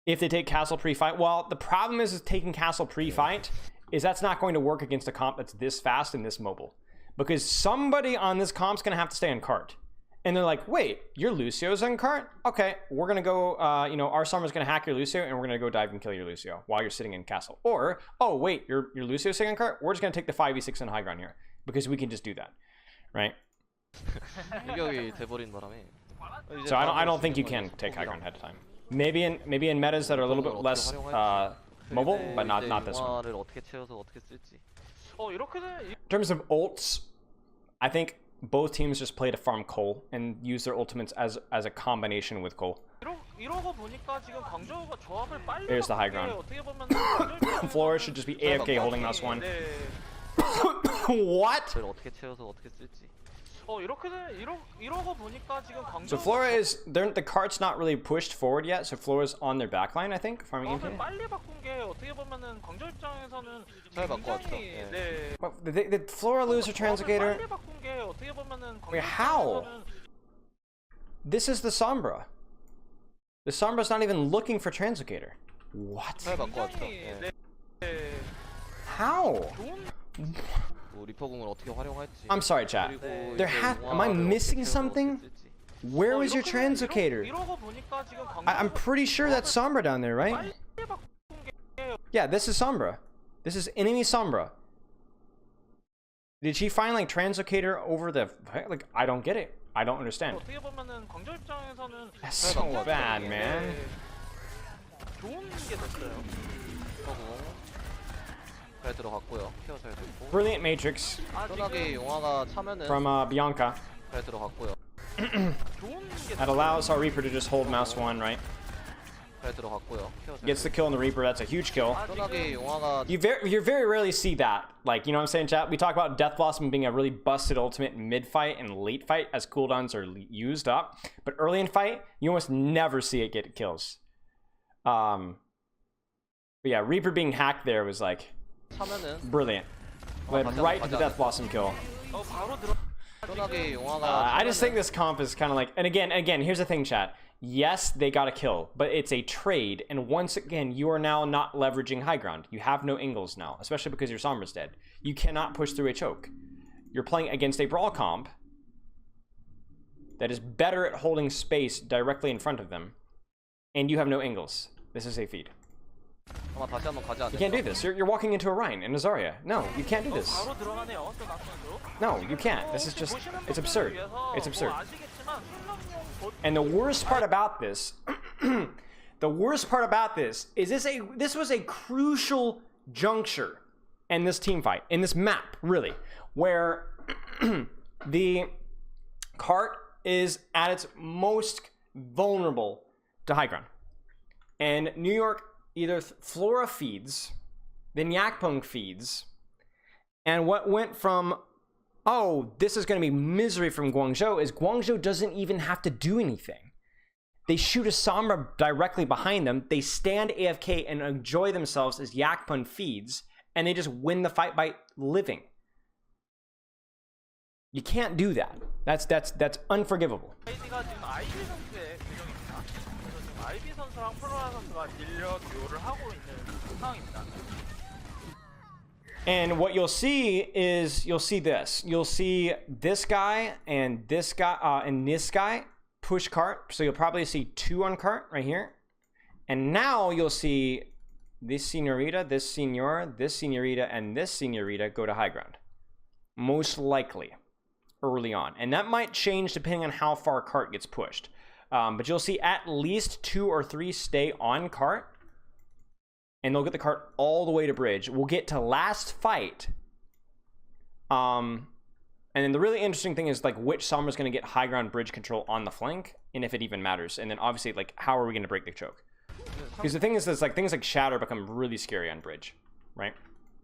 If they take castle pre-fight, well, the problem is taking castle pre-fight is that's not going to work against a comp that's this fast and this mobile, because somebody on this comp's going to have to stay on cart. And they're like, wait, your Lucio's on cart? Okay, we're going to go, you know, our summer's going to hack your Lucio, and we're going to go dive and kill your Lucio while you're sitting in castle. Or, oh, wait, your Lucio's sitting on cart? We're just going to take the 5v6 on high ground here, because we can just do that, right? 이격이 돼버린 바람에 So I don't think you can take high ground ahead of time. Maybe in metas that are a little bit less mobile, but not this one. 용화를 어떻게 채워서 어떻게 쓸지. In terms of ults, I think both teams just play to farm coal and use their ultimates as a combination with coal. There's the high ground. Flora should just be AFK holding us one. What? 어떻게 채워서 어떻게 쓸지. So Flora is the cart's not really pushed forward yet, so Flora's on their backline, I think, farming EMP. 잘 바꿔왔죠. 예. Did Flora lose her translocator? Wait, how? This is the Sombra. The Sombra's not even looking for translocator. What? 잘 바꿔왔죠. 예. How? 리퍼공을 어떻게 활용할지. I'm sorry, chat. Am I missing something? Where was your translocator? I'm pretty sure that's Sombra down there, right? Yeah, this is Sombra. This is enemy Sombra. Did she find like translocator over the like? I don't get it. I don't understand. That's so bad, man. 잘 들어갔고요. 케어 잘 됐고. Brilliant Matrix 편하게 용화가 차면은 from Bianca. 잘 들어갔고요. That allows our Reaper to just hold mouse 1, right? 잘 들어갔고요. 케어 잘 Gets the kill on the Reaper. That's a huge kill. 편하게 용화가 You very rarely see that. Like, you know what I'm saying, chat? We talk about Death Blossom being a really busted ultimate mid-fight and late fight as cooldowns are used up. But early in fight, you almost never see it get kills. But yeah, Reaper being hacked there was like 차면은 brilliant. Led right to the Death Blossom kill. 바로 들어. 편하게 용화가 I just think this comp is kind of like, and again, here's the thing, chat. Yes, they got a kill, but it's a trade, and once again, you are now not leveraging high ground. You have no Ingles now, especially because your Sombra's dead. You cannot push through a choke. You're playing against a Brawl comp that is better at holding space directly in front of them, and you have no Ingles. This is a feed. 아마 다시 한번 가지 You can't do 않을까? this. You're walking into a Rhine and a Zarya. No, you can't do this. 바로 들어가네요. 또 낙선수. No, you can't. This is just, it's absurd. It's absurd. 뭐 아시겠지만 생명용 And the worst part about this, the worst part about this is this was a crucial juncture in this team fight, in this map, really, where the cart is at its most vulnerable to high ground. And New York either Flora feeds, then Yakpung feeds, and what went from, oh, this is going to be misery from Guangzhou, is Guangzhou doesn't even have to do anything. They shoot a Sombra directly behind them, they stand AFK and enjoy themselves as Yakpun feeds, and they just win the fight by living. You can't do that. That's unforgivable. KD가 지금 아이비 선수의 계정입니다. 그래서 지금 아이비 선수랑 프로라 선수가 딜력 듀오를 하고 있는 상황입니다. And what you'll see is you'll see this guy and this guy push cart. So you'll probably see 2 on cart right here. And now you'll see this senorita, this senor, this senorita, and this senorita go to high ground. Most likely early on. And that might change depending on how far cart gets pushed. But you'll see at least 2 or 3 stay on cart. And they'll get the cart all the way to bridge. We'll get to last fight. And then the really interesting thing is like which Sombra's going to get high ground bridge control on the flank, and if it even matters. And then obviously like how are we going to break the choke? Because the thing is, like things like Shatter become really scary on bridge, right?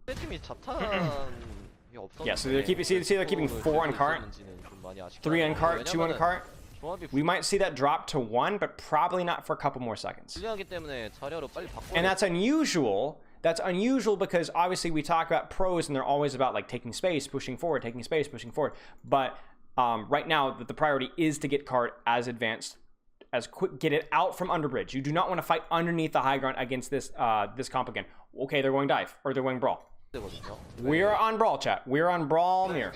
팀이 자탄이 없었는데 Yeah, so they're keeping they're keeping 4 on cart, 3 on cart, 2 on cart. 조합이 We might see that drop to 1, but probably not for a couple more seconds. 불리하기 때문에 자리로 빨리 바꿔. And that's unusual. That's unusual because obviously we talk about pros and they're always about like taking space, pushing forward, taking space, pushing forward. But right now the priority is to get cart as advanced, as quick, get it out from under bridge. You do not want to fight underneath the high ground against this this comp again. Okay, they're going dive or they're going brawl. We're on brawl, chat. We're on brawl mirror.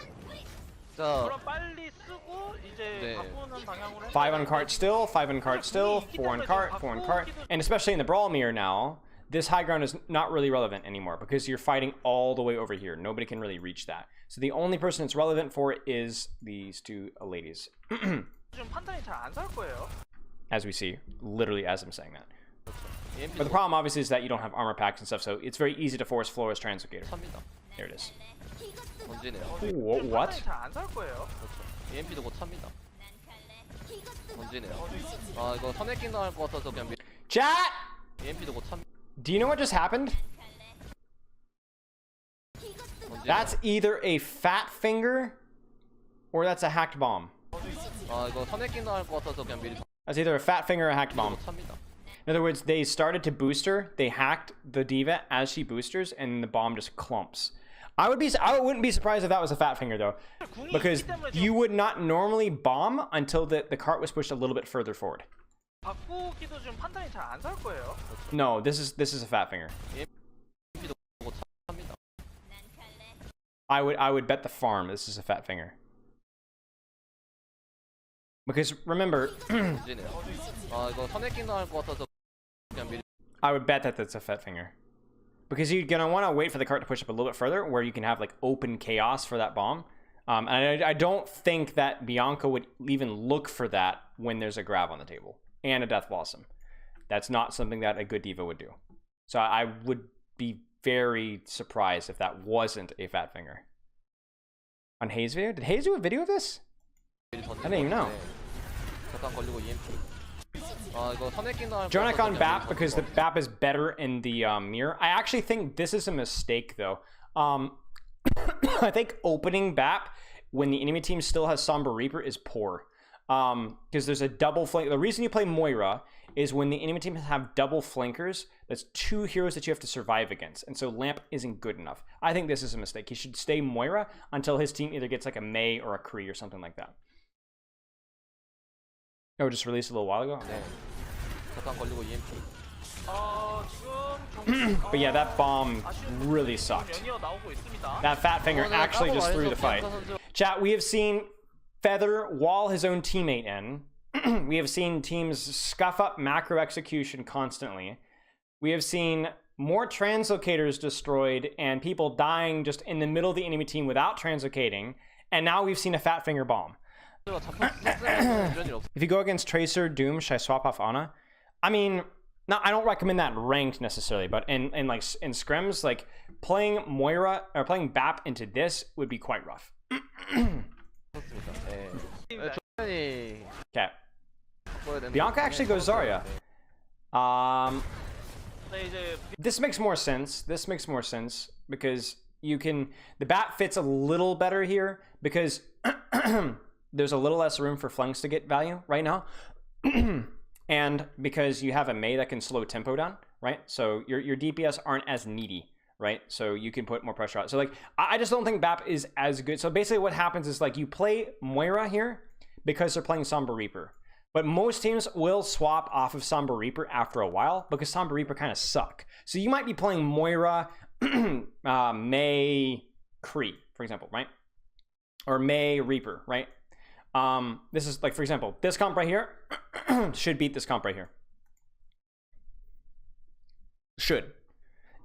자, 그럼 빨리 쓰고 이제 바꾸는 방향으로 5 on cart still, 5 on cart still, 4 on cart, 4 on cart. And especially in the brawl mirror now, this high ground is not really relevant anymore because you're fighting all the way over here. Nobody can really reach that. So the only person it's relevant for is these 2 ladies. 좀 판단이 잘 안 설 거예요. As we see, literally as I'm saying that. EMP But the problem obviously is that you don't have armor packs and stuff, so it's very easy to force Flora's Translocator. 찹니다. There it is. 던지네요. What? 잘안 설 거예요. 그렇죠. EMP도 곧 찹니다. 던지네요. 아 이거 선해킹 당할 것 같아서 그냥 Chat! EMP도 곧 찹니다. Do you know what just happened? That's either a fat finger or that's a hacked bomb. 아 이거 선해킹 당할 것 같아서 그냥 미리 That's either a fat finger or a hacked bomb. 곧 찹니다. In other words, they started to boost her, they hacked the diva as she boosters, and the bomb just clumps. I wouldn't be surprised if that was a fat finger though, because you would not normally bomb until the cart was pushed a little bit further forward. 바꾸기도 좀 판단이 잘 안 설 거예요. No, this is a fat finger. EMP도 곧 찹니다. I would bet the farm this is a fat finger. Because remember, 던지네요. 아 이거 선해킹 당할 것 같아서 그냥 미리 I would bet that that's a fat finger. Because you're gonna want to wait for the cart to push up a little bit further, where you can have like open chaos for that bomb. And I don't think that Bianca would even look for that when there's a grab on the table and a Death Blossom. That's not something that a good diva would do. So I would be very surprised if that wasn't a fat finger. On Hayes' video? Did Hayes do a video of this? I didn't even know. 잠깐 걸리고 EMP. 아 이거 선해킹 당할 것 Jonak 같아서 on 그냥 BAP 미리 because the 바꿔. BAP is better in the mirror. I actually think this is a mistake though. I think opening BAP when the enemy team still has Sombra Reaper is poor. because there's a double flank. The reason you play Moira is when the enemy team have double flankers, that's 2 heroes that you have to survive against. And so Lamp isn't good enough. I think this is a mistake. He should stay Moira until his team either gets like a Mei or a Kree or something like that. Oh, just released a little while ago? 네. 자탄 걸리고 EMP. 지금 But yeah, that bomb really sucked. 연이어 나오고 있습니다. That fat finger actually just threw the fight. Chat, we have seen Feather wall his own teammate in. We have seen teams scuff up macro execution constantly. We have seen more translocators destroyed and people dying just in the middle of the enemy team without translocating. And now we've seen a fat finger bomb. If you go against Tracer, Doom, should I swap off Ana? I mean, no, I don't recommend that ranked necessarily, but in scrims, like playing Moira or playing BAP into this would be quite rough. Okay. Bianca actually goes Zarya. This makes more sense. This makes more sense because you can. The BAP fits a little better here because there's a little less room for flanks to get value right now. And because you have a Mei that can slow tempo down, right? So your DPS aren't as needy, right? So you can put more pressure out. So like, I just don't think BAP is as good. So basically what happens is like you play Moira here because they're playing Sombra Reaper. But most teams will swap off of Sombra Reaper after a while because Sombra Reaper kind of suck. So you might be playing Moira, Mei, Kree, for example, right? Or Mei, Reaper, right? This is like, for example, this comp right here should beat this comp right here. Should.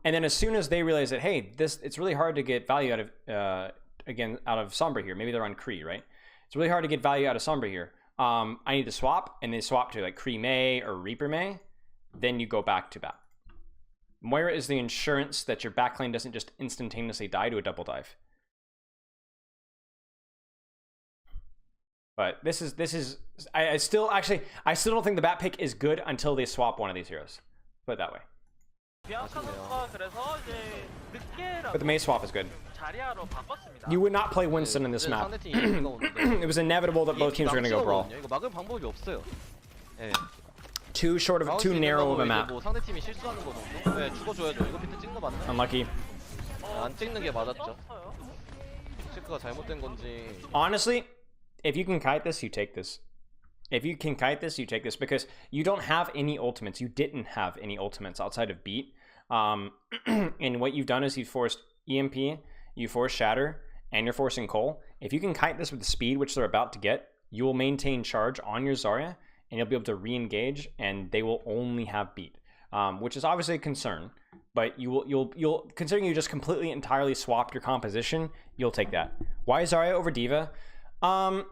And then as soon as they realize that, hey, it's really hard to get value out of, out of Sombra here. Maybe they're on Kree, right? It's really hard to get value out of Sombra here. I need to swap, and they swap to like Kree Mei or Reaper Mei. Then you go back to BAP. Moira is the insurance that your backline doesn't just instantaneously die to a double dive. But this is I still don't think the BAP pick is good until they swap one of these heroes. Put it that way. But the Mei swap is good. You would not play Winston in this map. It was inevitable that both teams were gonna go Brawl. Too narrow of a map. Unlucky. Honestly, if you can kite this, you take this. If you can kite this, you take this because you don't have any ultimates. You didn't have any ultimates outside of Beat. And what you've done is you've forced EMP, you force Shatter, and you're forcing Cole. If you can kite this with the speed which they're about to get, you will maintain charge on your Zarya, and you'll be able to re-engage, and they will only have Beat, which is obviously a concern. But you'll considering you just completely entirely swapped your composition, you'll take that. Why Zarya over D.Va? I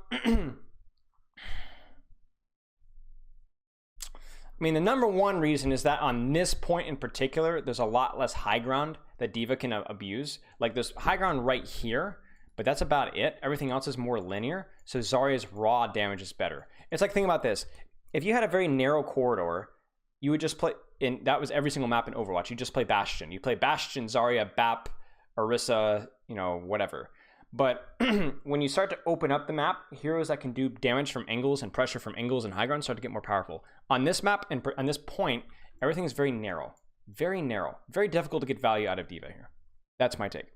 mean, the number one reason is that on this point in particular, there's a lot less high ground that D.Va can abuse. Like, there's high ground right here, but that's about it. Everything else is more linear, so Zarya's raw damage is better. It's like, think about this. If you had a very narrow corridor, you would just play, and that was every single map in Overwatch. You just play Bastion. You play Bastion, Zarya, BAP, Orisa, you know, whatever. But when you start to open up the map, heroes that can do damage from angles and pressure from angles and high ground start to get more powerful. On this map and on this point, everything is very narrow. Very narrow. Very difficult to get value out of D.Va here. That's my take.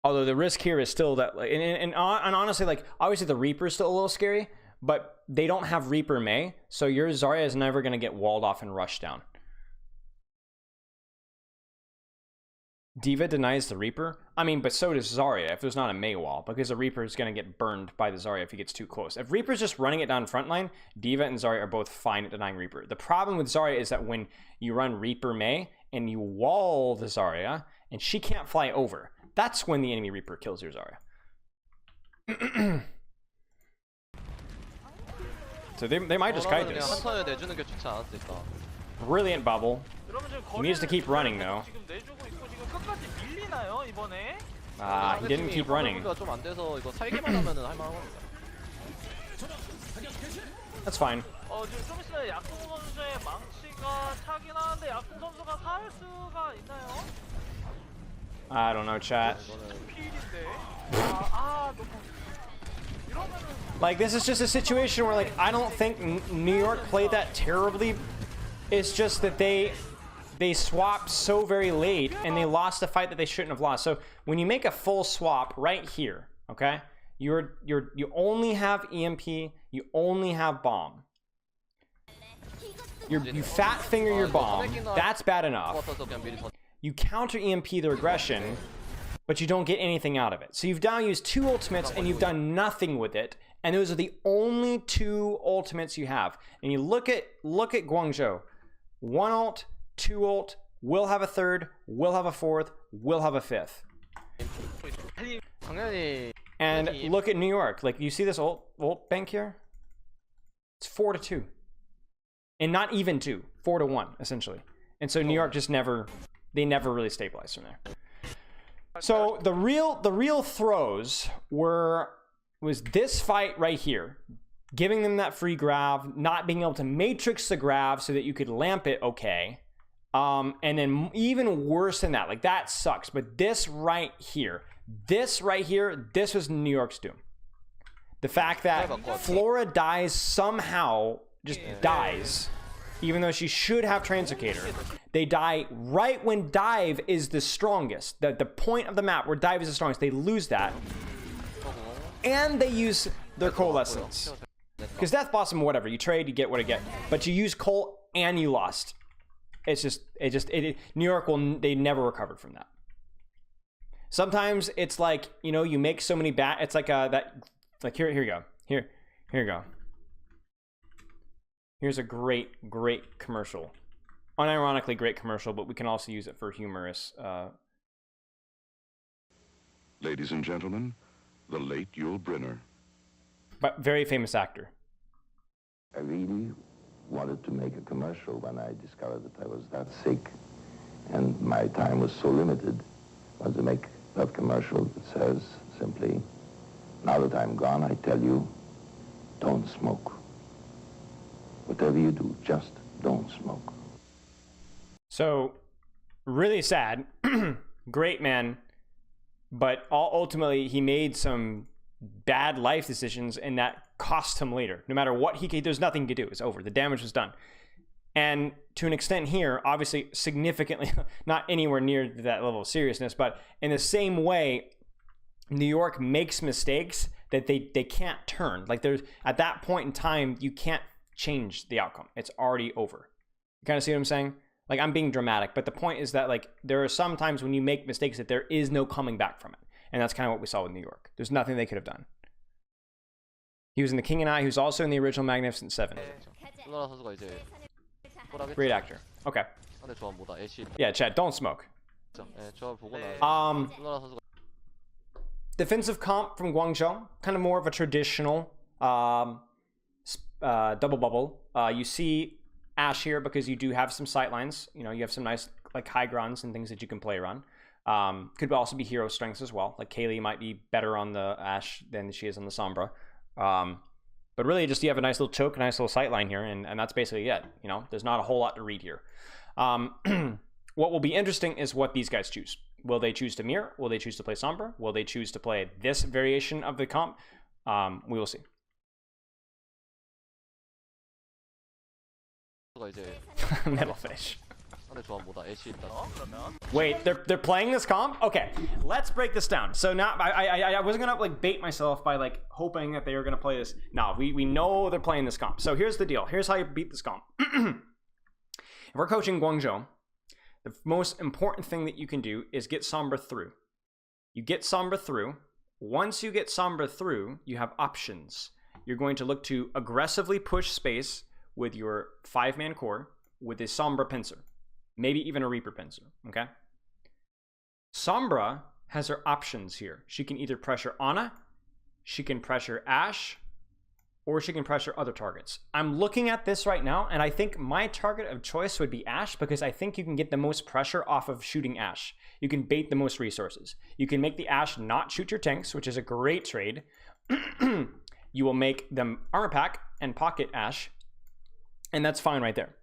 Although the risk here is still that, and honestly, like, obviously the Reaper is still a little scary, but they don't have Reaper Mei, so your Zarya is never going to get walled off and rushed down. D.Va denies the Reaper? I mean, but so does Zarya if there's not a Mei wall, because the Reaper is going to get burned by the Zarya if he gets too close. If Reaper's just running it down frontline, D.Va and Zarya are both fine at denying Reaper. The problem with Zarya is that when you run Reaper Mei and you wall the Zarya and she can't fly over, that's when the enemy Reaper kills your Zarya. So they might just kite this. Brilliant bubble. He needs to keep running though. He didn't keep running. That's fine. I don't know, chat. Like, this is just a situation where, like, I don't think New York played that terribly. It's just that they swapped so very late and they lost a fight that they shouldn't have lost. So when you make a full swap right here, okay, you only have EMP, you only have bomb. You fat finger your bomb. That's bad enough. You counter EMP their aggression, but you don't get anything out of it. So you've now used 2 ultimates and you've done nothing with it. And those are the only 2 ultimates you have. And you look at Guangzhou. 1 ult, 2 ult, will have a 3rd, will have a 4th, will have a 5th. And look at New York. Like, you see this ult bank here? It's 4-2. And not even 2, 4-1 essentially. And so New York just never really stabilized from there. So the real throws was this fight right here, giving them that free grab, not being able to matrix the grab so that you could lamp it okay. And then even worse than that, like, that sucks. But this right here, this was New York's doom. The fact that Flora dies somehow, just dies, even though she should have Translocator. They die right when dive is the strongest. The point of the map where dive is the strongest, they lose that. And they use their coalescence. Because Death Blossom, whatever, you trade, you get what you get. But you use coal and you lost. New York they never recovered from that. Sometimes it's like, you know, you make so many it's like here you go. Here you go. Here's a great commercial. Unironically great commercial, but we can also use it for humorous. Ladies and gentlemen, the late Yul Brynner. But very famous actor. I really wanted to make a commercial when I discovered that I was that sick and my time was so limited. I wanted to make that commercial that says simply, now that I'm gone, I tell you, don't smoke. Whatever you do, just don't smoke. So, really sad. Great man. But ultimately, he made some bad life decisions, and that cost him later. No matter what there's nothing he could do. It's over. The damage was done. And to an extent here, obviously significantly, not anywhere near that level of seriousness, but in the same way, New York makes mistakes that they can't turn. Like, at that point in time, you can't change the outcome. It's already over. You kind of see what I'm saying? Like, I'm being dramatic, but the point is that, like, there are some times when you make mistakes that there is no coming back from it. And that's kind of what we saw with New York. There's nothing they could have done. He was in The King and I. He was also in the original Magnificent Seven. Great actor. Okay. Yeah, Chad, don't smoke. Defensive comp from Guangzhou. Kind of more of a traditional double bubble. You see Ashe here because you do have some sightlines. You know, you have some nice, like, high grounds and things that you can play around. Could also be hero strengths as well. Like, Kaylee might be better on the Ashe than she is on the Sombra. But really, just you have a nice little choke, a nice little sightline here, and that's basically it. You know, there's not a whole lot to read here. What will be interesting is what these guys choose. Will they choose to mirror? Will they choose to play Sombra? Will they choose to play this variation of the comp? We will see. Metal fish. Wait, they're playing this comp? Okay, let's break this down. So now I wasn't gonna, like, bait myself by, like, hoping that they were gonna play this. No, we know they're playing this comp. So here's the deal. Here's how you beat this comp. If we're coaching Guangzhou, the most important thing that you can do is get Sombra through. You get Sombra through. Once you get Sombra through, you have options. You're going to look to aggressively push space with your 5-man core with a Sombra pincer. Maybe even a Reaper pincer, okay? Sombra has her options here. She can either pressure Ana, she can pressure Ashe, or she can pressure other targets. I'm looking at this right now, and I think my target of choice would be Ashe because I think you can get the most pressure off of shooting Ashe. You can bait the most resources. You can make the Ashe not shoot your tanks, which is a great trade. You will make them armor pack and pocket Ashe, and that's fine right there.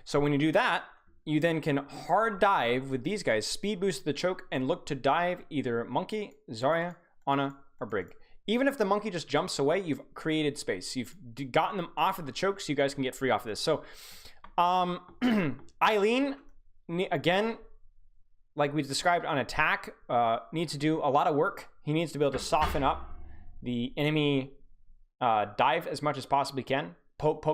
So when you do that, you then can hard dive with these guys, speed boost the choke, and look to dive either Monkey, Zarya, Ana, or Brig. even if the monkey just jumps away, you've created space. You've gotten them off of the choke so you guys can get free off of this. So Eileen, again, like we described on attack, needs to do a lot of work. He needs to be able to soften up the enemy dive as much as possibly can. Poke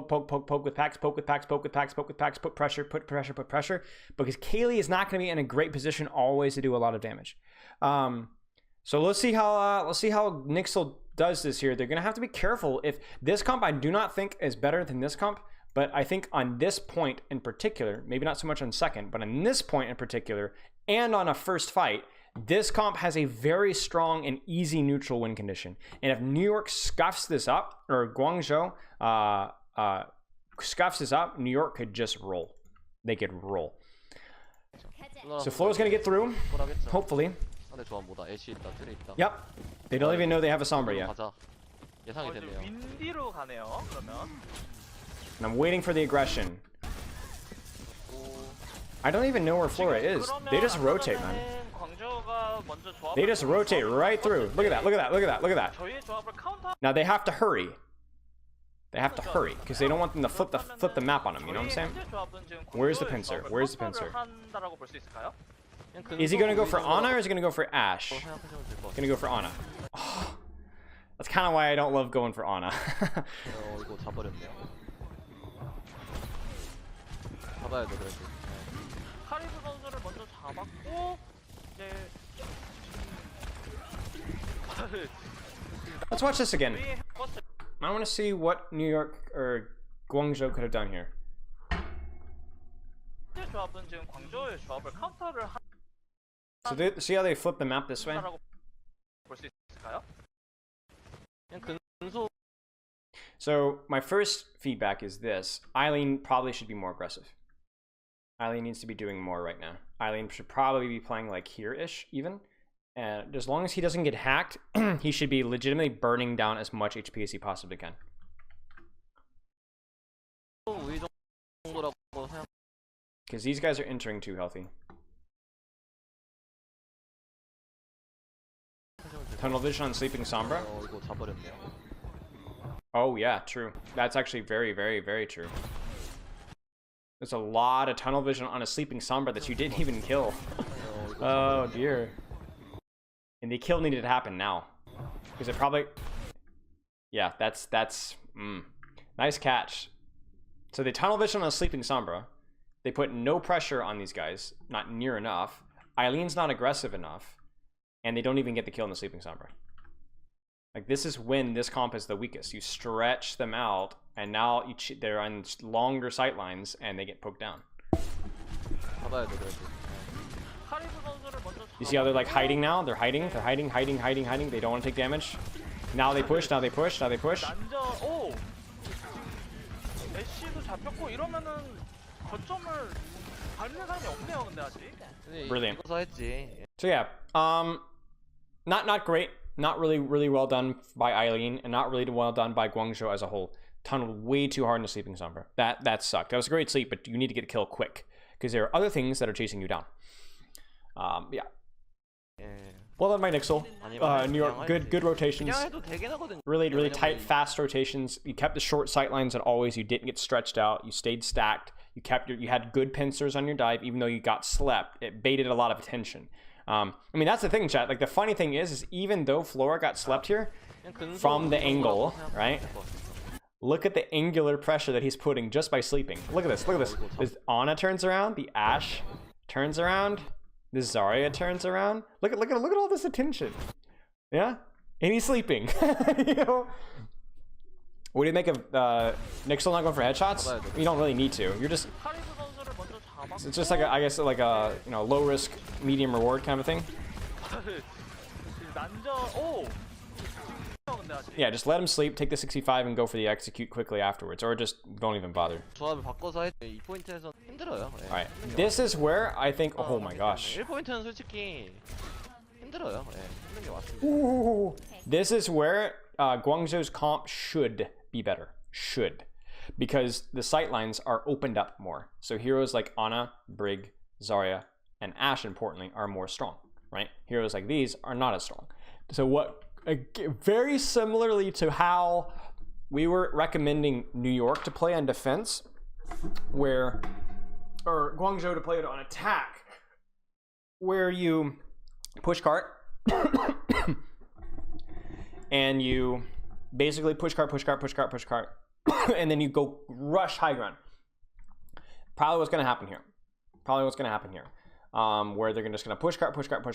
with packs, poke with packs, poke with packs, poke with packs, put pressure, put pressure, put pressure. Because Kaylee is not going to be in a great position always to do a lot of damage. So let's see how NYXL does this here. They're going to have to be careful. If this comp I do not think is better than this comp, but I think on this point in particular, maybe not so much on second, but on this point in particular, and on a first fight, this comp has a very strong and easy neutral win condition. And if New York scuffs this up, or Guangzhou scuffs this up, New York could just roll. They could roll. So Flo's gonna get through, hopefully. 상대 조합보다 애쉬 있다, 트레 있다. Yep. They don't even know they have a Sombra yet. 가자. 예상이 이제 됐네요. 윈디로 가네요. 그러면 And I'm waiting for the aggression. I don't even know where Flora is. They just rotate, man. 광저우가 먼저 조합을 They just rotate right through. Look at that, look at that, look at that, look at that. 저희의 조합을 카운터. Now they have to hurry. They have to hurry because they don't want them to flip the map on them. You know what I'm saying? Where's the pincer? Where's the pincer? 한다라고 볼 수 있을까요? Is he gonna go for Ana or is he gonna go for Ashe? Gonna go for Ana. Oh, that's kind of why I don't love going for Ana. 이거 잡아버렸네요. 잡아야 돼 그래도. 카리브 선수를 먼저 잡았고 이제 Let's watch this again. I want to see what New York or Guangzhou could have done here. 조합은 지금 광저우의 조합을 카운터를 So see how they flip the map this way? 한다라고 볼 수 있을까요? 그냥 근소. So my first feedback is this: Eileen probably should be more aggressive. Eileen needs to be doing more right now. Eileen should probably be playing like here-ish even. And as long as he doesn't get hacked, he should be legitimately burning down as much HP as he possibly can. Because these guys are entering too healthy. Tunnel vision on Sleeping Sombra? 이거 잡아버렸네요. Oh yeah, true. That's actually very, very, very true. There's a lot of tunnel vision on a Sleeping Sombra that you didn't even kill. Oh dear. And the kill needed to happen now. Because it probably... Yeah, that's nice catch. So they tunnel vision on a Sleeping Sombra. They put no pressure on these guys. Not near enough. Eileen's not aggressive enough. And they don't even get the kill in the Sleeping Sombra. Like, this is when this comp is the weakest. You stretch them out, and now they're on longer sight lines, and they get poked down. 잡아야 돼 그래도. You see how they're like hiding now? They're hiding. They're hiding. They don't want to take damage. Now they push. Now they push. Now they push. 난저 오 애쉬도 잡혔고 이러면은 거점을 밟는 사람이 없네요. 근데 아직. Brilliant. 이거서 했지. So yeah, not great. Not really well done by Eileen, and not really well done by Guangzhou as a whole. Tunneled way too hard in the Sleeping Sombra. That sucked. That was a great sleep, but you need to get a kill quick because there are other things that are chasing you down. Yeah. Well done by NYXL. New York, good rotations. Really tight, fast rotations. You kept the short sight lines and always. You didn't get stretched out. You stayed stacked. You had good pincers on your dive, even though you got slept. It baited a lot of attention. I mean, that's the thing, chat. Like, the funny thing is even though Flora got slept here from the angle, right? Look at the angular pressure that he's putting just by sleeping. Look at this. Look at this. This Ana turns around. The Ashe turns around. The Zarya turns around. Look at all this attention. Yeah, and he's sleeping. You know. What do you make of NYXL not going for headshots? You don't really need to. You're just. It's just like I guess like a low risk, medium reward kind of thing. Yeah, just let him sleep, take the 65, and go for the execute quickly afterwards, or just don't even bother. 조합을 바꿔서 이 포인트에서 힘들어요. All right, this is where I think. Oh my gosh. 1포인트는 솔직히 힘들어요. 힘든 게 맞습니다. Ooh, this is where Guangzhou's comp should be better. Should. Because the sightlines are opened up more. So heroes like Ana, Brig, Zarya, and Ashe, importantly, are more strong, right? Heroes like these are not as strong. So what very similarly to how we were recommending New York to play on defense, or Guangzhou to play it on attack, where you push cart and you basically push cart, and then you go rush high ground. Probably what's going to happen here. Where they're just going to push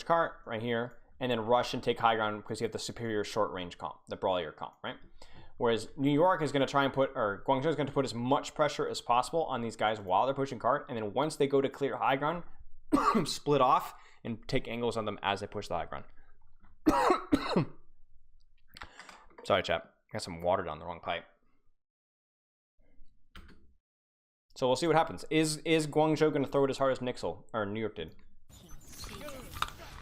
cart right here, and then rush and take high ground because you have the superior short range comp, the brawlier comp, right? Whereas New York is going to try and Guangzhou is going to put as much pressure as possible on these guys while they're pushing cart, and then once they go to clear high ground, split off and take angles on them as they push the high ground. Sorry, chap. Got some water down the wrong pipe. So we'll see what happens. Is Guangzhou going to throw it as hard as NYXL or New York did?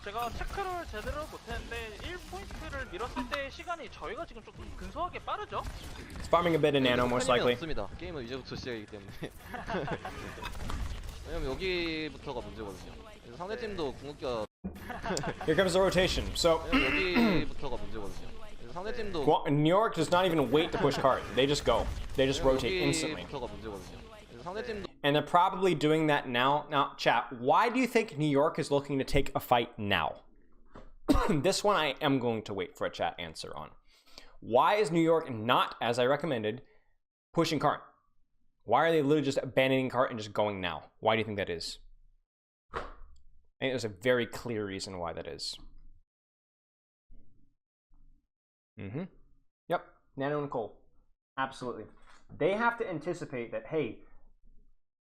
제가 체크를 제대로 못했는데 1포인트를 밀었을 때 시간이 저희가 지금 조금 근소하게 빠르죠? It's farming a bit in nano, most likely. 없습니다. 게임은 이제부터 시작이기 때문에. 왜냐면 여기부터가 문제거든요. 그래서 상대팀도 궁극기가 Here comes the rotation. So 여기부터가 문제거든요. 그래서 상대팀도 New York does not even wait to push cart. They just go. They just rotate instantly. 여기부터가 문제거든요. 그래서 상대팀도 And they're probably doing that now. Now, chat, why do you think New York is looking to take a fight now? This one I am going to wait for a chat answer on. Why is New York not, as I recommended, pushing cart? Why are they literally just abandoning cart and just going now? Why do you think that is? I think there's a very clear reason why that is. Yep, Nano and Cole. Absolutely. They have to anticipate that, hey,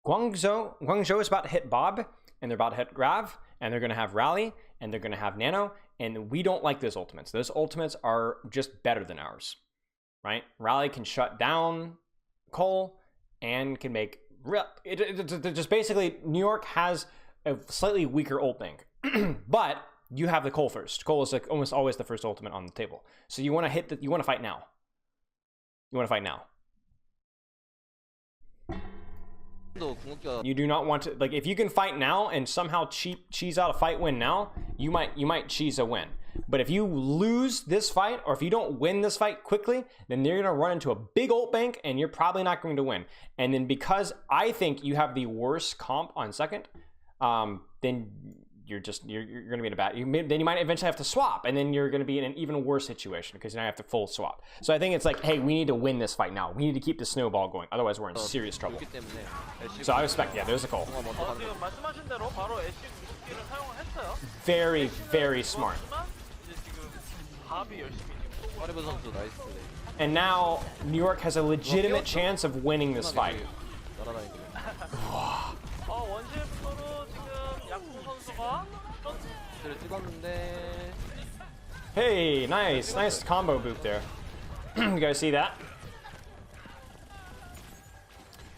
Guangzhou is about to hit Bob, and they're about to hit Grav, and they're going to have Rally, and they're going to have Nano, and we don't like those ultimates. Those ultimates are just better than ours, right? Rally can shut down Cole and can make just basically New York has a slightly weaker ult bank, but you have the Cole first. Cole is like almost always the first ultimate on the table, so you want to hit you want to fight now. You do not want to, like, if you can fight now and somehow cheese out a fight win now, you might cheese a win. But if you lose this fight, or if you don't win this fight quickly, then you're gonna run into a big ult bank and you're probably not going to win. And then because I think you have the worst comp on second, then you're gonna be in a bad. Then you might eventually have to swap, and then you're gonna be in an even worse situation because now you have to full swap. So I think it's like, hey, we need to win this fight now. We need to keep the snowball going, otherwise we're in serious trouble. So I respect, yeah, there's a call. 지금 말씀하신 대로 바로 애쉬 궁극기를 사용을 했어요. Very, very smart. 이제 지금 밥이 열심히 지금 파리브 선수 나이스 플레이. And now New York has a legitimate chance of winning this fight. 원시프로 지금 약구 선수가 찍었는데. Hey, nice combo boot there. You guys see that?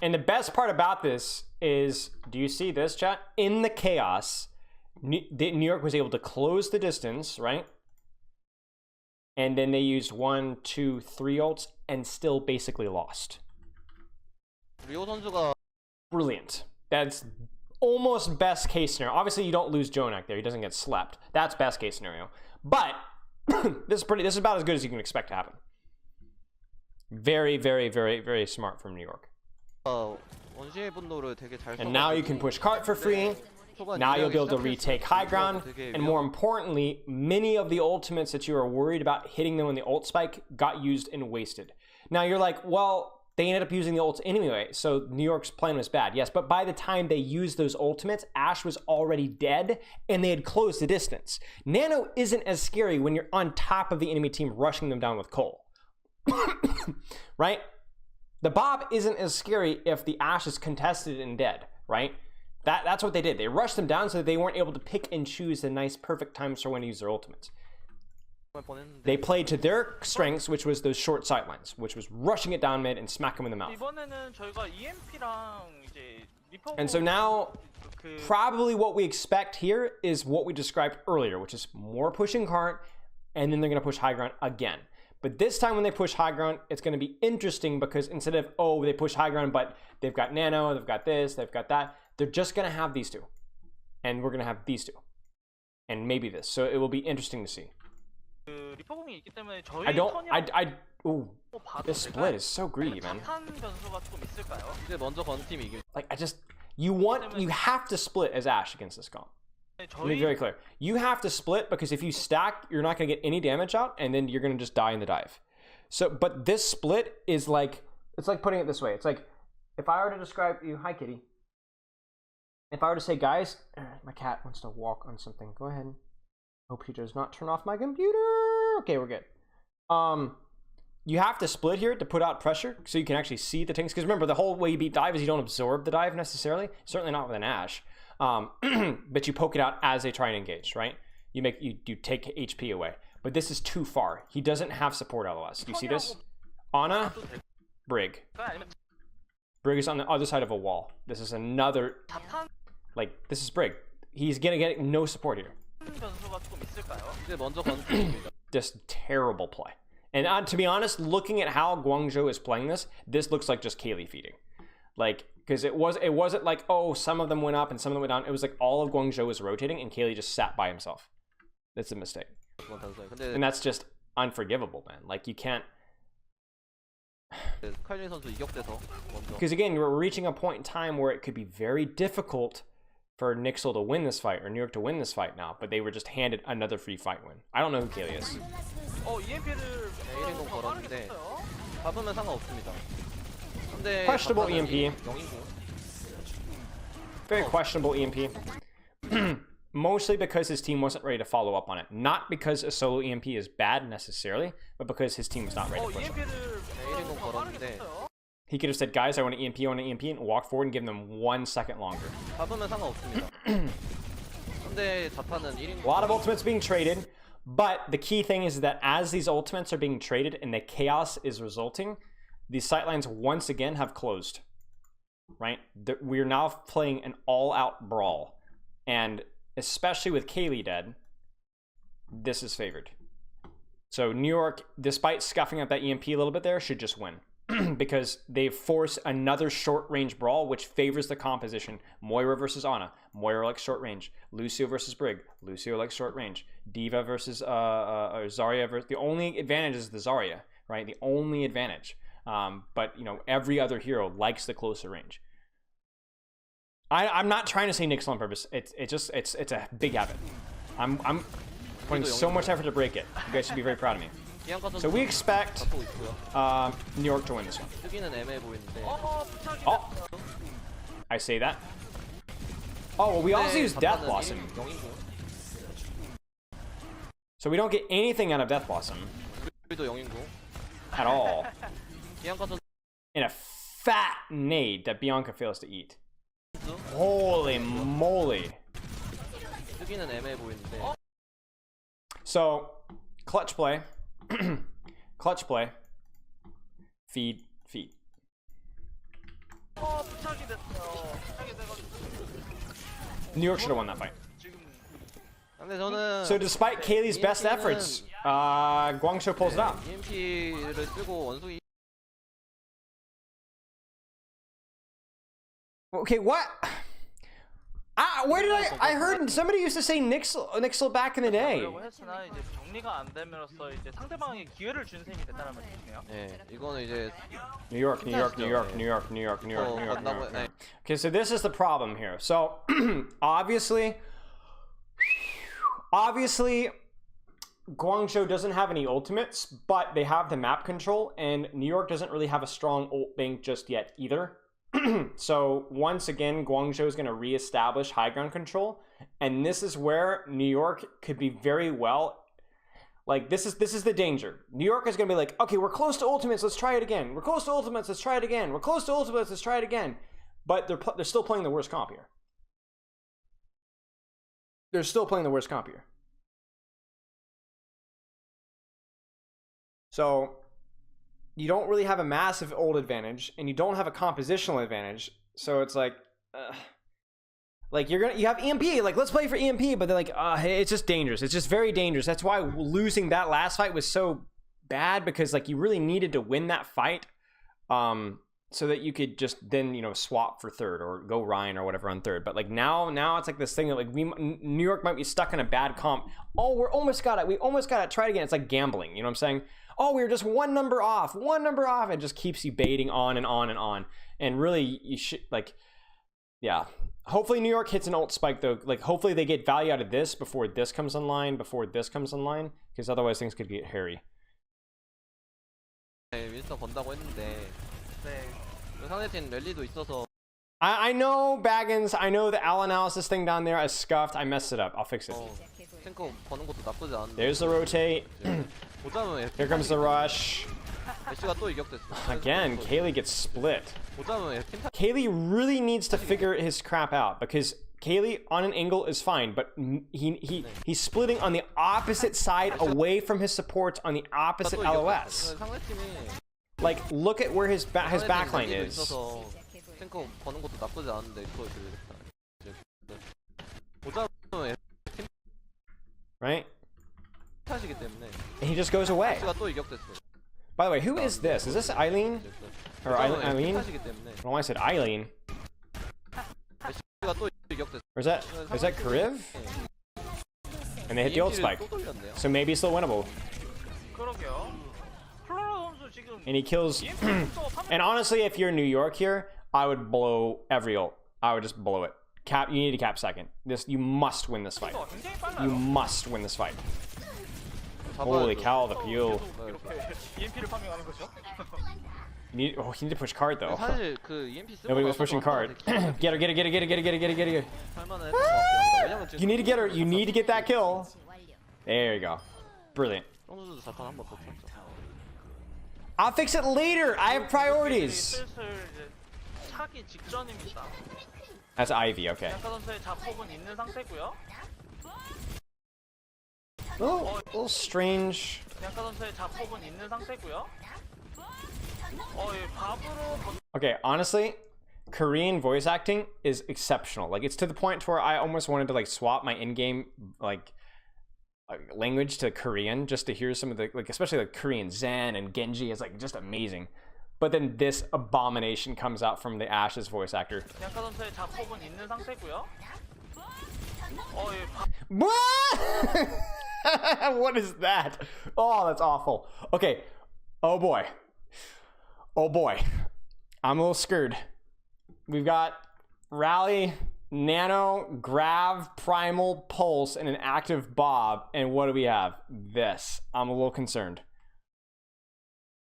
And the best part about this is, do you see this, chat? In the chaos, New York was able to close the distance, right? And then they used 1, 2, 3 ults and still basically lost. 리오 선수가 Brilliant. That's almost best case scenario. Obviously, you don't lose Jonak there. He doesn't get slept. That's best case scenario. But this is about as good as you can expect to happen. Very, very, very, very smart from New York. 원시의 분노를 되게 잘 And now you can push cart for free. Now you'll be able to retake high ground. And more importantly, many of the ultimates that you were worried about hitting them when the ult spike got used and wasted. Now you're like, well, they ended up using the ults anyway, so New York's plan was bad. Yes, but by the time they used those ultimates, Ashe was already dead, and they had closed the distance. Nano isn't as scary when you're on top of the enemy team rushing them down with Cole. Right? The Bob isn't as scary if the Ashe is contested and dead, right? That's what they did. They rushed them down so that they weren't able to pick and choose the nice, perfect times for when to use their ultimates. They played to their strengths, which was those short sidelines, which was rushing it down mid and smack them in the mouth. 이번에는 저희가 EMP랑 이제 And so now, probably what we expect here is what we described earlier, which is more pushing cart, and then they're going to push high ground again. But this time when they push high ground, it's going to be interesting because instead of, oh, they push high ground, but they've got Nano, they've got this, they've got that, they're just going to have these two. And we're going to have these two. And maybe this. So it will be interesting to see. 그 리퍼공이 있기 때문에 저희 I don't. 턴이라고 Ooh, 봐도 this split is so greedy, man. 자탄 변수가 좀 있을까요? 이제 먼저 건 팀이 이길. Like you have to split as Ashe against this comp. Let me be very clear. You have to split because if you stack, you're not going to get any damage out, and then you're going to just die in the dive. So, but this split is like, it's like putting it this way. It's like, if I were to describe you, hi kitty. If I were to say, guys, my cat wants to walk on something. Go ahead. Hope she does not turn off my computer. Okay, we're good. You have to split here to put out pressure so you can actually see the tanks. Because remember, the whole way you beat dive is you don't absorb the dive necessarily. Certainly not with an Ashe. But you poke it out as they try and engage, right? You take HP away. But this is too far. He doesn't have support LOS. Do you see this? Ana, Brig. Brig is on the other side of a wall. This is another, like, this is Brig. He's gonna get no support here. 이제 먼저 건 팀입니다. Just terrible play. And to be honest, looking at how Guangzhou is playing this looks like just Kaylee feeding. Like, because it wasn't like, oh, some of them went up and some of them went down. It was like all of Guangzhou was rotating and Kaylee just sat by himself. That's a mistake. And that's just unforgivable, man. Like, you can't. 칼린 선수 이격돼서 먼저. Because again, we're reaching a point in time where it could be very difficult for NYXL to win this fight or New York to win this fight now, but they were just handed another free fight win. I don't know who Kaylee is. EMP를 1인공 걸었는데 잡으면 상관없습니다. 근데 Questionable EMP. 영인공. Very questionable EMP. Mostly because his team wasn't ready to follow up on it. Not because a solo EMP is bad necessarily, but because his team was not ready to push it. 1인공 걸었는데 He could have said, guys, I want an EMP, I want an EMP, and walk forward and give them 1 second longer. 잡으면 상관없습니다. 근데 자탄은 1인공. A lot of ultimates being traded, but the key thing is that as these ultimates are being traded and the chaos is resulting, these sightlines once again have closed. Right? We're now playing an all-out brawl. And especially with Kaylee dead, this is favored. So New York, despite scuffing up that EMP a little bit there, should just win. Because they force another short-range brawl, which favors the composition. Moira versus Ana. Moira likes short range. Lucio versus Brig. Lucio likes short range. Diva versus Zarya. The only advantage is the Zarya, right? The only advantage. But you know, every other hero likes the closer range. I'm not trying to say NYXL on purpose. It's a big habit. I'm putting so much effort to break it. You guys should be very proud of me. So we expect New York to win this one. 쓰기는 애매해 보이는데. Oh, I say that. Oh, well, we also use Death Blossom. 영인공. So we don't get anything out of Death Blossom 우리도 영인공. at all. 비앙카 선수 In a fat nade that Bianca fails to eat. Holy moly. 쓰기는 애매해 보이는데. So, clutch play. Clutch play. Feed. New York should have won that fight. 근데 저는 So despite Kaylee's best efforts, Guangzhou pulls it out. EMP를 쓰고 원숭이. Okay, what? Where did I heard somebody used to say NYXL back in the day. 하려고 했으나 이제 정리가 안 됨으로써 이제 상대방에게 기회를 준 셈이 됐다는 말이네요. 네, 이거는 이제 New York. Okay, so this is the problem here. So obviously Guangzhou doesn't have any ultimates, but they have the map control, and New York doesn't really have a strong ult bank just yet either. So once again, Guangzhou is going to reestablish high ground control, and this is where New York could be very well. Like this is the danger. New York is going to be like, okay, we're close to ultimates, let's try it again. We're close to ultimates, let's try it again. We're close to ultimates, let's try it again. But they're still playing the worst comp here. They're still playing the worst comp here. So you don't really have a massive ult advantage, and you don't have a compositional advantage. So it's like you have EMP. Like, let's play for EMP, but they're like, it's just dangerous. It's just very dangerous. That's why losing that last fight was so bad, because like you really needed to win that fight so that you could just then, you know, swap for third or go Ryan or whatever on third. But like now it's like this thing that like New York might be stuck in a bad comp. Oh, we almost got it. Try it again. It's like gambling. You know what I'm saying? Oh, we were just one number off. It just keeps you baiting on and on and on. And really, you should like, yeah. Hopefully New York hits an ult spike though. Like hopefully they get value out of this before this comes online, because otherwise things could get hairy. 네, 윈스턴 건다고 했는데 네. 상대팀 랠리도 있어서 I know Baggins. I know the Al analysis thing down there. I scuffed. I messed it up. I'll fix it. 탱커 거는 것도 나쁘지 않은데. There's the rotate. 보자면 Here comes the rush. 애쉬가 또 이격됐어. Again, Kaylee gets split. 보자면 팀 Kaylee really needs to figure his crap out because Kaylee on an angle is fine, but he's splitting on the opposite side away from his supports on the opposite LOS. 상대팀이 Like, look at where his backline 랠리도 is. 있어서 탱커 거는 것도 나쁘지 않은데 그거 보자면 Right? 하시기 때문에 And he just goes away. 애쉬가 또 이격됐어. By the way, who is this? Is this Eileen? Or Eileen? I 하시기 때문에 don't know why I said Eileen. 애쉬가 또 이격됐어. Or is that Kariv? And they hit the old spike. 또 돌렸네요. So maybe it's still winnable. 그러게요. 플로라 선수 지금 And he kills. EMP And honestly, if you're New York here, I would blow every ult. I would just blow it. Cap. You need to cap second. You must win this fight. 굉장히 You 빨라요. must win this fight. Holy 잡아야죠. cow, the peel. 이렇게 EMP를 파밍하는 거죠? You need to push card though. 사실 그 EMP 쓰고 Nobody was 나서 pushing card. Get her. 할만은 했던 것 같긴 합니다. 왜냐면 You need to get her. You need to get that kill. There you go. Brilliant. 선수도 잠깐 한번 더 쳤죠. I'll fix it later. I have priorities. 슬슬 이제 차기 직전입니다. That's Ivy. Okay. 양카 선수의 자폭은 있는 상태고요. A little strange. 양카 선수의 자폭은 있는 상태고요. 이 밥으로 Okay, honestly, Korean voice acting is exceptional. Like it's to the point to where I almost wanted to like swap my in-game like language to Korean just to hear some of the like especially like Korean Zen and Genji is like just amazing. But then this abomination comes out from the Ash's voice actor. 양카 선수의 자폭은 있는 상태고요. What? What is that? Oh, that's awful. Okay. Oh boy. I'm a little scared. We've got Rally, Nano, Grav, Primal, Pulse, and an active Bob. And what do we have? This. I'm a little concerned.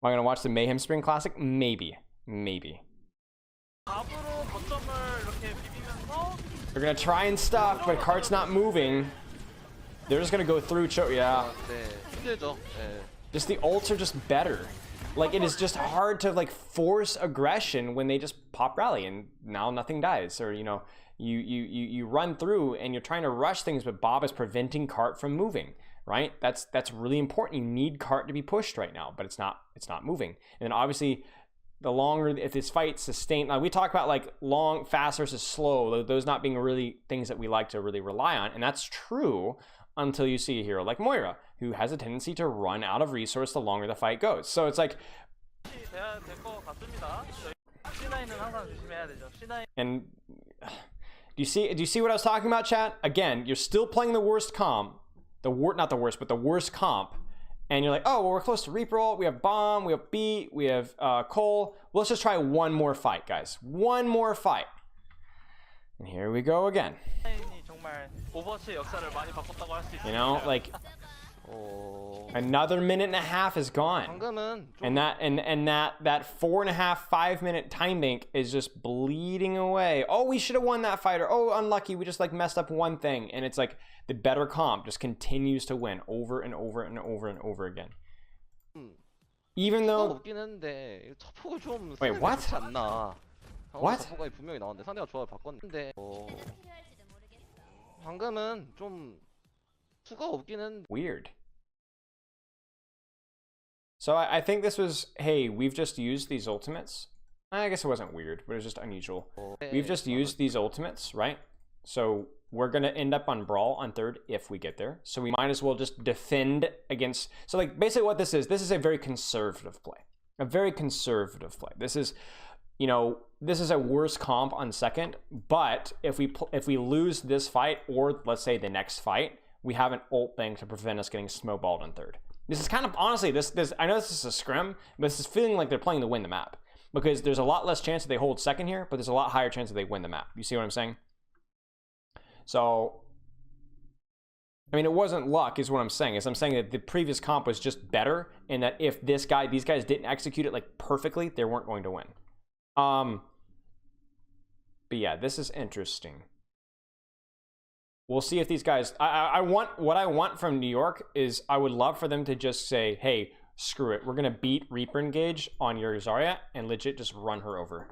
Am I going to watch the Mayhem Spring Classic? Maybe. 밥으로 거점을 이렇게 비비면서 They're going to try and stuff, but cart's not moving. They're just going to go through. Yeah. 네, 힘들죠. 네. Just the ults are just better. Like it is just hard to like force aggression when they just pop rally and now nothing dies, or you know you run through and you're trying to rush things, but Bob is preventing cart from moving. Right? That's really important. You need cart to be pushed right now, but it's not moving. And then obviously the longer if this fight sustained, like we talk about like long, fast versus slow, those not being really things that we like to really rely on, and that's true until you see a hero like Moira, who has a tendency to run out of resource the longer the fight goes. So it's like, 돼야 될 것 같습니다. C9은 항상 조심해야 되죠. C9 and do you see what I was talking about, chat? Again, you're still playing the worst comp, not the worst, but the worst comp, and you're like, oh, well, we're close to Reaper, we have Bomb, we have Beat, we have Cole. Well, let's just try one more fight, guys. One more fight. And here we go again. 정말 오버워치 역사를 많이 바꿨다고 할 수 있습니다. You know, like another minute and a half is gone. 방금은 좀 And that 4.5, 5 minute time bank is just bleeding away. Oh, we should have won that fight. Or oh, unlucky, we just like messed up one thing. And it's like the better comp just continues to win over and over and over and over again. Even though 없긴 했는데 자폭을 좀 Wait, what? 좋지 않나? What? 자폭이 분명히 나왔는데 상대가 조합을 바꿨는데 방금은 좀 수가 없긴 했는데 weird. So I think this was, hey, we've just used these ultimates. I guess it wasn't weird, but it was just unusual. We've just used these ultimates, right? So we're going to end up on Brawl on third if we get there. So we might as well just defend against... So like basically what this is a very conservative play. A very conservative play. This is you know, this is a worse comp on second, but if we lose this fight, or let's say the next fight, we have an ult bank to prevent us getting snowballed in third. This is kind of, honestly, this I know this is a scrim, but this is feeling like they're playing to win the map, because there's a lot less chance that they hold second here, but there's a lot higher chance that they win the map. You see what I'm saying? So, I mean, it wasn't luck is what I'm saying. I'm saying that the previous comp was just better, and that if these guys didn't execute it like perfectly, they weren't going to win. But yeah, this is interesting. We'll see if these guys, what I want from New York is I would love for them to just say, hey, screw it. We're going to beat Reaper Engage on your Zarya and legit just run her over.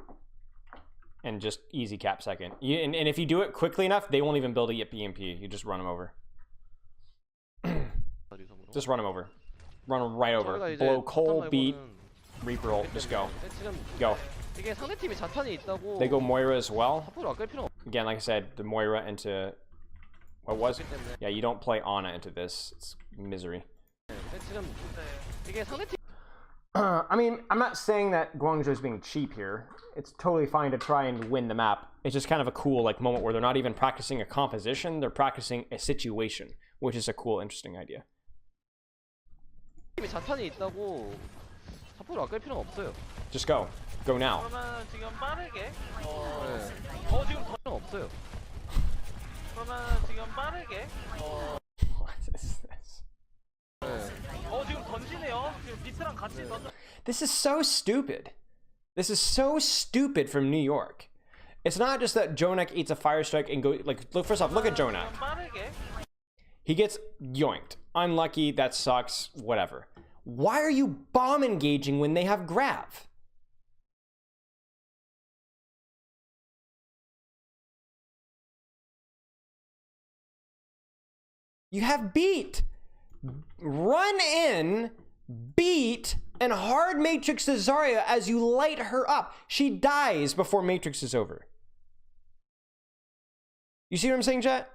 And just easy cap second. And if you do it quickly enough, they won't even build a EMP. You just run them over. Just run them over. Run them right over. Blow Cole, beat Reaper ult. Just go. Go. 이게 상대팀이 자탄이 있다고. They go Moira as well. 사포를 아낄 필요. Again, like I said, the Moira into what was it? Yeah, you don't play Ana into this. It's misery. 지금 이게 상대팀. I mean, I'm not saying that Guangzhou is being cheap here. It's totally fine to try and win the map. It's just kind of a cool like moment where they're not even practicing a composition, they're practicing a situation, which is a cool, interesting idea. 팀이 자탄이 있다고 사포를 아낄 필요는 없어요. Just go. Go now. 그러면 지금 빠르게 지금 더 없어요. 그러면 지금 빠르게 What is this? 지금 던지네요. 지금 비트랑 같이 던져. This is so stupid. This is so stupid from New York. It's not just that Jonak eats a fire strike and go like look first off, look at Jonak. He gets yoinked. Unlucky, that sucks, whatever. Why are you bomb engaging when they have grav? You have beat. Run in, beat, and hard matrix to Zarya as you light her up. She dies before matrix is over. You see what I'm saying, chat?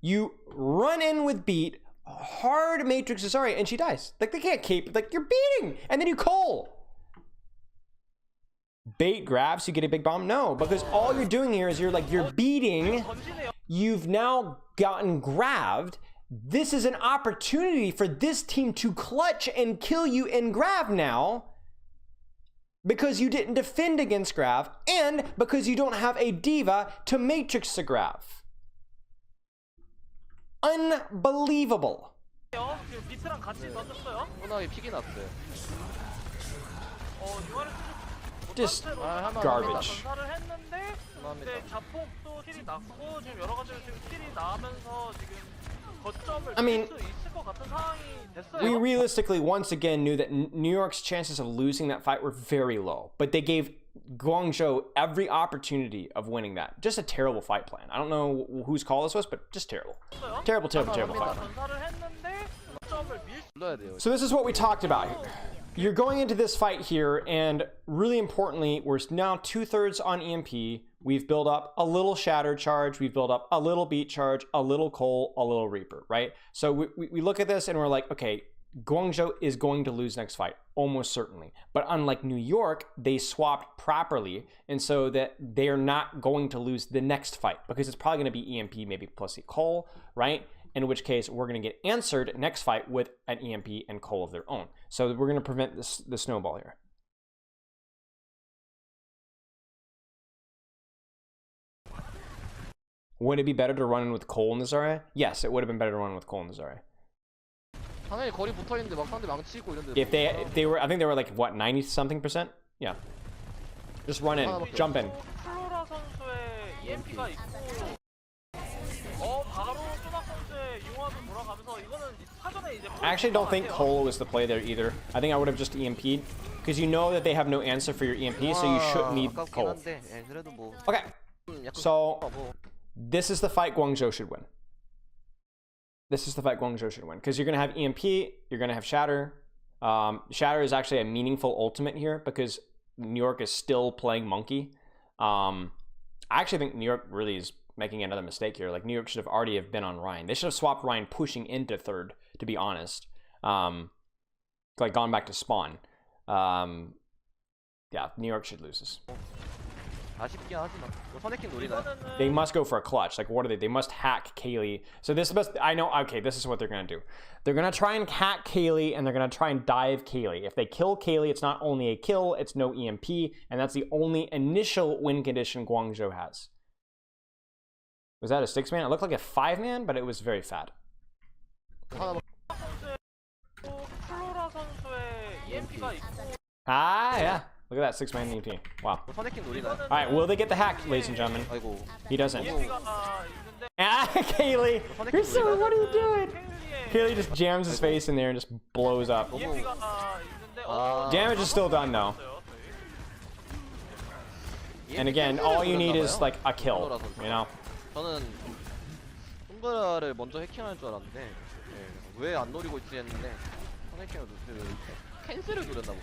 You run in with beat, hard matrix to Zarya, and she dies. Like, they can't keep, like, you're beating, and then you call. Bait grabs, you get a big bomb? No, because all you're doing here is you're beating. You've now gotten grabbed. This is an opportunity for this team to clutch and kill you in Grav now, because you didn't defend against Grav and because you don't have a diva to matrix the Grav. Unbelievable. Just garbage. I mean, we realistically once again knew that New York's chances of losing that fight were very low, but they gave Guangzhou every opportunity of winning that. Just a terrible fight plan. I don't know whose call this was, but just terrible. Terrible fight plan. So this is what we talked about here. You're going into this fight here, and really importantly, we're now 2/3 on EMP. We've built up a little Shatter charge, we've built up a little Beat charge, a little Cole, a little Reaper, right? So we look at this and we're like, okay, Guangzhou is going to lose next fight, almost certainly. But unlike New York, they swapped properly, and so that they're not going to lose the next fight, because it's probably going to be EMP, maybe plus a Cole, right? In which case, we're going to get answered next fight with an EMP and Cole of their own. So we're going to prevent the snowball here. Would it be better to run in with Cole in the Zarya? Yes, it would have been better to run with Cole in the Zarya. If they were, I think they were like, what, 90-something%? Yeah. Just run in, jump in. I actually don't think Cole was the play there either. I think I would have just EMP'd, because you know that they have no answer for your EMP, so you shouldn't need Cole. Okay, so this is the fight Guangzhou should win. This is the fight Guangzhou should win, because you're going to have EMP, you're going to have Shatter. Shatter is actually a meaningful ultimate here, because New York is still playing Monkey. I actually think New York really is making another mistake here. Like, New York should have already have been on Ryan. They should have swapped Ryan pushing into third, to be honest. Like, gone back to spawn. Yeah, New York should lose this. 아쉽긴 하지만 뭐 선해킹 노리나요? 이거는 They must go for a clutch. Like, what are they? They must hack Kaylee. So this must, I know, okay, this is what they're gonna do. They're gonna try and hack Kaylee, and they're gonna try and dive Kaylee. If they kill Kaylee, it's not only a kill, it's no EMP, and that's the only initial win condition Guangzhou has. Was that a 6-man? It looked like a 5-man, but it was very fat. 하나 플로라 선수의 EMP가 있고 Ah, yeah. Look at that 6-man EMP. Wow. 뭐 선해킹 노리나요? All right, will they get the hack, ladies and gentlemen? 아이고 He doesn't. EMP가 있는데 Ah, Kaylee! You're so, what are you doing? Kaylee just jams his face in there and just blows up. EMP가 있는데 Damage is still done, though. And again, all you need is like a kill, you know? 저는 손가락을 먼저 해킹할 줄 알았는데 왜 안 노리고 있지 했는데 선해킹을 캔슬을 노렸나 보네.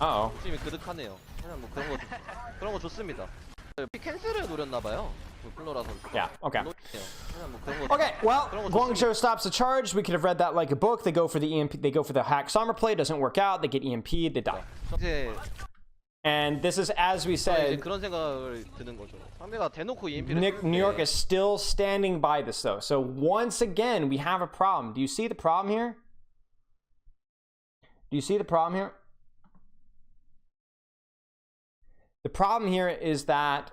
Uh-oh. 팀이 그득하네요. 그냥 뭐 그런 거 좋습니다. 캔슬을 노렸나 봐요. 그 플로라 선수. Yeah, okay. 그냥 뭐 그런 거. Okay, well, Guangzhou stops the charge. We could have read that like a book. They go for the EMP, they go for the hack summer play, doesn't work out, they get EMP'd, they die. 이제 And this is, as we 이제 said, 그런 생각을 드는 거죠. 상대가 대놓고 EMP를 New York is still standing by this though. So once again, we have a problem. Do you see the problem here? Do you see the problem here? The problem here is that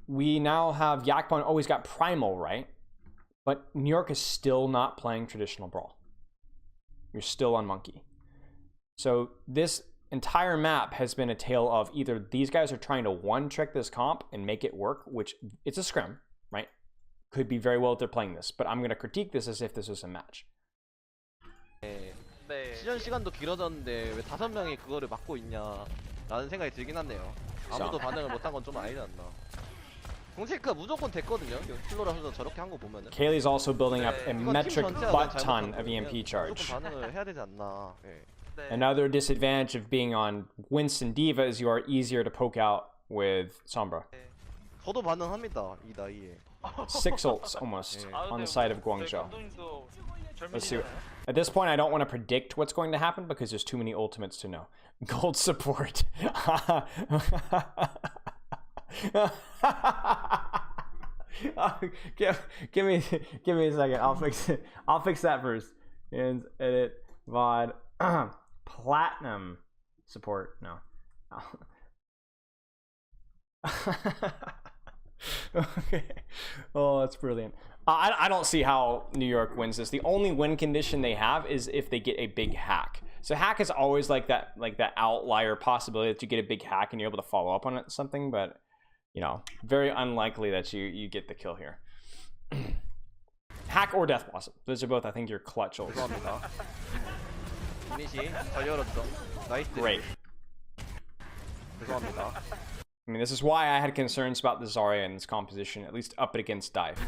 we now have Yakbon always got Primal, right? But New York is still not playing traditional Brawl. You're still on Monkey. So this entire map has been a tale of either these guys are trying to one-trick this comp and make it work, which it's a scrim, right? Could be very well if they're playing this, but I'm going to critique this as if this was a match. 네. 시전 시간도 길어졌는데 왜 5명이 그거를 막고 있냐라는 생각이 들긴 하네요. 아무도 반응을 못한 건 좀 아니지 않나. 공체크가 무조건 됐거든요. 플로라 선수 저렇게 한 거 보면은. Kaylee's also building up a 이거 팀 metric 전체가 butt 잘못한 ton of 거면 EMP charge. 무조건 반응을 해야 되지 않나. 예. Another disadvantage of being on Winston Diva is you are easier to poke out with Sombra. 저도 반응합니다. 이 나이에. 6 ults almost on the side of Guangzhou. 감독님도 Let's see. 젊으시잖아요. At this point, I don't want to predict what's going to happen because there's too many ultimates to know. Gold support. give me a second. I'll fix it. I'll fix that first. And edit VOD platinum support. No. Okay. Oh, that's brilliant. I don't see how New York wins this. The only win condition they have is if they get a big hack. So hack is always like that outlier possibility that you get a big hack and you're able to follow up on it something, but you know, very unlikely that you get the kill here. Hack or death blossom. Those are both, I think, your clutch ults. 죄송합니다. 이니시 잘 열었죠. 나이스. Great. 죄송합니다. I mean, this is why I had concerns about the Zarya in this composition, at least up it against dive.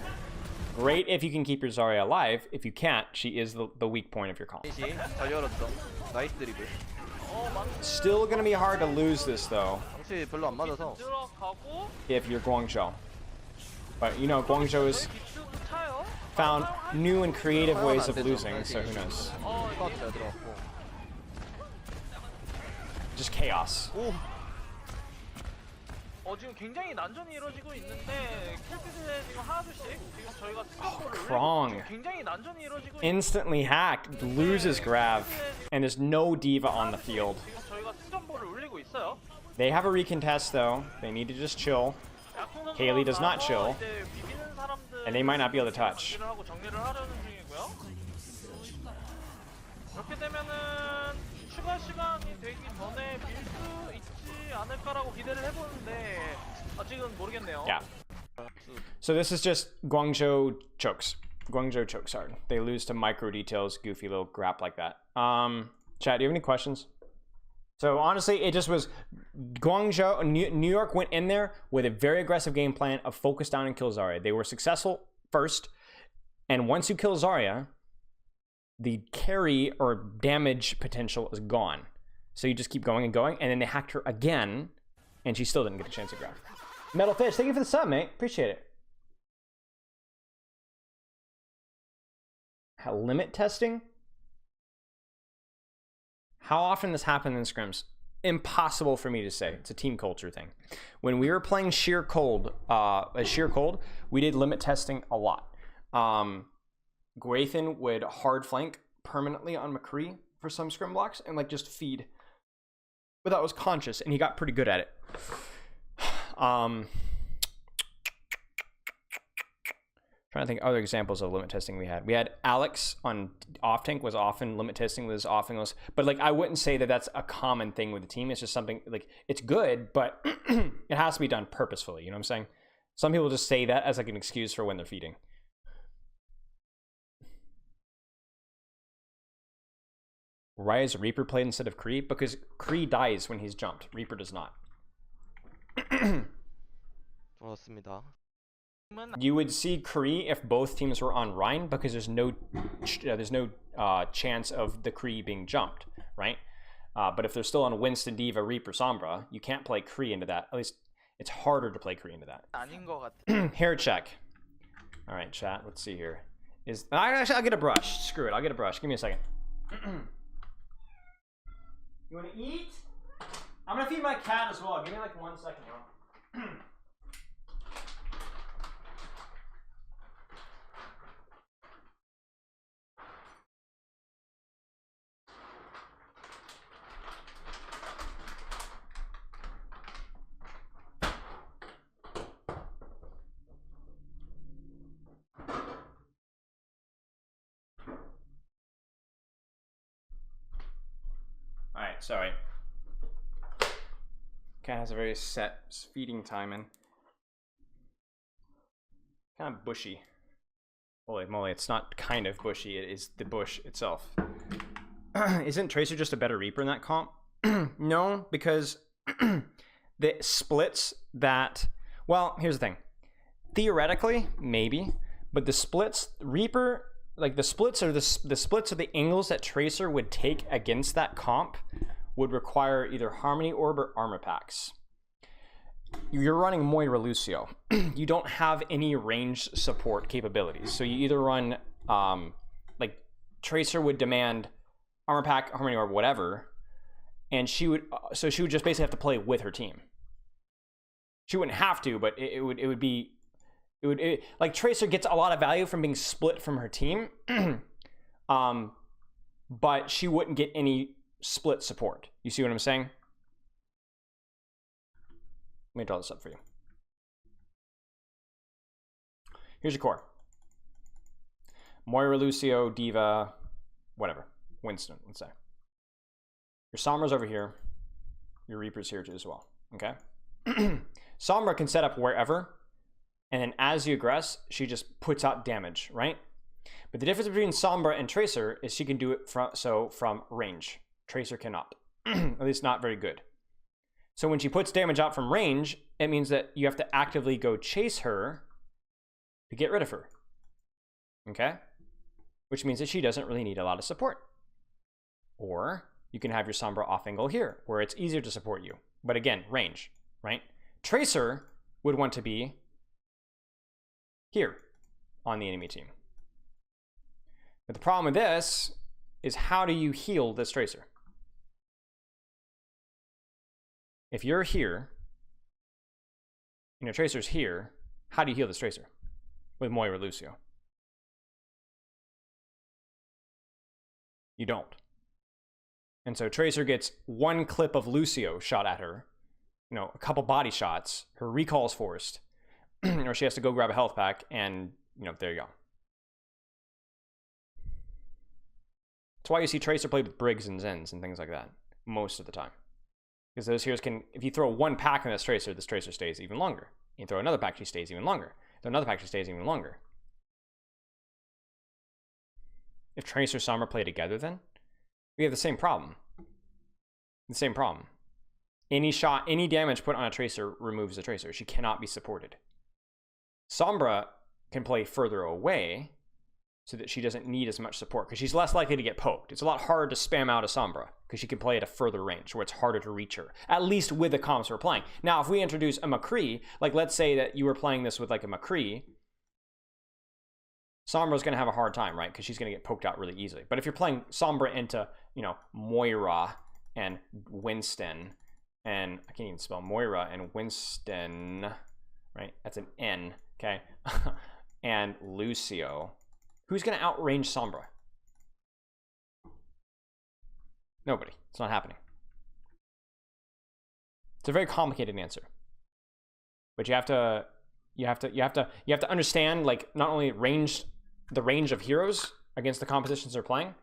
Great if you can keep your Zarya alive. If you can't, she is the weak point of your comp. 이니시 잘 열었죠. 나이스 드리블. Still gonna be hard to lose this though, 확실히 별로 안 맞아서. 들어가고 if you're Guangzhou. But you know, Guangzhou has 기축 차요. found new and creative ways of losing, so who knows? 스카우트 잘 들어갔고. Just chaos. 오. 지금 굉장히 난전이 이루어지고 있는데 킬피드에 지금 하나둘씩 지금 저희가 스코어를 Krong. 지금 굉장히 난전이 이루어지고 Instantly hacked, loses grab, and there's no diva on the field. 저희가 수정보를 올리고 있어요. They have a recontest though. They need to just chill. Kaylee does not chill, 이제 비비는 사람들 and they might not be able to touch. 정리를 하고 정리를 하려는 중이고요. 이렇게 되면은 추가 시간이 되기 전에 밀 수 있지 않을까라고 기대를 해보는데 아직은 모르겠네요. Yeah. So this is just Guangzhou chokes. Guangzhou chokes hard. They lose to micro details, goofy little crap like that. Chad, do you have any questions? So honestly, it just was Guangzhou, New York went in there with a very aggressive game plan of focus down and kill Zarya. They were successful first, and once you kill Zarya, the carry or damage potential is gone. So you just keep going and going, and then they hacked her again, and she still didn't get a chance to grab. Metal Fish, thank you for the sub, mate. Appreciate it. Limit testing? How often this happens in scrims? impossible for me to say. It's a team culture thing. When we were playing sheer cold, we did limit testing a lot. Grathan would hard flank permanently on McCree for some scrim blocks and like just feed, but that was conscious, and he got pretty good at it. Trying to think other examples of limit testing we had. We had Alex on off tank was often limit testing was often was, but like I wouldn't say that that's a common thing with the team. It's just something like it's good, but it has to be done purposefully. You know what I'm saying? Some people just say that as like an excuse for when they're feeding. Why is Reaper played instead of Kree? Because Kree dies when he's jumped. Reaper does not. 좋았습니다. You would see Kree if both teams were on Rhine, because there's no chance of the Kree being jumped, right? But if they're still on Winston, Diva, Reaper, Sombra, you can't play Kree into that. At least it's harder to play Kree into that. 아닌 것 같아. Hair check. All right, chat. Let's see here. Actually, I'll get a brush. Screw it. I'll get a brush. Give me a second. You want to eat? I'm gonna feed my cat as well. Give me like 1 second, y'all. Alright, sorry. Cat has a very set feeding time and kind of bushy. Holy moly, it's not kind of bushy, it is the bush itself. Isn't Tracer just a better Reaper in that comp? No, because the splits that, well, here's the thing. Theoretically, maybe, but the splits, Reaper, like the splits are the splits of the angles that Tracer would take against that comp would require either Harmony Orb or Armor Packs. You're running Moira Lucio. You don't have any range support capabilities. So you either run, like Tracer would demand Armor Pack, Harmony Orb, whatever, and she would just basically have to play with her team. She wouldn't have to, but it would be like Tracer gets a lot of value from being split from her team, but she wouldn't get any split support. You see what I'm saying? Let me draw this up for you. Here's your core. Moira, Lucio, Diva, whatever. Winston, let's say. Your Sombra's over here. Your Reaper's here too as well, okay? Sombra can set up wherever, and then as you aggress, she just puts out damage, right? But the difference between Sombra and Tracer is she can do it from range. Tracer cannot, at least not very good. So when she puts damage out from range, it means that you have to actively go chase her to get rid of her, okay? Which means that she doesn't really need a lot of support. Or you can have your Sombra off angle here, where it's easier to support you. But again, range, right? Tracer would want to be here on the enemy team. But the problem with this is, how do you heal this Tracer? If you're here and your Tracer's here, how do you heal this Tracer? With Moira Lucio. You don't. And so Tracer gets one clip of Lucio shot at her, you know, a couple body shots, her recall is forced, or she has to go grab a health pack, and, you know, there you go. That's why you see Tracer played with Briggs and Zens and things like that most of the time. Because those heroes can, if you throw one pack on this Tracer stays even longer. You throw another pack, she stays even longer. Throw another pack, she stays even longer. If Tracer and Sombra play together, then we have the same problem. The same problem. Any shot, any damage put on a Tracer removes the Tracer. She cannot be supported. Sombra can play further away so that she doesn't need as much support, because she's less likely to get poked. It's a lot harder to spam out a Sombra because she can play at a further range where it's harder to reach her, at least with the comps we're playing. Now, if we introduce a McCree, like let's say that you were playing this with like a McCree, Sombra's going to have a hard time, right? Because she's going to get poked out really easily. But if you're playing Sombra into, you know, Moira and Winston, and I can't even spell Moira and Winston, right? That's an N, okay? And Lucio. Who's going to outrange Sombra? Nobody. It's not happening. It's a very complicated answer. But you have to understand, like, not only the range of heroes against the compositions they're playing,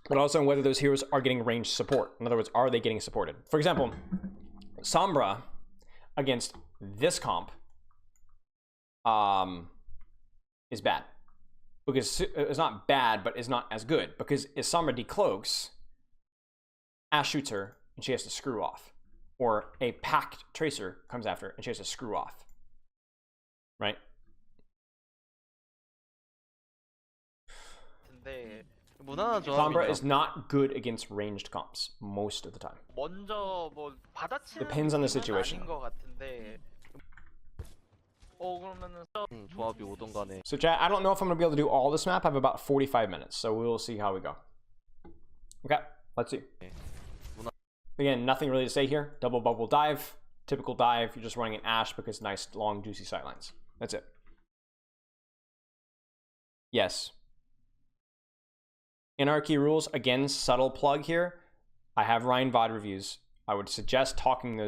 but also whether those heroes are getting range support. In other words, are they getting supported? For example, Sombra against this comp is bad. Because it's not bad, but is not as good. Because if Sombra decloaks, Ash shoots her, and she has to screw off. Or a packed Tracer comes after her, and she has to screw off. Right? 근데 무난한 Sombra 조합이죠. is not good against ranged comps most of the time. 먼저 뭐 받아치는 Depends on the 느낌은 situation. 아닌 것 같은데. 그러면은 조합이 오던 간에 So chat, I don't know if I'm going to be able to do all this map. I have about 45 minutes, so we will see how we go. Okay, let's see. Again, nothing really to say here. Double bubble dive, typical dive. You're just running an Ash because nice, long, juicy sightlines. That's it. Yes. Anarchy rules, again, subtle plug here. I have Ryan VOD reviews. I would suggest going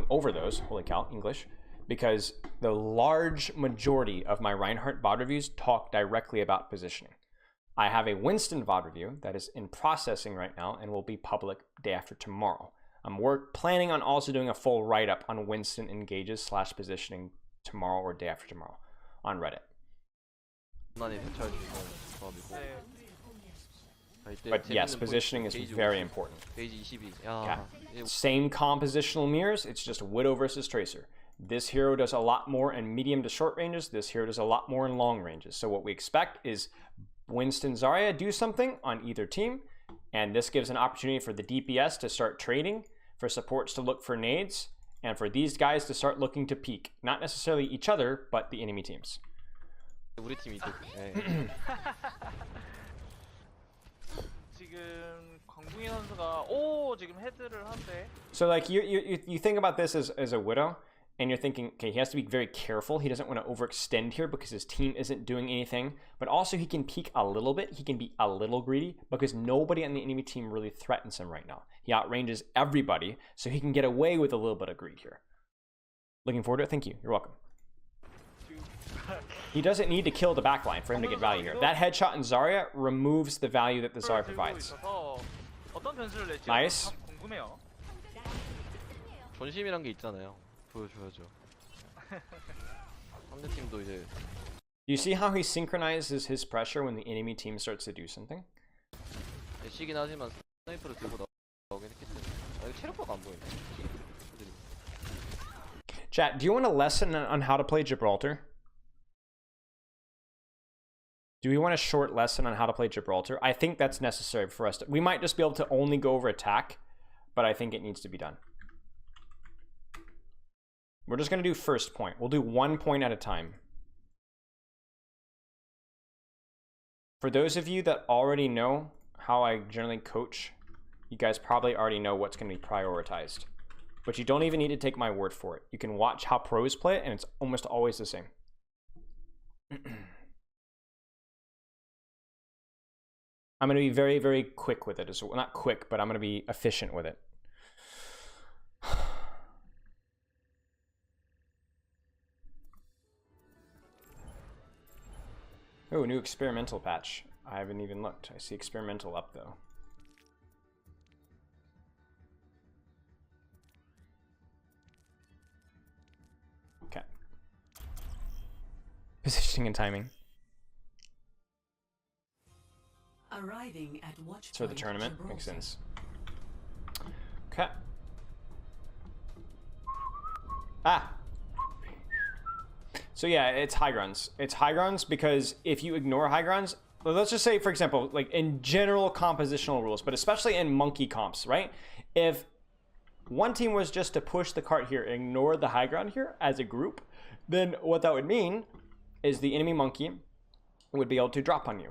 over those, holy cow, English, because the large majority of my Reinhardt VOD reviews talk directly about positioning. I have a Winston VOD review that is in processing right now and will be public day after tomorrow. I'm planning on also doing a full write-up on Winston engages / positioning tomorrow or day after tomorrow on Reddit. 무난히 대처할 수 있는 조합이고. 네. But yes, positioning is very important. 페이지 22. 야, Okay. Same compositional mirrors, it's just Widow versus Tracer. This hero does a lot more in medium to short ranges. This hero does a lot more in long ranges. So what we expect is Winston Zarya do something on either team, and this gives an opportunity for the DPS to start trading, for supports to look for nades, and for these guys to start looking to peek. Not necessarily each other, but the enemy teams. 우리 팀이 또 지금 광붕이 선수가 지금 헤드를 한대. So like you think about this as a Widow, and you're thinking, okay, he has to be very careful. He doesn't want to overextend here because his team isn't doing anything. But also he can peek a little bit. He can be a little greedy because nobody on the enemy team really threatens him right now. He outranges everybody, so he can get away with a little bit of greed here. Looking forward to it. Thank you. You're welcome. He doesn't need to kill the backline for him to get value here. That headshot in Zarya removes the value that the Zarya provides. 어떤 변수를 낼지 Nice. 궁금해요. 존심이란 게 있잖아요. 보여줘야죠. 상대 팀도 이제 Do you see how he synchronizes his pressure when the enemy team starts to do something? 애쉬긴 하지만 스나이퍼를 들고 나오긴 했기 때문에. 아, 이거 체력바가 안 보이네. Chat, do you want a lesson on how to play Gibraltar? Do we want a short lesson on how to play Gibraltar? I think that's necessary for us. We might just be able to only go over attack, but I think it needs to be done. We're just going to do first point. We'll do 1 point at a time. For those of you that already know how I generally coach, you guys probably already know what's going to be prioritized. But you don't even need to take my word for it. You can watch how pros play it, and it's almost always the same. I'm going to be very, very quick with it. So not quick, but I'm going to be efficient with it. Oh, new experimental patch. I haven't even looked. I see experimental up though. Okay. Positioning and timing. Arriving at watch For the point tournament, Gibraltar. makes sense. Okay. Ah. So yeah, it's high grounds. It's high grounds because if you ignore high grounds, let's just say, for example, like in general compositional rules, but especially in monkey comps, right? If one team was just to push the cart here, ignore the high ground here as a group, then what that would mean is the enemy monkey would be able to drop on you.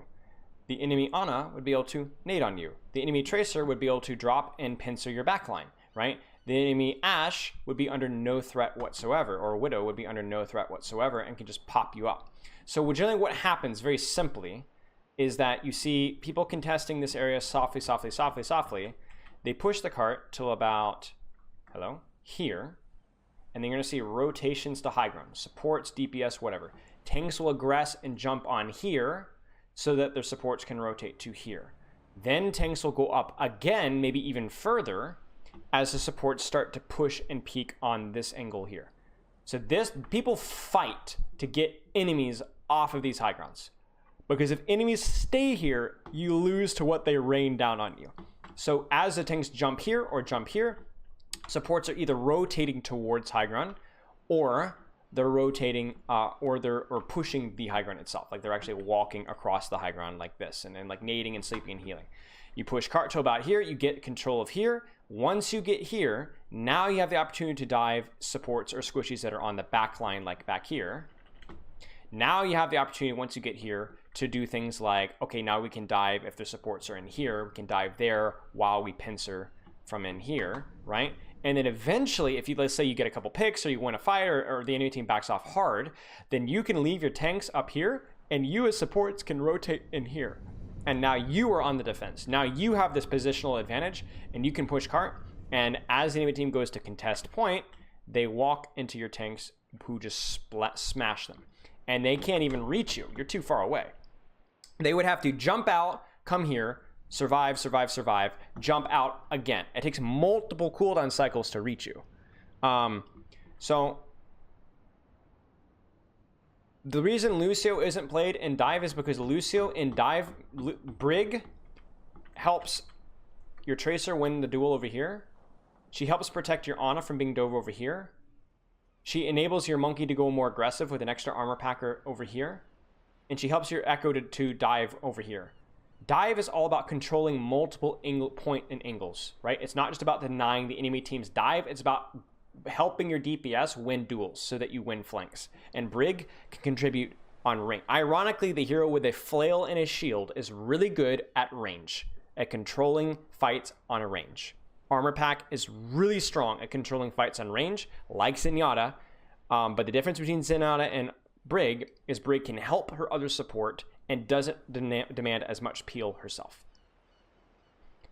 the enemy Ana would be able to nade on you. The enemy Tracer would be able to drop and pincer your backline, right? The enemy Ashe would be under no threat whatsoever, or Widow would be under no threat whatsoever and can just pop you up. So generally what happens, very simply, is that you see people contesting this area softly, softly, softly, softly. They push the cart till about, hello, here. And then you're going to see rotations to high ground, supports, DPS, whatever. Tanks will aggress and jump on here so that their supports can rotate to here. Then tanks will go up again, maybe even further, as the supports start to push and peak on this angle here. So people fight to get enemies off of these high grounds. Because if enemies stay here, you lose to what they rain down on you. So as the tanks jump here or jump here, supports are either rotating towards high ground, or they're rotating or pushing the high ground itself. Like they're actually walking across the high ground like this, and then like nading and sleeping and healing. You push cart to about here, you get control of here. Once you get here, now you have the opportunity to dive supports or squishies that are on the back line, like back here. Now you have the opportunity, once you get here, to do things like, okay, now we can dive if the supports are in here, we can dive there while we pincer from in here, right? And then eventually, if you, let's say you get a couple picks or you win a fight, or the enemy team backs off hard, then you can leave your tanks up here and you as supports can rotate in here. And now you are on the defense. Now you have this positional advantage and you can push cart. And as the enemy team goes to contest point, they walk into your tanks who just smash them. And they can't even reach you. You're too far away. They would have to jump out, come here, survive, survive, survive, jump out again. It takes multiple cooldown cycles to reach you. So the reason Lucio isn't played in dive is because Lucio in dive, Brig helps your Tracer win the duel over here. She helps protect your Ana from being dove over here. She enables your Monkey to go more aggressive with an extra armor packer over here. And she helps your Echo to dive over here. Dive is all about controlling multiple point and angles, right? It's not just about denying the enemy team's dive. It's about helping your DPS win duels so that you win flanks. And Brig can contribute on range. Ironically, the hero with a flail and a shield is really good at range, at controlling fights on a range. Armor Pack is really strong at controlling fights on range, like Zenyatta. But the difference between Zenyatta and Brig is Brig can help her other support and doesn't demand as much peel herself.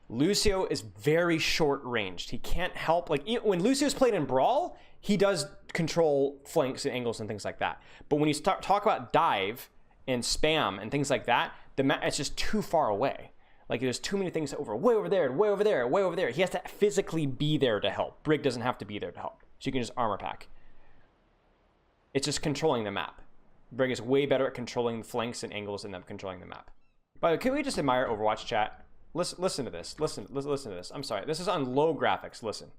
Lucio is very short ranged. He can't help, like when Lucio's played in Brawl, he does control flanks and angles and things like that. But when you talk about dive and spam and things like that, it's just too far away. Like there's too many things way over there, way over there, way over there. He has to physically be there to help. Brig doesn't have to be there to help. She can just armor pack. It's just controlling the map. Brig is way better at controlling the flanks and angles than them controlling the map. By the way, can we just admire Overwatch chat? Listen to this. Listen to this. I'm sorry. This is on low graphics. Listen.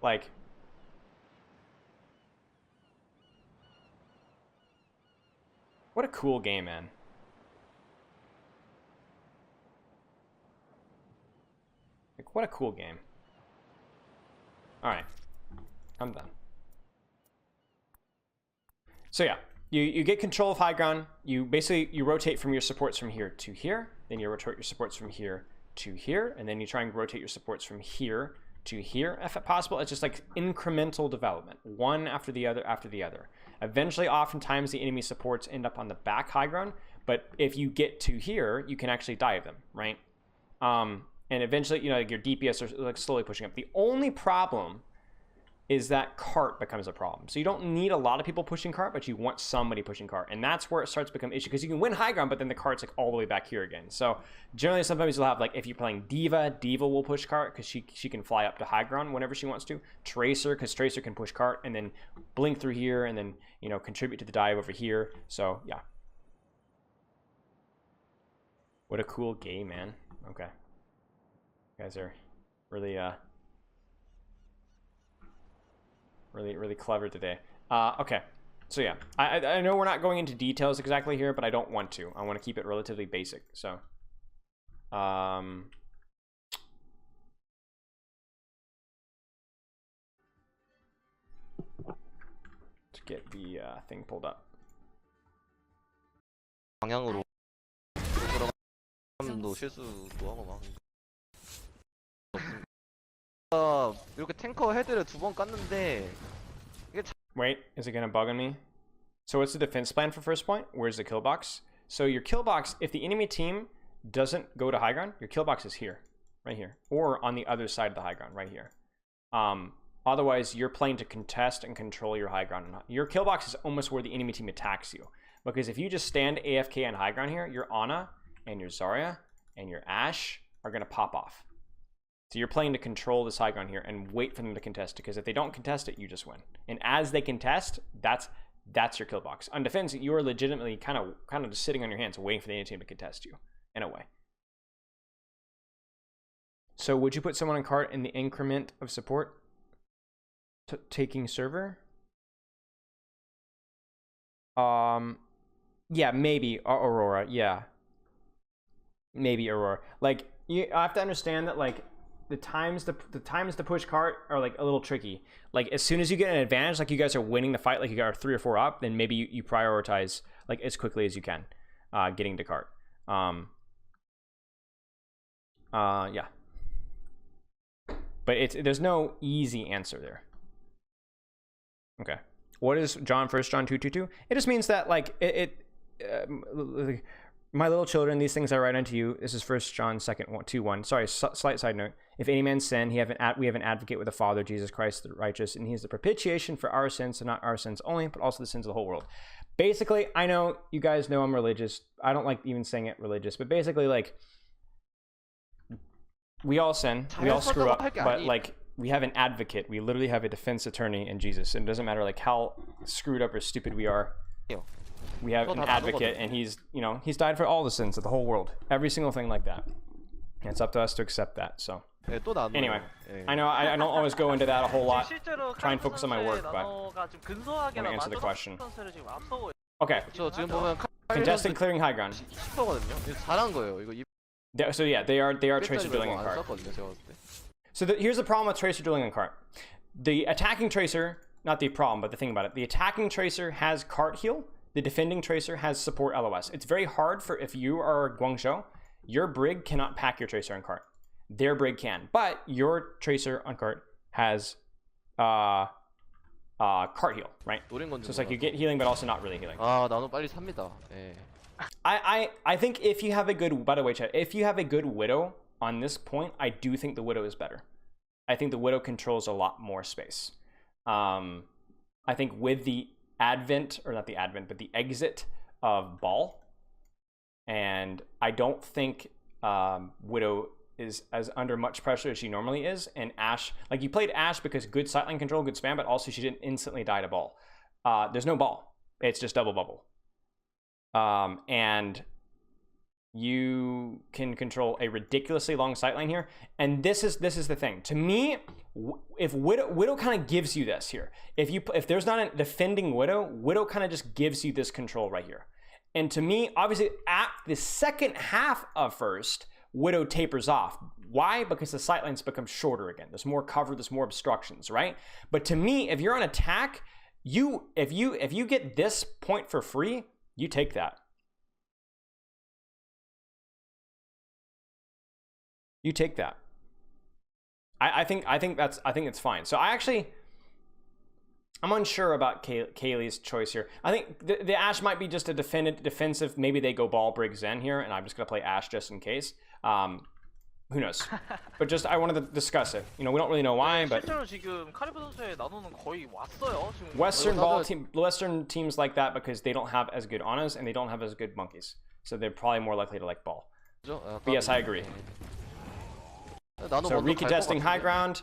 Like, what a cool game, man. Like, what a cool game. All right, I'm done. So yeah, you get control of high ground. You rotate from your supports from here to here. Then you rotate your supports from here to here, and then you try and rotate your supports from here to here if possible. It's just like incremental development, one after the other after the other. Eventually, oftentimes the enemy supports end up on the back high ground, but if you get to here, you can actually dive them, right? And eventually, you know, like your DPS are like slowly pushing up. The only problem is that cart becomes a problem. So you don't need a lot of people pushing cart, but you want somebody pushing cart. And that's where it starts to become an issue, because you can win high ground, but then the cart's like all the way back here again. So generally, sometimes you'll have, like, if you're playing Diva will push cart because she can fly up to high ground whenever she wants to. Tracer, because Tracer can push cart and then blink through here and then, you know, contribute to the dive over here. So yeah. What a cool game, man. Okay. You guys are really really clever today. Okay, so yeah, I know we're not going into details exactly here, but I don't want to. I want to keep it relatively basic. So get the thing pulled up. 방향으로 들어가면도 실수도 하고 막. 이렇게 탱커 헤드를 2번 깠는데 Wait, is it gonna bug on me? So what's the defense plan for first point? Where's the kill box? So your kill box, if the enemy team doesn't go to high ground, your kill box is here, right here, or on the other side of the high ground, right here. Otherwise, you're playing to contest and control your high ground. Your kill box is almost where the enemy team attacks you, because if you just stand AFK on high ground here, your Ana and your Zarya and your Ashe are gonna pop off. So you're playing to control this high ground here and wait for them to contest, because if they don't contest it, you just win. And as they contest, that's your kill box. On defense, you are legitimately kind of just sitting on your hands waiting for the enemy team to contest you, in a way. So would you put someone on cart in the increment of support? Taking server? Yeah, maybe Aurora. Yeah, maybe Aurora. Like, you have to understand that, like, the times to push cart are like a little tricky. Like, as soon as you get an advantage, like you guys are winning the fight, like you got 3 or 4 up, then maybe you prioritize like as quickly as you can getting to cart. Yeah, but there's no easy answer there. Okay, what is John 1 John 2:22? It just means that, like, my little children, these things I write unto you. This is 1 John 2:1. Sorry, slight side note. If any man sin, we have an advocate with the Father, Jesus Christ the righteous, and he is the propitiation for our sins, so not our sins only, but also the sins of the whole world. Basically, I know you guys know I'm religious. I don't like even saying it religious, but basically, like, we all sin, we all screw up, but like, we have an advocate. We literally have a defense attorney in Jesus. And it doesn't matter like how screwed up or stupid we are. We have an advocate, and he's died for all the sins of the whole world. Every single thing like that. And it's up to us to accept that. So anyway, I know I don't always go into that a whole lot. Try and focus on my work, but I'm gonna answer the question. Okay. Contesting clearing high ground. So yeah, they are tracer drilling on cart. So here's the problem with tracer drilling on cart. The attacking tracer, not the problem, but the thing about it, the attacking tracer has cart heal. The defending tracer has support LOS. It's very hard for, if you are Guangzhou, your brig cannot pack your tracer on cart. Their brig can, but your tracer on cart has cart heal, right? So it's like you get healing, but also not really healing. 나는 빨리 삽니다. I think if you have a good, by the way, chat, if you have a good Widow on this point, I do think the Widow is better. I think the Widow controls a lot more space. I think with the advent, or not the advent, but the exit of Brawl, and I don't think Widow is as under much pressure as she normally is, and Ashe, like, you played Ashe because good sightline control, good spam, but also she didn't instantly die to Brawl. There's no Brawl. It's just double bubble. And you can control a ridiculously long sightline here, and this is the thing. To me, if Widow kind of gives you this here. If there's not a defending Widow kind of just gives you this control right here. And to me, obviously, at the second half of first, Widow tapers off. Why? Because the sightlines become shorter again. There's more cover, there's more obstructions, right? But to me, if you're on attack, if you get this point for free, you take that. You take that. I think it's fine. So I'm unsure about Kaylee's choice here. I think the Ashe might be just a defensive. Maybe they go Ball Brig Zen here, and I'm just gonna play Ashe just in case. Who knows? But just I wanted to discuss it. You know, we don't really know why, but Western teams like that because they don't have as good Anas and they don't have as good monkeys, so they're probably more likely to like Ball. But yes, I agree. So recontesting high ground.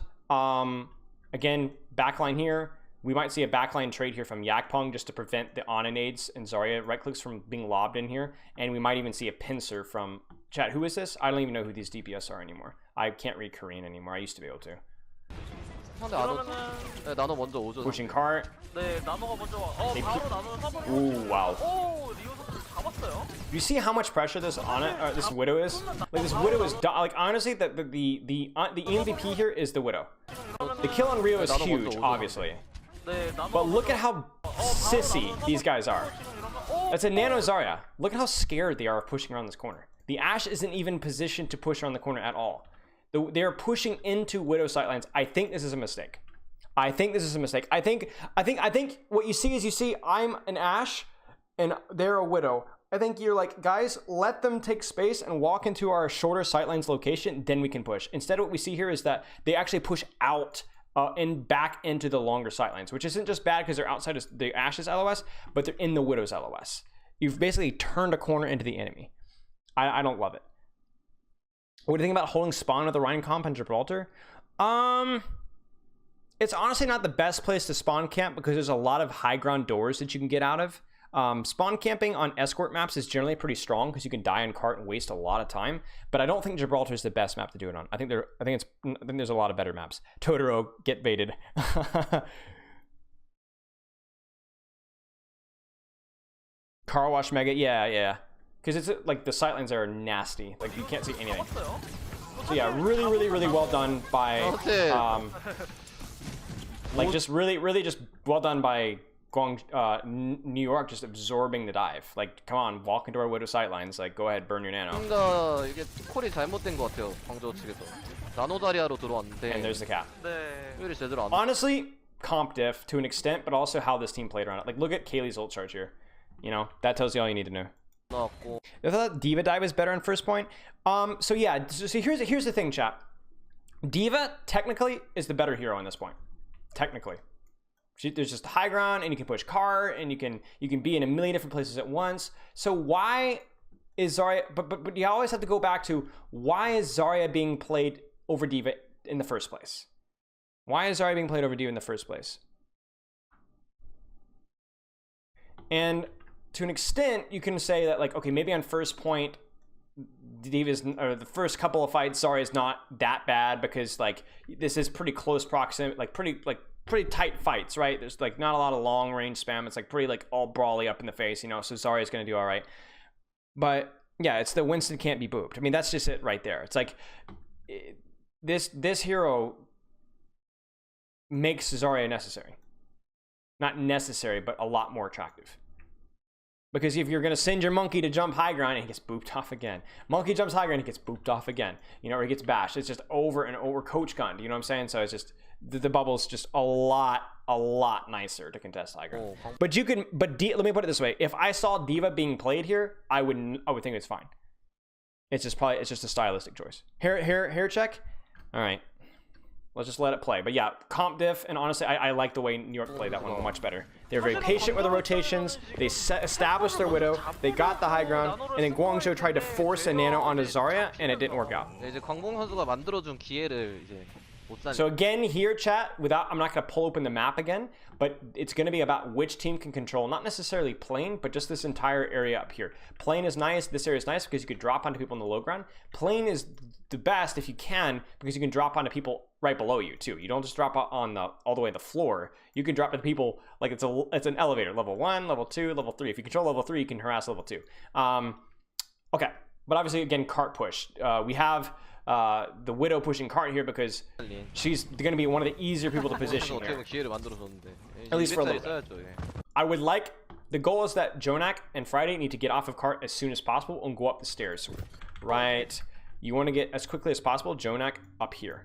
Again, backline here. We might see a backline trade here from Yakpong just to prevent the Ana nades and Zarya right clicks from being lobbed in here. And we might even see a pincer from chat. Who is this? I don't even know who these DPS are anymore. I can't read Korean anymore. I used to be able to. Pushing cart. Ooh, wow. You see how much pressure this this Widow is? Like, this Widow is like, honestly, the MVP here is the Widow. The kill on Rio is huge, obviously. 네, But look at how sissy these guys are. That's a Nano Zarya. Look at how scared they are of pushing around this corner. The Ashe isn't even positioned to push around the corner at all. They're pushing into Widow sightlines. I think this is a mistake. I think what you see is I'm an Ashe and they're a Widow. I think you're like, guys, let them take space and walk into our shorter sightlines location, then we can push. Instead, what we see here is that they actually push out and back into the longer sightlines, which isn't just bad because they're outside of the Ashe's LOS, but they're in the Widow's LOS. You've basically turned a corner into the enemy. I don't love it. What do you think about holding spawn with the Rhine comp on Gibraltar? It's honestly not the best place to spawn camp because there's a lot of high ground doors that you can get out of. Spawn camping on escort maps is generally pretty strong because you can die on cart and waste a lot of time. But I don't think Gibraltar is the best map to do it on. I think there's a lot of better maps. Totoro, get baited. Car wash mega, yeah. Because it's like the sightlines are nasty. Like you can't see anything. So yeah, really well done by like just really just well done by New York just absorbing the dive. Like, come on, walk into our Widow sightlines. Like, go ahead, burn your nano. 뭔가 이게 콜이 잘못된 것 같아요. 광저우 측에서. 나노 자리아로 들어왔는데. And there's the cap. 효율이 제대로 안. Honestly, comp diff to an extent, but also how this team played around it. Like, look at Kaylee's ult charge here. You know, that tells you all you need to know. I thought Diva dive was better on first point. So yeah, so here's the thing, chat. Diva technically is the better hero on this point. Technically. There's just high ground, and you can push cart, and you can be in a million different places at once. So why is Zarya? But you always have to go back to why is Zarya being played over Diva in the first place? Why is Zarya being played over Diva in the first place? And to an extent, you can say that, like, okay, maybe on first point, Diva's, or the first couple of fights, Zarya is not that bad because like this is pretty close proximity, like pretty tight fights, right? There's like not a lot of long range spam. It's like pretty like all brawly up in the face, you know. So Zarya's gonna do all right. But yeah, it's the Winston can't be booped. I mean, that's just it right there. It's like this hero makes Zarya necessary. Not necessary, but a lot more attractive. Because if you're going to send your monkey to jump high ground and he gets booped off again. Monkey jumps high ground and he gets booped off again. You know, or he gets bashed. It's just over and over coach gunned. You know what I'm saying? So it's just, the bubble's just a lot nicer to contest high ground. Oh. But you can, let me put it this way. If I saw Diva being played here, I would think it's fine. It's just a stylistic choice. Hair check? All right. Let's just let it play. But yeah, comp diff, and honestly, I like the way New York played that one much better. They're very patient with the rotations. They established their Widow. They got the high ground, and then Guangzhou tried to force a nano onto Zarya, and it didn't work out. 이제 광봉 선수가 만들어준 기회를 이제 못 산. So again, here, chat, I'm not going to pull open the map again, but it's going to be about which team can control, not necessarily plane, but just this entire area up here. Plane is nice. This area is nice because you could drop onto people in the low ground. Plane is the best if you can, because you can drop onto people right below you too. You don't just drop on all the way to the floor. You can drop to people like it's an elevator. Level 1, level 2, level 3. If you control level 3, you can harass level 2. Okay, but obviously again, cart push. We have the Widow pushing cart here because she's going to be one of the easier people to position here. At least for a little bit. I would like, the goal is that Jonak and Friday need to get off of cart as soon as possible and go up the stairs. Right. You want to get as quickly as possible Jonak up here.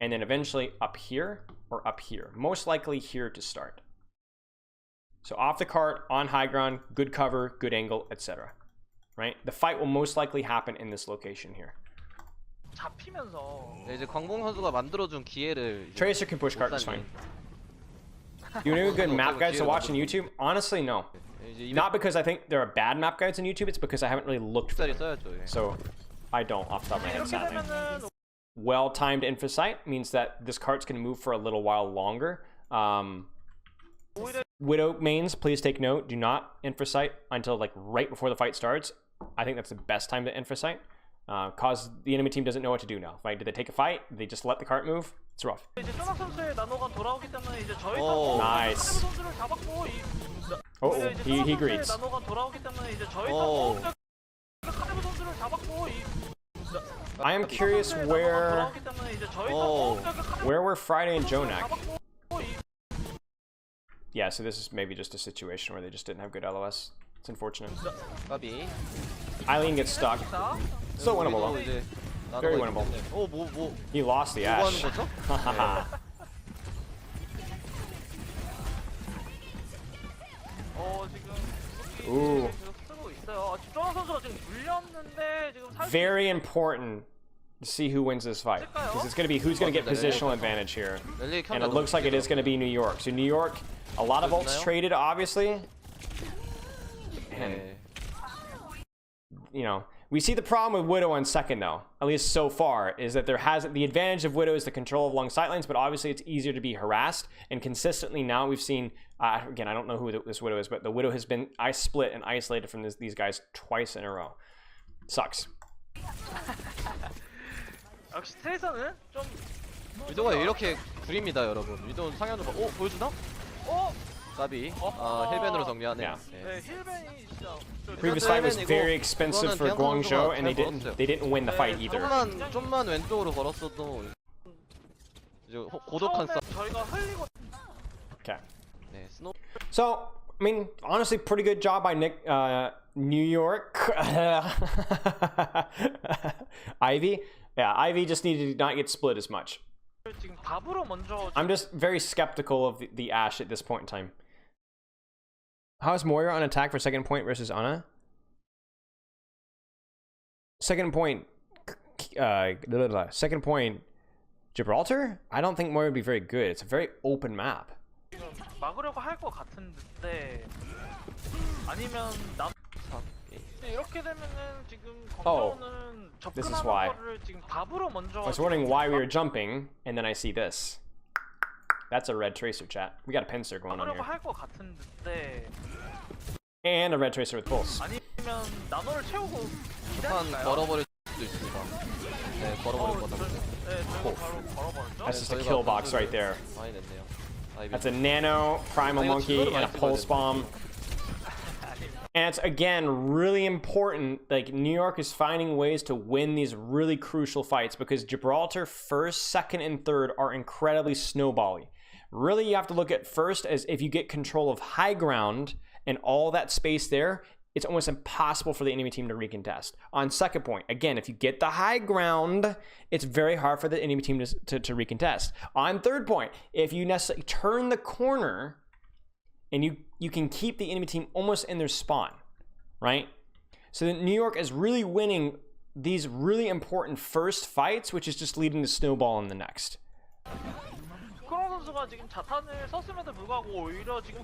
And then eventually up here or up here. Most likely here to start. So off the cart, on high ground, good cover, good angle, etc. Right? The fight will most likely happen in this location here. 잡히면서 이제 광봉 선수가 만들어준 기회를. Tracer can push cart, it's fine. You know good map guides to watch on YouTube? Honestly, no. Not because I think there are bad map guides on YouTube, it's because I haven't really looked for them. So I don't off the top of my head, sadly. Well-timed infosight means that this cart's going to move for a little while longer. Widow mains, please take note. Do not infosight until like right before the fight starts. I think that's the best time to infosight. Cause the enemy team doesn't know what to do now. Right? Did they take a fight? Did they just let the cart move? It's rough. Nice. Oh, he greets. Oh. I am curious where were Friday and Jonak? yeah, so this is maybe just a situation where they just didn't have good LOS. It's unfortunate. 까비. Eileen gets stuck. 자, So winnable 우리도 though. 이제 Very 나눠가 winnable. 있는데. 뭐 He lost the 뭐 하는 Ash. 거죠? 지금 Ooh. 계속 쓰고 있어요. 집중한 선수가 지금 물렸는데 지금 살 Very important to see who wins this fight. Because it's going to be who's going to get positional advantage here. 랠리 And it looks like it is going to be New York. So New York, a lot of ults traded, obviously. And, 네. you know, we see the problem with Widow on second, though, at least so far, is that there has the advantage of Widow is the control of long sightlines, but obviously it's easier to be harassed. And consistently now we've seen, again, I don't know who this Widow is, but the Widow has been split and isolated from these guys twice in a row. Sucks. 역시 트레이서는 좀 위도가 이렇게 구립니다, 여러분. 위도 상향도 오 보여주나? 까비. 힐벤으로 정리하네. Yeah. 네, 힐벤이 진짜 Previous fight was very expensive for Guangzhou, and they didn't win the fight either. 좀만 왼쪽으로 걸었어도 이제 고독한 싸움. 저희가 흘리고 Okay. 네, 스노. So, I mean, honestly, pretty good job by New York. Ivy. Yeah, Ivy just needed to not get split as much. 지금 답으로 먼저 I'm just very skeptical of the Ashe at this point in time. How's Moira on attack for second point versus Ana? Second point, second point, Gibraltar? I don't think Moira would be very good. It's a very open map. 지금 막으려고 할 것 같은데 아니면 이렇게 되면은 지금 검정은 this is why. 접근하는 거를 지금 답으로 먼저 I was wondering why we were jumping, and then I see this. That's a red tracer, chat. We got a pincer going on 막으려고 here. 할 것 같은데 And a red tracer with pulse. 아니면 나노를 채우고 한 기다릴까요? 걸어버릴 수도 있습니다. 네, 걸어버릴 것 같아요. 네, 저희가 바로 걸어버렸죠. That's just a kill box right there. 많이 냈네요. That's a nano, primal monkey, and a pulse bomb. And it's, again, really important. Like, New York is finding ways to win these really crucial fights because Gibraltar first, second, and third are incredibly snowbally. Really, you have to look at first as if you get control of high ground and all that space there, it's almost impossible for the enemy team to recontest. On second point, again, if you get the high ground, it's very hard for the enemy team to recontest. On third point, if you necessarily turn the corner and you can keep the enemy team almost in their spawn, right? So New York is really winning these really important first fights, which is just leading to snowball in the next.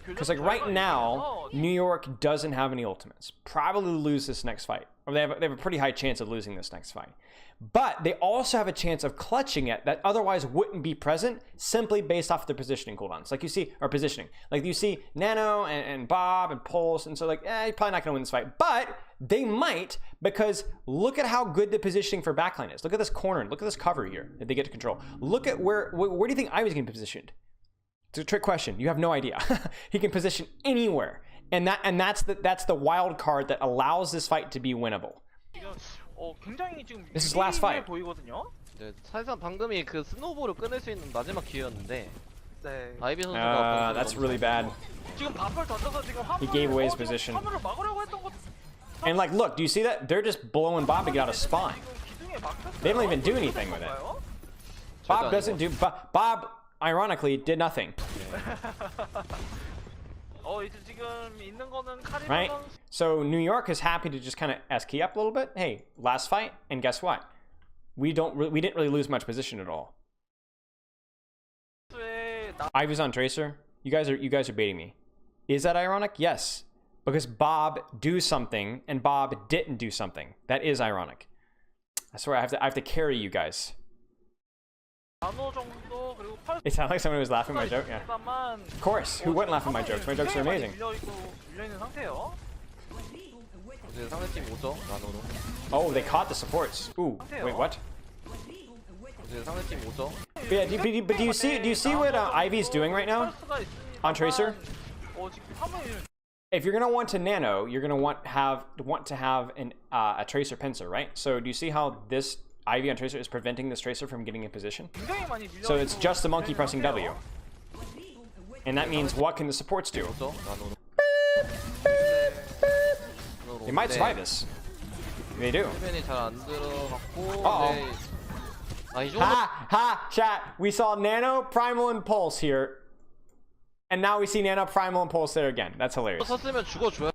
Because like right now, New York doesn't have any ultimates. Probably lose this next fight. Or they have a pretty high chance of losing this next fight. But they also have a chance of clutching it that otherwise wouldn't be present simply based off their positioning cooldowns. Like you see, or positioning. Like you see Nano and Bob and Pulse, and so like, you're probably not going to win this fight. But they might, because look at how good the positioning for backline is. Look at this corner, look at this cover here that they get to control. Look at where do you think Ivy's going to be positioned? It's a trick question. You have no idea. He can position anywhere. And that's the wild card that allows this fight to be winnable. This is last fight. 네, 사실상 방금이 그 스노우볼을 끊을 수 있는 마지막 기회였는데 네. 아이비 선수가 That's really bad. 지금 밥을 던져서 지금 He gave away his position. 화물을 막으려고 했던 것 And like, look, do you see that? They're just blowing Bob to get out of spawn. 기둥에 막혔어요. They don't even do anything with it. Bob doesn't do. Bob, ironically, did nothing. 이제 지금 있는 거는 카리나 Right? 선수. So New York is happy to just kind of S-key up a little bit. Hey, last fight, and guess what? We didn't really lose much position at all. Ivy's on Tracer. You guys are baiting me. Is that ironic? Yes. Because Bob do something and Bob didn't do something. That is ironic. I swear I have to carry you guys. It sounded like someone was laughing at my joke. Yeah. Of course. Who wouldn't laugh at my jokes? My jokes are amazing. 이제 상대팀 오죠 나노로. Oh, they caught the supports. Ooh, wait, what? 이제 상대팀 오죠. But yeah, but do you see what Ivy's doing right now on Tracer? If you're gonna want to nano, you're gonna want to have a Tracer pincer, right? So do you see how this Ivy on Tracer is preventing this Tracer from getting in position? So it's just the monkey pressing W. And that means what can the supports do? 그렇죠? 나노로. They might survive this. They do. 힐벤이 잘 안 들어갔고. Uh-oh. 네. 이 정도. Ha! Chat, we saw Nano, Primal, and Pulse here. And now we see Nano, Primal, and Pulse there again. That's hilarious. 섰으면 죽어줘야.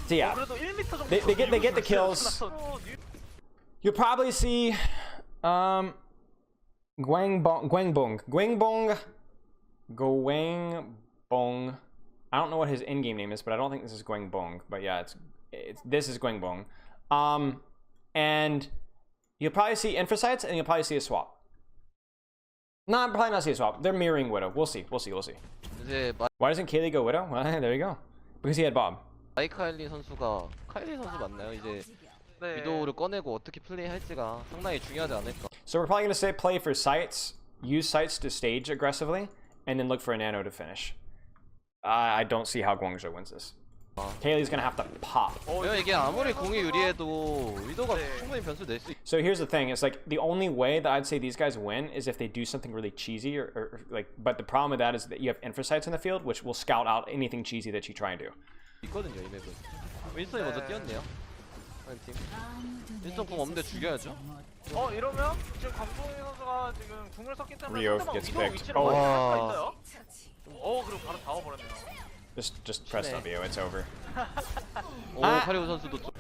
So yeah, 그래도 1m 정도. they get the kills. You'll probably see Guangbong. I don't know what his in-game name is, but I don't think this is Guangbong. But yeah, this is Guangbong. And you'll probably see Infocytes, and you'll probably see a swap. No, probably not see a swap. They're mirroring Widow. We'll see. 이제 Why doesn't Kaylee go Widow? Well, there you go. Because he had Bob. 마이카일리 선수가 카일리 선수 맞나요? 이제 네. 위도우를 꺼내고 어떻게 플레이할지가 상당히 중요하지 않을까. So we're probably going to say play for sites, use sites to stage aggressively, and then look for a nano to finish. I don't see how Guangzhou wins this. Kaylee's going to have to pop. 왜냐면 이게 아무리 공이 유리해도 위도우가 충분히 변수 낼 수 있. So here's the thing, it's like the only way that I'd say these guys win is if they do something really cheesy or like, but the problem with that is that you have Infocytes in the field, which will scout out anything cheesy that you try and do. 있거든요 이 맵은. 윈스턴이 먼저 뛰었네요. 한 팀. 윈스턴 공 없는데 죽여야죠. 이러면 지금 강동희 선수가 지금 궁을 썼기 때문에 Rio 상대방 gets 위도 picked. 위치를 확인할 수가 있어요. 그리고 바로 잡아버렸네요. Just press W, it's over. 오 카리오 선수도 좀.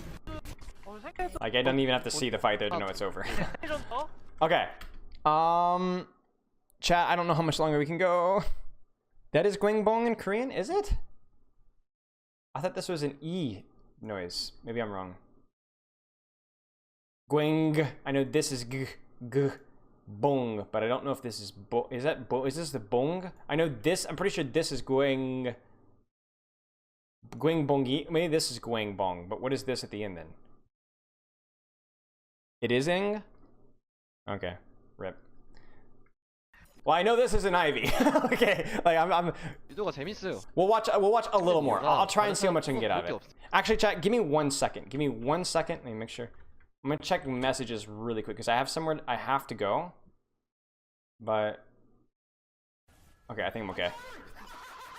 생각해도 Like I don't even have to see the fight there to know it's over. 더 Okay. Chat, I don't know how much longer we can go. That is Guangbong in Korean, is it? I thought this was an E noise. Maybe I'm wrong. Guang. I know this is g, bong, but I don't know if this is bo. Is that bo? Is this the bong? I know this. I'm pretty sure this is guang. Guang bongi. Maybe this is guang bong. But what is this at the end then? It is ing. Okay. Rip. Well, I know this is an Ivy. Okay, like I'm. 위도우가 재밌어요. We'll watch a little more. I'll try and see how much I can get out of it. Actually, chat, give me 1 second. Give me 1 second. Let me make sure. I'm gonna check messages really quick because I have somewhere I have to go. But okay, I think I'm okay.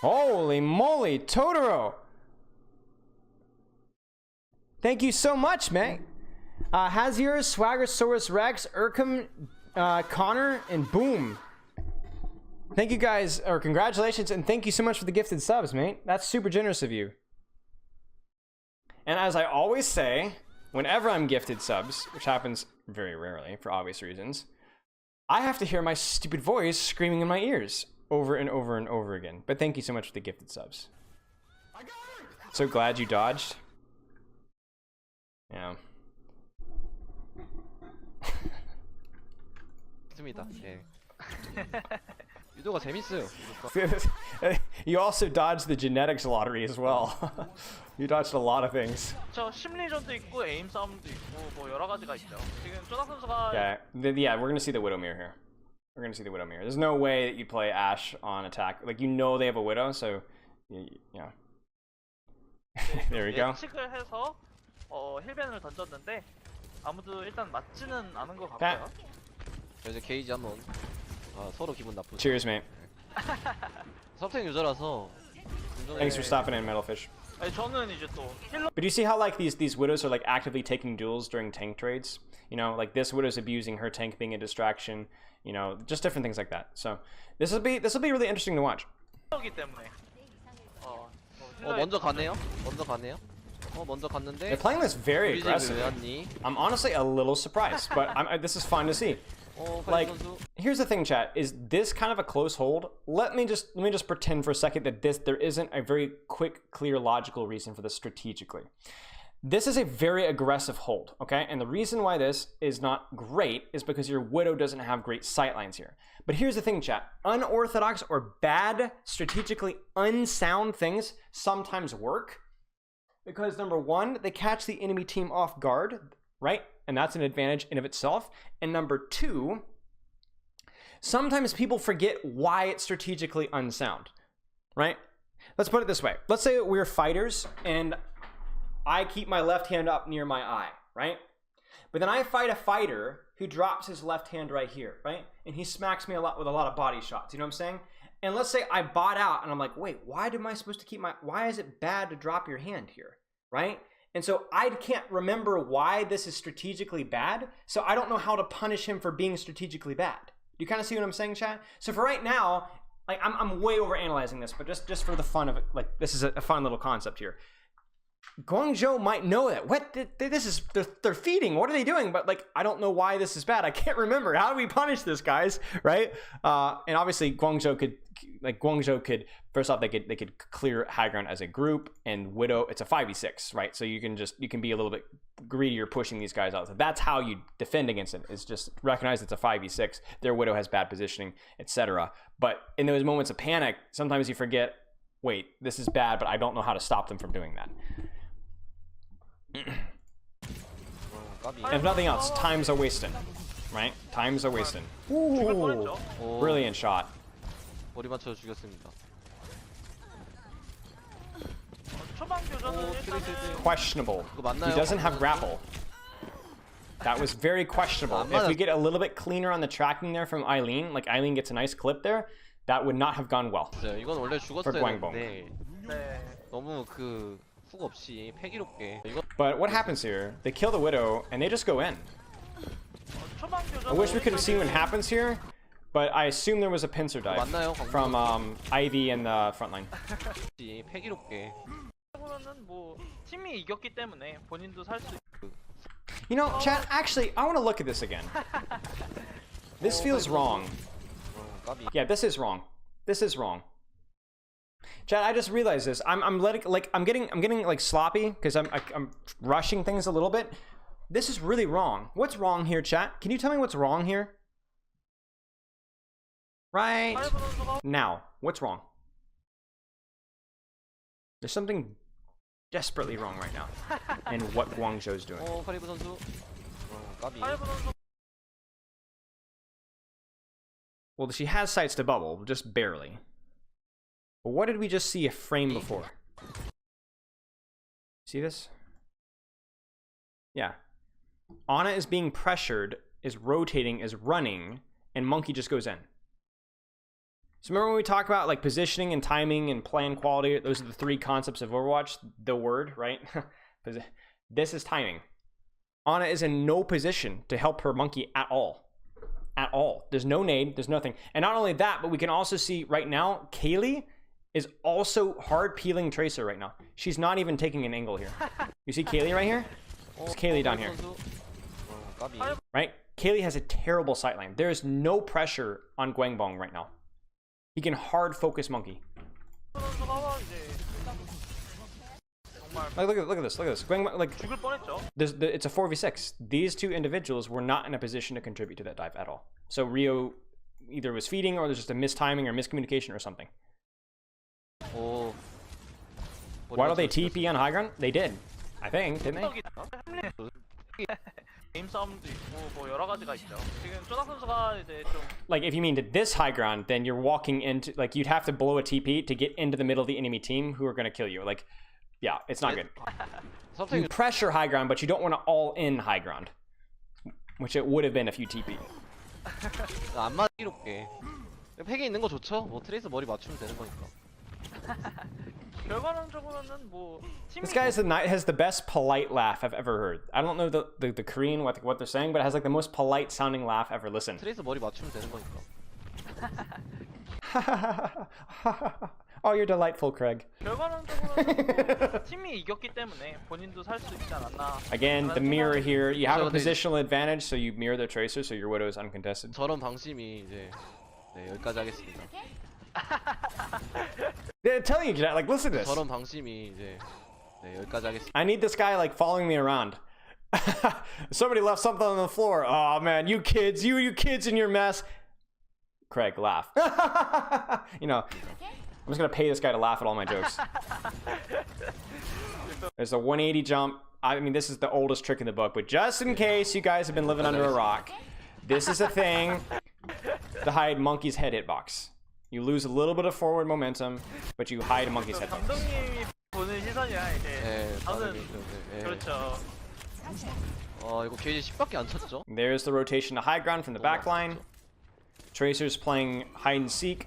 Holy moly, Totoro! Thank you so much, man. Hazier, Swaggersaurus Rex, Urkham, Connor, and Boom. Thank you guys, or congratulations, and thank you so much for the gifted subs, mate. That's super generous of you. And as I always say, whenever I'm gifted subs, which happens very rarely for obvious reasons, I have to hear my stupid voice screaming in my ears over and over and over again. But thank you so much for the gifted subs. So glad you dodged. Yeah. 좋습니다. 예. 위도우가 재밌어요. You also dodged the genetics lottery as well. You dodged a lot of things. 저 심리전도 있고 에임 싸움도 있고 뭐 여러 가지가 있죠. 지금 쪼닥 선수가 Yeah, we're gonna see the Widowmere here. We're gonna see the Widowmere. There's no way that you play Ashe on attack. Like you know they have a Widow, so yeah. There we go. 예측을 해서 힐벤을 던졌는데 아무도 일단 맞지는 않은 것 같고요. 자, 이제 게이지 한번. 서로 기분 나쁘죠. Cheers, mate. 섭생 유저라서. Thanks for stopping in, Metalfish. 아니, 저는 이제 또 힐러. But you see how like these widows are like actively taking duels during tank trades? You know, like this widow's abusing her tank being a distraction. You know, just different things like that. So this will be really interesting to watch. 기 때문에. 먼저 가네요. 먼저 갔는데. They're playing this very aggressively. I'm honestly a little surprised, but this is fun to see. Like, here's the thing, chat. Is this kind of a close hold? Let me just pretend for a second that there isn't a very quick, clear, logical reason for this strategically. This is a very aggressive hold, okay? And the reason why this is not great is because your Widow doesn't have great sightlines here. But here's the thing, chat. Unorthodox or bad, strategically unsound things sometimes work because number one, they catch the enemy team off guard, right? And that's an advantage in of itself. And number two, sometimes people forget why it's strategically unsound, right? Let's put it this way. Let's say we're fighters and I keep my left hand up near my eye, right? But then I fight a fighter who drops his left hand right here, right? And he smacks me a lot with a lot of body shots, you know what I'm saying? And let's say I bought out and I'm like, wait, why am I supposed to keep why is it bad to drop your hand here, right? And so I can't remember why this is strategically bad, so I don't know how to punish him for being strategically bad. You kind of see what I'm saying, chat? So for right now, like I'm way over analyzing this, but just for the fun of it, like this is a fun little concept here. Guangzhou might know that. What? This is they're feeding. What are they doing? But like I don't know why this is bad. I can't remember. How do we punish this, guys? Right? And obviously Guangzhou could first off they could clear high ground as a group, and Widow it's a 5v6, right? So you can be a little bit greedier pushing these guys out. So that's how you defend against it. Is just recognize it's a 5v6. Their Widow has bad positioning, etc. But in those moments of panic, sometimes you forget. Wait, this is bad, but I don't know how to stop them from doing that. If nothing else, times are wasting, right? Times are wasting. Ooh, brilliant shot. 머리 맞춰 죽였습니다. 초반 교전은 일단은 Questionable. 이거 맞나요? He doesn't have grapple. That was very questionable. If we get a little bit cleaner on the tracking there from Eileen, like Eileen gets a nice clip there, that would not have gone well. 이건 원래 죽었어야 Guangbong. 되는데 네. 너무 그 훅 없이 패기롭게 이거 But what happens here? They kill the Widow and they just go in. 초반 교전은 I wish we could have seen what happens here, but I assume there was a pincer dive 맞나요? from Ivy in the front line. 패기롭게 보면은 뭐 팀이 이겼기 때문에 본인도 살 수. You know, chat, actually, I want to look at this again. This feels wrong. 까비. Yeah, this is wrong. This is wrong. Chat, I just realized this. I'm getting like sloppy because I'm rushing things a little bit. This is really wrong. What's wrong here, chat? Can you tell me what's wrong here? Right now, what's wrong? There's something desperately wrong right now in what Guangzhou's doing. 카리브 선수. 까비. Well, she has sights to bubble, just barely. But what did we just see a frame before? See this? Yeah. Ana is being pressured, is rotating, is running, and Monkey just goes in. So remember when we talk about like positioning and timing and plan quality? Those are the three concepts of Overwatch. The word, right? This is timing. Ana is in no position to help her Monkey at all. At all. There's no nade, there's nothing. And not only that, but we can also see right now, Kaylee is also hard peeling Tracer right now. She's not even taking an angle here. You see Kaylee right here? There's Kaylee down here. Right? Kaylee has a terrible sightline. There is no pressure on Guangbong right now. He can hard focus Monkey. Like, look at this. Guangbong, like, 죽을 뻔했죠. it's a 4v6. These two individuals were not in a position to contribute to that dive at all. So Rio either was feeding or there's just a mistiming or miscommunication or something. Why don't they TP on high ground? They did. I think, didn't they? 게임 싸움도 있고 뭐 여러 가지가 있죠. 지금 쪼닥 선수가 이제 좀 Like, if you mean to this high ground, then you're walking into, like, you'd have to blow a TP to get into the middle of the enemy team who are going to kill you. Like, yeah, it's not good. You pressure high ground, but you don't want to all in high ground, which it would have been if you TP. 안 맞기롭게. 팩이 있는 거 좋죠? 뭐 트레이서 머리 맞추면 되는 거니까. 결과론적으로는 뭐 팀이 This guy has the best polite laugh I've ever heard. I don't know the Korean what they're saying, but it has like the most polite sounding laugh ever. Listen. 트레이서 머리 맞추면 되는 거니까. Oh, you're delightful, Craig. 결과론적으로는 뭐 팀이 이겼기 때문에 본인도 살 수 있지 않았나. Again, the mirror here. You have a positional advantage, so you mirror their tracer, so your Widow is uncontested. 저런 방심이 이제 네, 여기까지 하겠습니다. They're telling you, like, listen to this. 저런 방심이 이제 네, 여기까지 하겠습니다. I need this guy like following me around. Somebody left something on the floor. Oh man, you kids, you kids in your mess. Craig, laugh. You know, I'm just gonna pay this guy to laugh at all my jokes. There's a 180 jump. I mean, this is the oldest trick in the book, but just in case you guys have been living under a rock, this is a thing to hide Monkey's head hitbox. You lose a little bit of forward momentum, but you hide Monkey's head hitbox. 감독님이 보는 시선이랑 이제 네, 저는 네. 그렇죠. 이거 게이지 10밖에 안 쳤죠? There's the rotation to high ground from the back line. Tracer's playing hide and seek.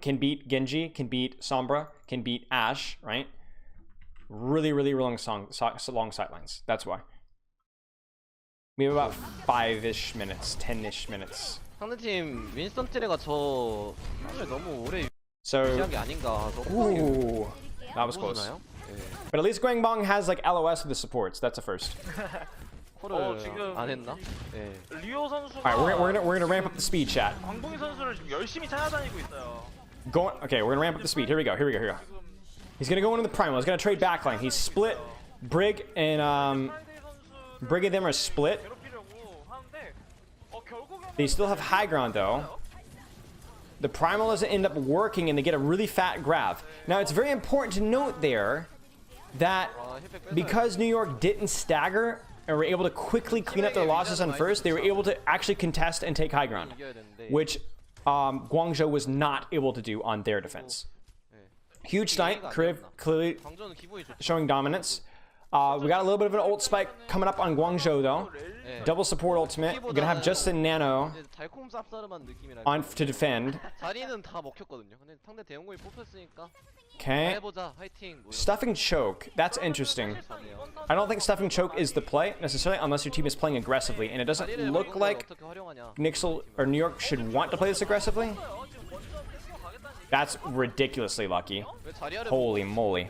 can beat Genji, can beat Sombra, can beat Ashe, right? Really, really long sidelines. That's why. We have about 5-ish minutes, 10-ish minutes. 상대팀 윈스턴 트레가 저 판을 너무 오래 So, 유지한 게 아닌가. ooh, that was close. 보여주나요? 예. But at least Guangbong has like LOS with the supports. That's a first. 콜을 지금 안 했나? 예. 리오 선수가 All right, we're gonna ramp up the speed, chat. 광동희 선수를 지금 열심히 찾아다니고 있어요. Okay, we're gonna ramp up the speed. Here we go. He's gonna go into the primal. He's gonna trade backline. He's split. Brig and Brig and them are split. 괴롭히려고 하는데 결국에는 They still have high ground though. The primal doesn't end up working and they get a really fat grab. Now it's very important to note there that because New York didn't stagger and were able to quickly clean up their losses on first, they were able to actually contest and take high ground, which Guangzhou was not able to do on their defense. Huge snipe, clearly 광저는 기분이 좋죠. showing dominance. We got a little bit of an ult spike coming up on Guangzhou though. Double support ultimate. We're gonna have Justin Nano 이제 달콤 쌉싸름한 느낌이라. on to defend. 자리는 다 먹혔거든요. 근데 상대 대용공이 뽑혔으니까 Okay. 해보자. 화이팅. 뭐 이런 Stuffing choke. That's interesting. 거 하네요. I don't think stuffing choke is the play necessarily unless your team is playing aggressively, and it doesn't 자리를 look 먹은 걸 like 어떻게 활용하냐. NYXL or New York should want to play this aggressively. That's ridiculously lucky. 왜 자리를 Holy 먹었는데. moly.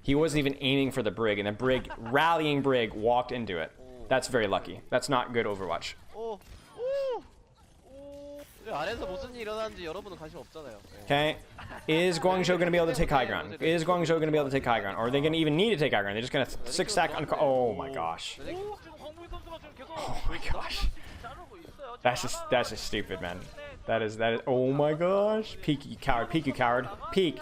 He wasn't even aiming for the Brig, and the Brig, rallying Brig, walked into it. That's very lucky. That's not good Overwatch. 오. 오. 오. 아래에서 무슨 일이 일어나는지 여러분은 관심 없잖아요. 예. Okay. Is Guangzhou going to be able to take high ground? Is Guangzhou going to be able to take high ground? Or are they going to even need to take high ground? They're just going to 6-stack on... Oh my gosh. 지금 광동희 선수가 지금 계속 Oh my gosh. 자르고 있어요. That's just stupid, man. That is, oh my gosh. Peek, you coward. Peek, you coward. Peek.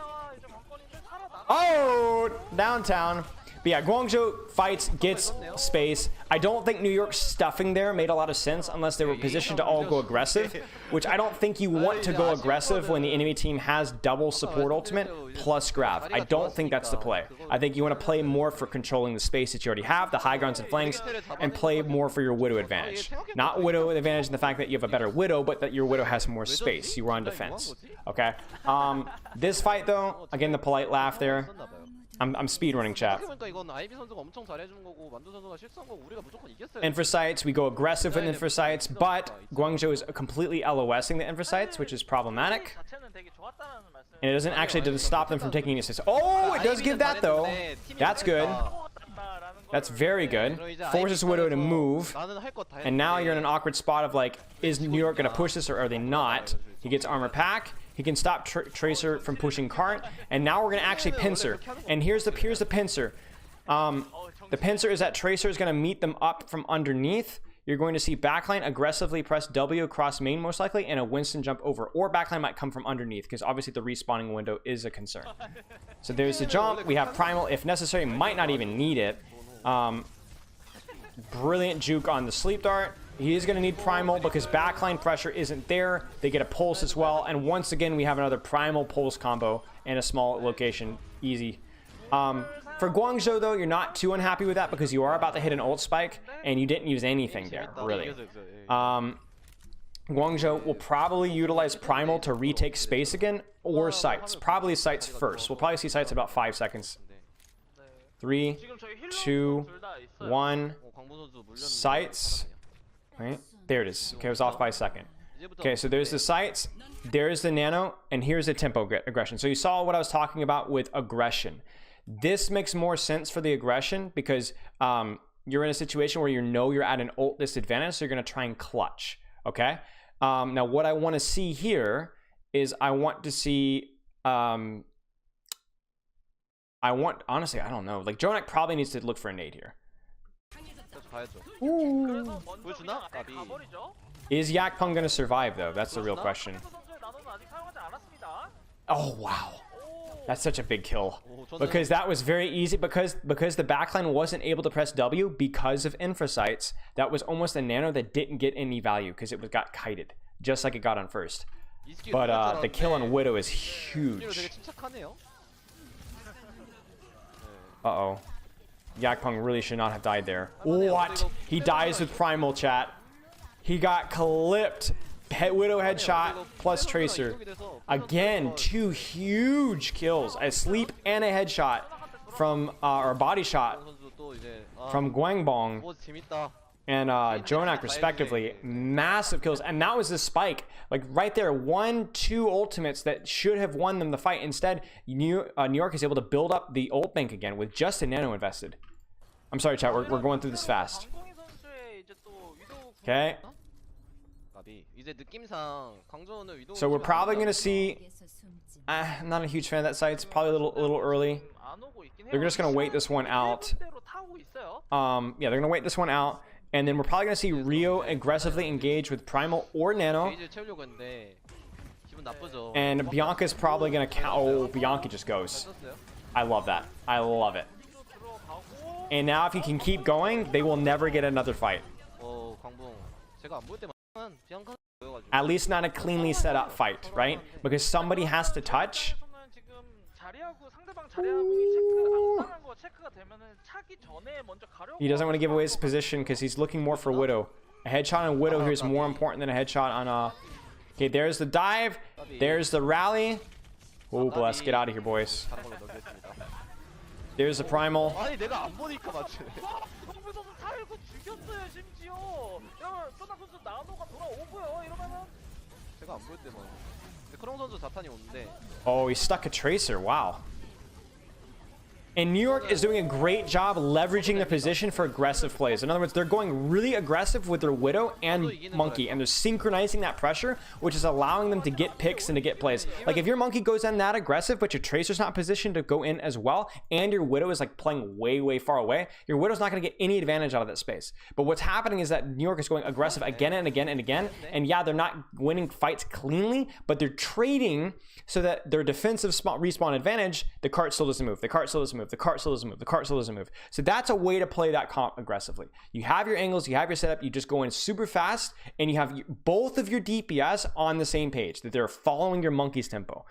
Oh, downtown. But yeah, Guangzhou fights, gets space. I don't think New York's stuffing there made a lot of sense unless they were positioned to all go aggressive, which I don't think you want to go aggressive when the enemy team has double support ultimate plus grab. I don't think that's the play. I think you want to play more for controlling the space that you already have, the high grounds and flanks, and play more for your Widow advantage. Not Widow advantage in the fact that you have a better Widow, but that your Widow has more space. You are on defense. Okay? This fight though, again, the polite laugh there. I'm speedrunning, chat. 생각해보니까 이건 아이비 선수가 엄청 잘해준 거고 만두 선수가 실수한 거 우리가 무조건 이겼어요. Intrasites, we go aggressive with Intrasites, but Guangzhou is completely LOSing the Intrasites, which is problematic. 자체는 되게 좋았다는 말씀. And it doesn't actually stop them from taking assists. Oh, it does give that though. That's good. That's very good. Forces Widow to move. 나는 할 거 다 And now you're in an awkward spot of like, is New York going to push this or are they not? He gets armor pack. He can stop Tracer from pushing Cart. And now we're going to actually pincer. And here's the pincer. The pincer is that Tracer is going to meet them up from underneath. You're going to see backline aggressively press W across main most likely and a Winston jump over. Or backline might come from underneath because obviously the respawning window is a concern. So there's the jump. We have Primal if necessary. Might not even need it. Brilliant juke on the sleep dart. He is going to need Primal because backline pressure isn't there. They get a pulse as well. And once again, we have another Primal pulse combo and a small location. Easy. For Guangzhou, though, you're not too unhappy with that because you are about to hit an ult spike and you didn't use anything there, really. Guangzhou will probably utilize Primal to retake space again or Sights. Probably Sights first. We'll probably see Sights in about 5 seconds. 3, 2, 1. Sights. Right? There it is. Okay, it was off by a second. Okay, so there's the Sights, there's the Nano, and here's the tempo aggression. So you saw what I was talking about with aggression. This makes more sense for the aggression because you're in a situation where you know you're at an ult disadvantage, so you're going to try and clutch. Okay? Now, what I want to see here is I want to see... honestly, I don't know. Like, Jonak probably needs to look for a nade here. 그래서 먼저 앞에 가버리죠. Is Yakpung going to survive, though? That's the real question. 선수의 나노는 아직 사용하지 않았습니다. Oh, wow. That's such a big kill. Because that was very easy. Because the backline wasn't able to press W because of Infrasights. That was almost a Nano that didn't get any value because it got kited. Just like it got on first. But the kill on Widow is huge. Uh-oh. Yakpung really should not have died there. What? He dies with Primal, chat. He got clipped Widow headshot plus Tracer. Again, 2 huge kills. A sleep and a headshot from, or a body shot from Guangbong and Jonak respectively. Massive kills. And that was the spike. Like right there, 1-2 ultimates that should have won them the fight. Instead, New York is able to build up the ult bank again with just a nano invested. I'm sorry, chat. We're going through this fast. Okay. So we're probably going to see... I'm not a huge fan of that site. It's probably a little early. They're just going to wait this one out. Yeah, they're going to wait this one out. And then we're probably going to see Rio aggressively engage with Primal or Nano. And Bianca's probably going to... Oh, Bianca just goes. I love that. I love it. And now if he can keep going, they will never get another fight. At least not a cleanly set up fight, right? Because somebody has to touch. He doesn't want to give away his position because he's looking more for Widow. A headshot on Widow here is more important than a headshot on... Okay, there's the dive. There's the rally. Oh, bless. Get out of here, boys. There's the Primal. Oh, he stuck a Tracer. Wow. And New York is doing a great job leveraging the position for aggressive plays. In other words, they're going really aggressive with their Widow and Monkey, and they're synchronizing that pressure, which is allowing them to get picks and to get plays. Like if your Monkey goes in that aggressive, but your Tracer's not positioned to go in as well, and your Widow is like playing way far away, your Widow's not going to get any advantage out of that space. But what's happening is that New York is going aggressive again and again and again, and yeah, they're not winning fights cleanly, but they're trading so that their defensive respawn advantage, the cart still doesn't move, the cart still doesn't move, the cart still doesn't move, the cart still doesn't move. So that's a way to play that comp aggressively. You have your angles, you have your setup, you just go in super fast, and you have both of your DPS on the same page, that they're following your Monkey's tempo.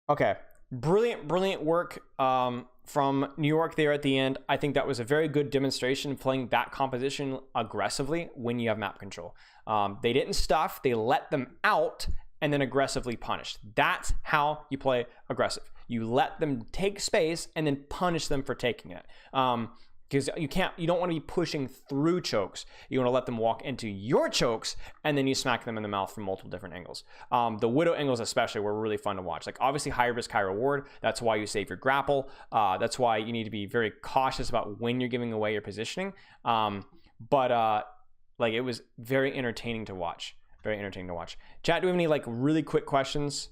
Okay, brilliant work from New York there at the end. I think that was a very good demonstration of playing that composition aggressively when you have map control. They didn't stuff, they let them out and then aggressively punished. That's how you play aggressive. You let them take space and then punish them for taking it. Because you don't want to be pushing through chokes. You want to let them walk into your chokes and then you smack them in the mouth from multiple different angles. The Widow angles especially were really fun to watch. Like obviously high risk, high reward. That's why you save your grapple. That's why you need to be very cautious about when you're giving away your positioning. Like it was very entertaining to watch. Very entertaining to watch. Chat, do we have any like really quick questions?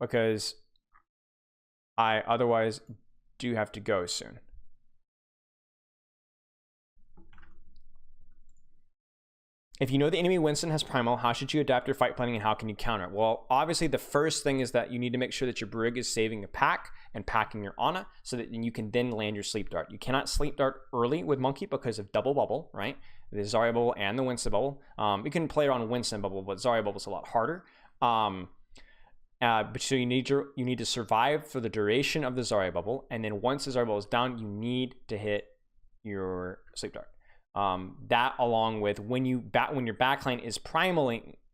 Because I otherwise do have to go soon. If you know the enemy Winston has Primal, how should you adapt your fight planning and how can you counter it? Well, obviously the first thing is that you need to make sure that your Brig is saving a pack and packing your Ana so that you can then land your Sleep Dart. You cannot Sleep Dart early with Monkey because of double bubble, right? The Zarya bubble and the Winston bubble. You can play it on Winston bubble, but Zarya bubble is a lot harder. But so you need to survive for the duration of the Zarya bubble, and then once the Zarya bubble is down, you need to hit your Sleep Dart. That along with when your backline is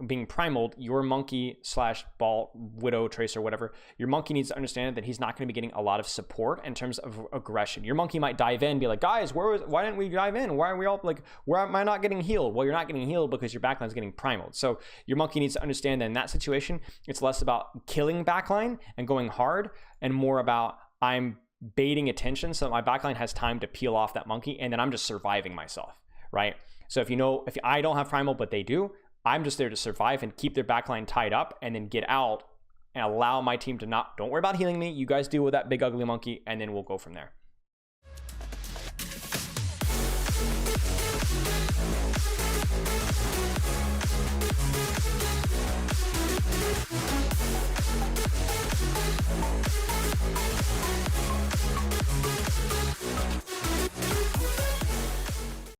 being primaled, your Monkey / Ball, Widow, Tracer, whatever, your Monkey needs to understand that he's not going to be getting a lot of support in terms of aggression. Your Monkey might dive in and be like, guys, why didn't we dive in? Why are we all like, where am I not getting healed? Well, you're not getting healed because your backline is getting primaled. So your Monkey needs to understand that in that situation, it's less about killing backline and going hard and more about I'm baiting attention so that my backline has time to peel off that Monkey and then I'm just surviving myself, right? So if I don't have Primal but they do, I'm just there to survive and keep their backline tied up and then get out and allow my team to don't worry about healing me, you guys deal with that big ugly Monkey and then we'll go from there.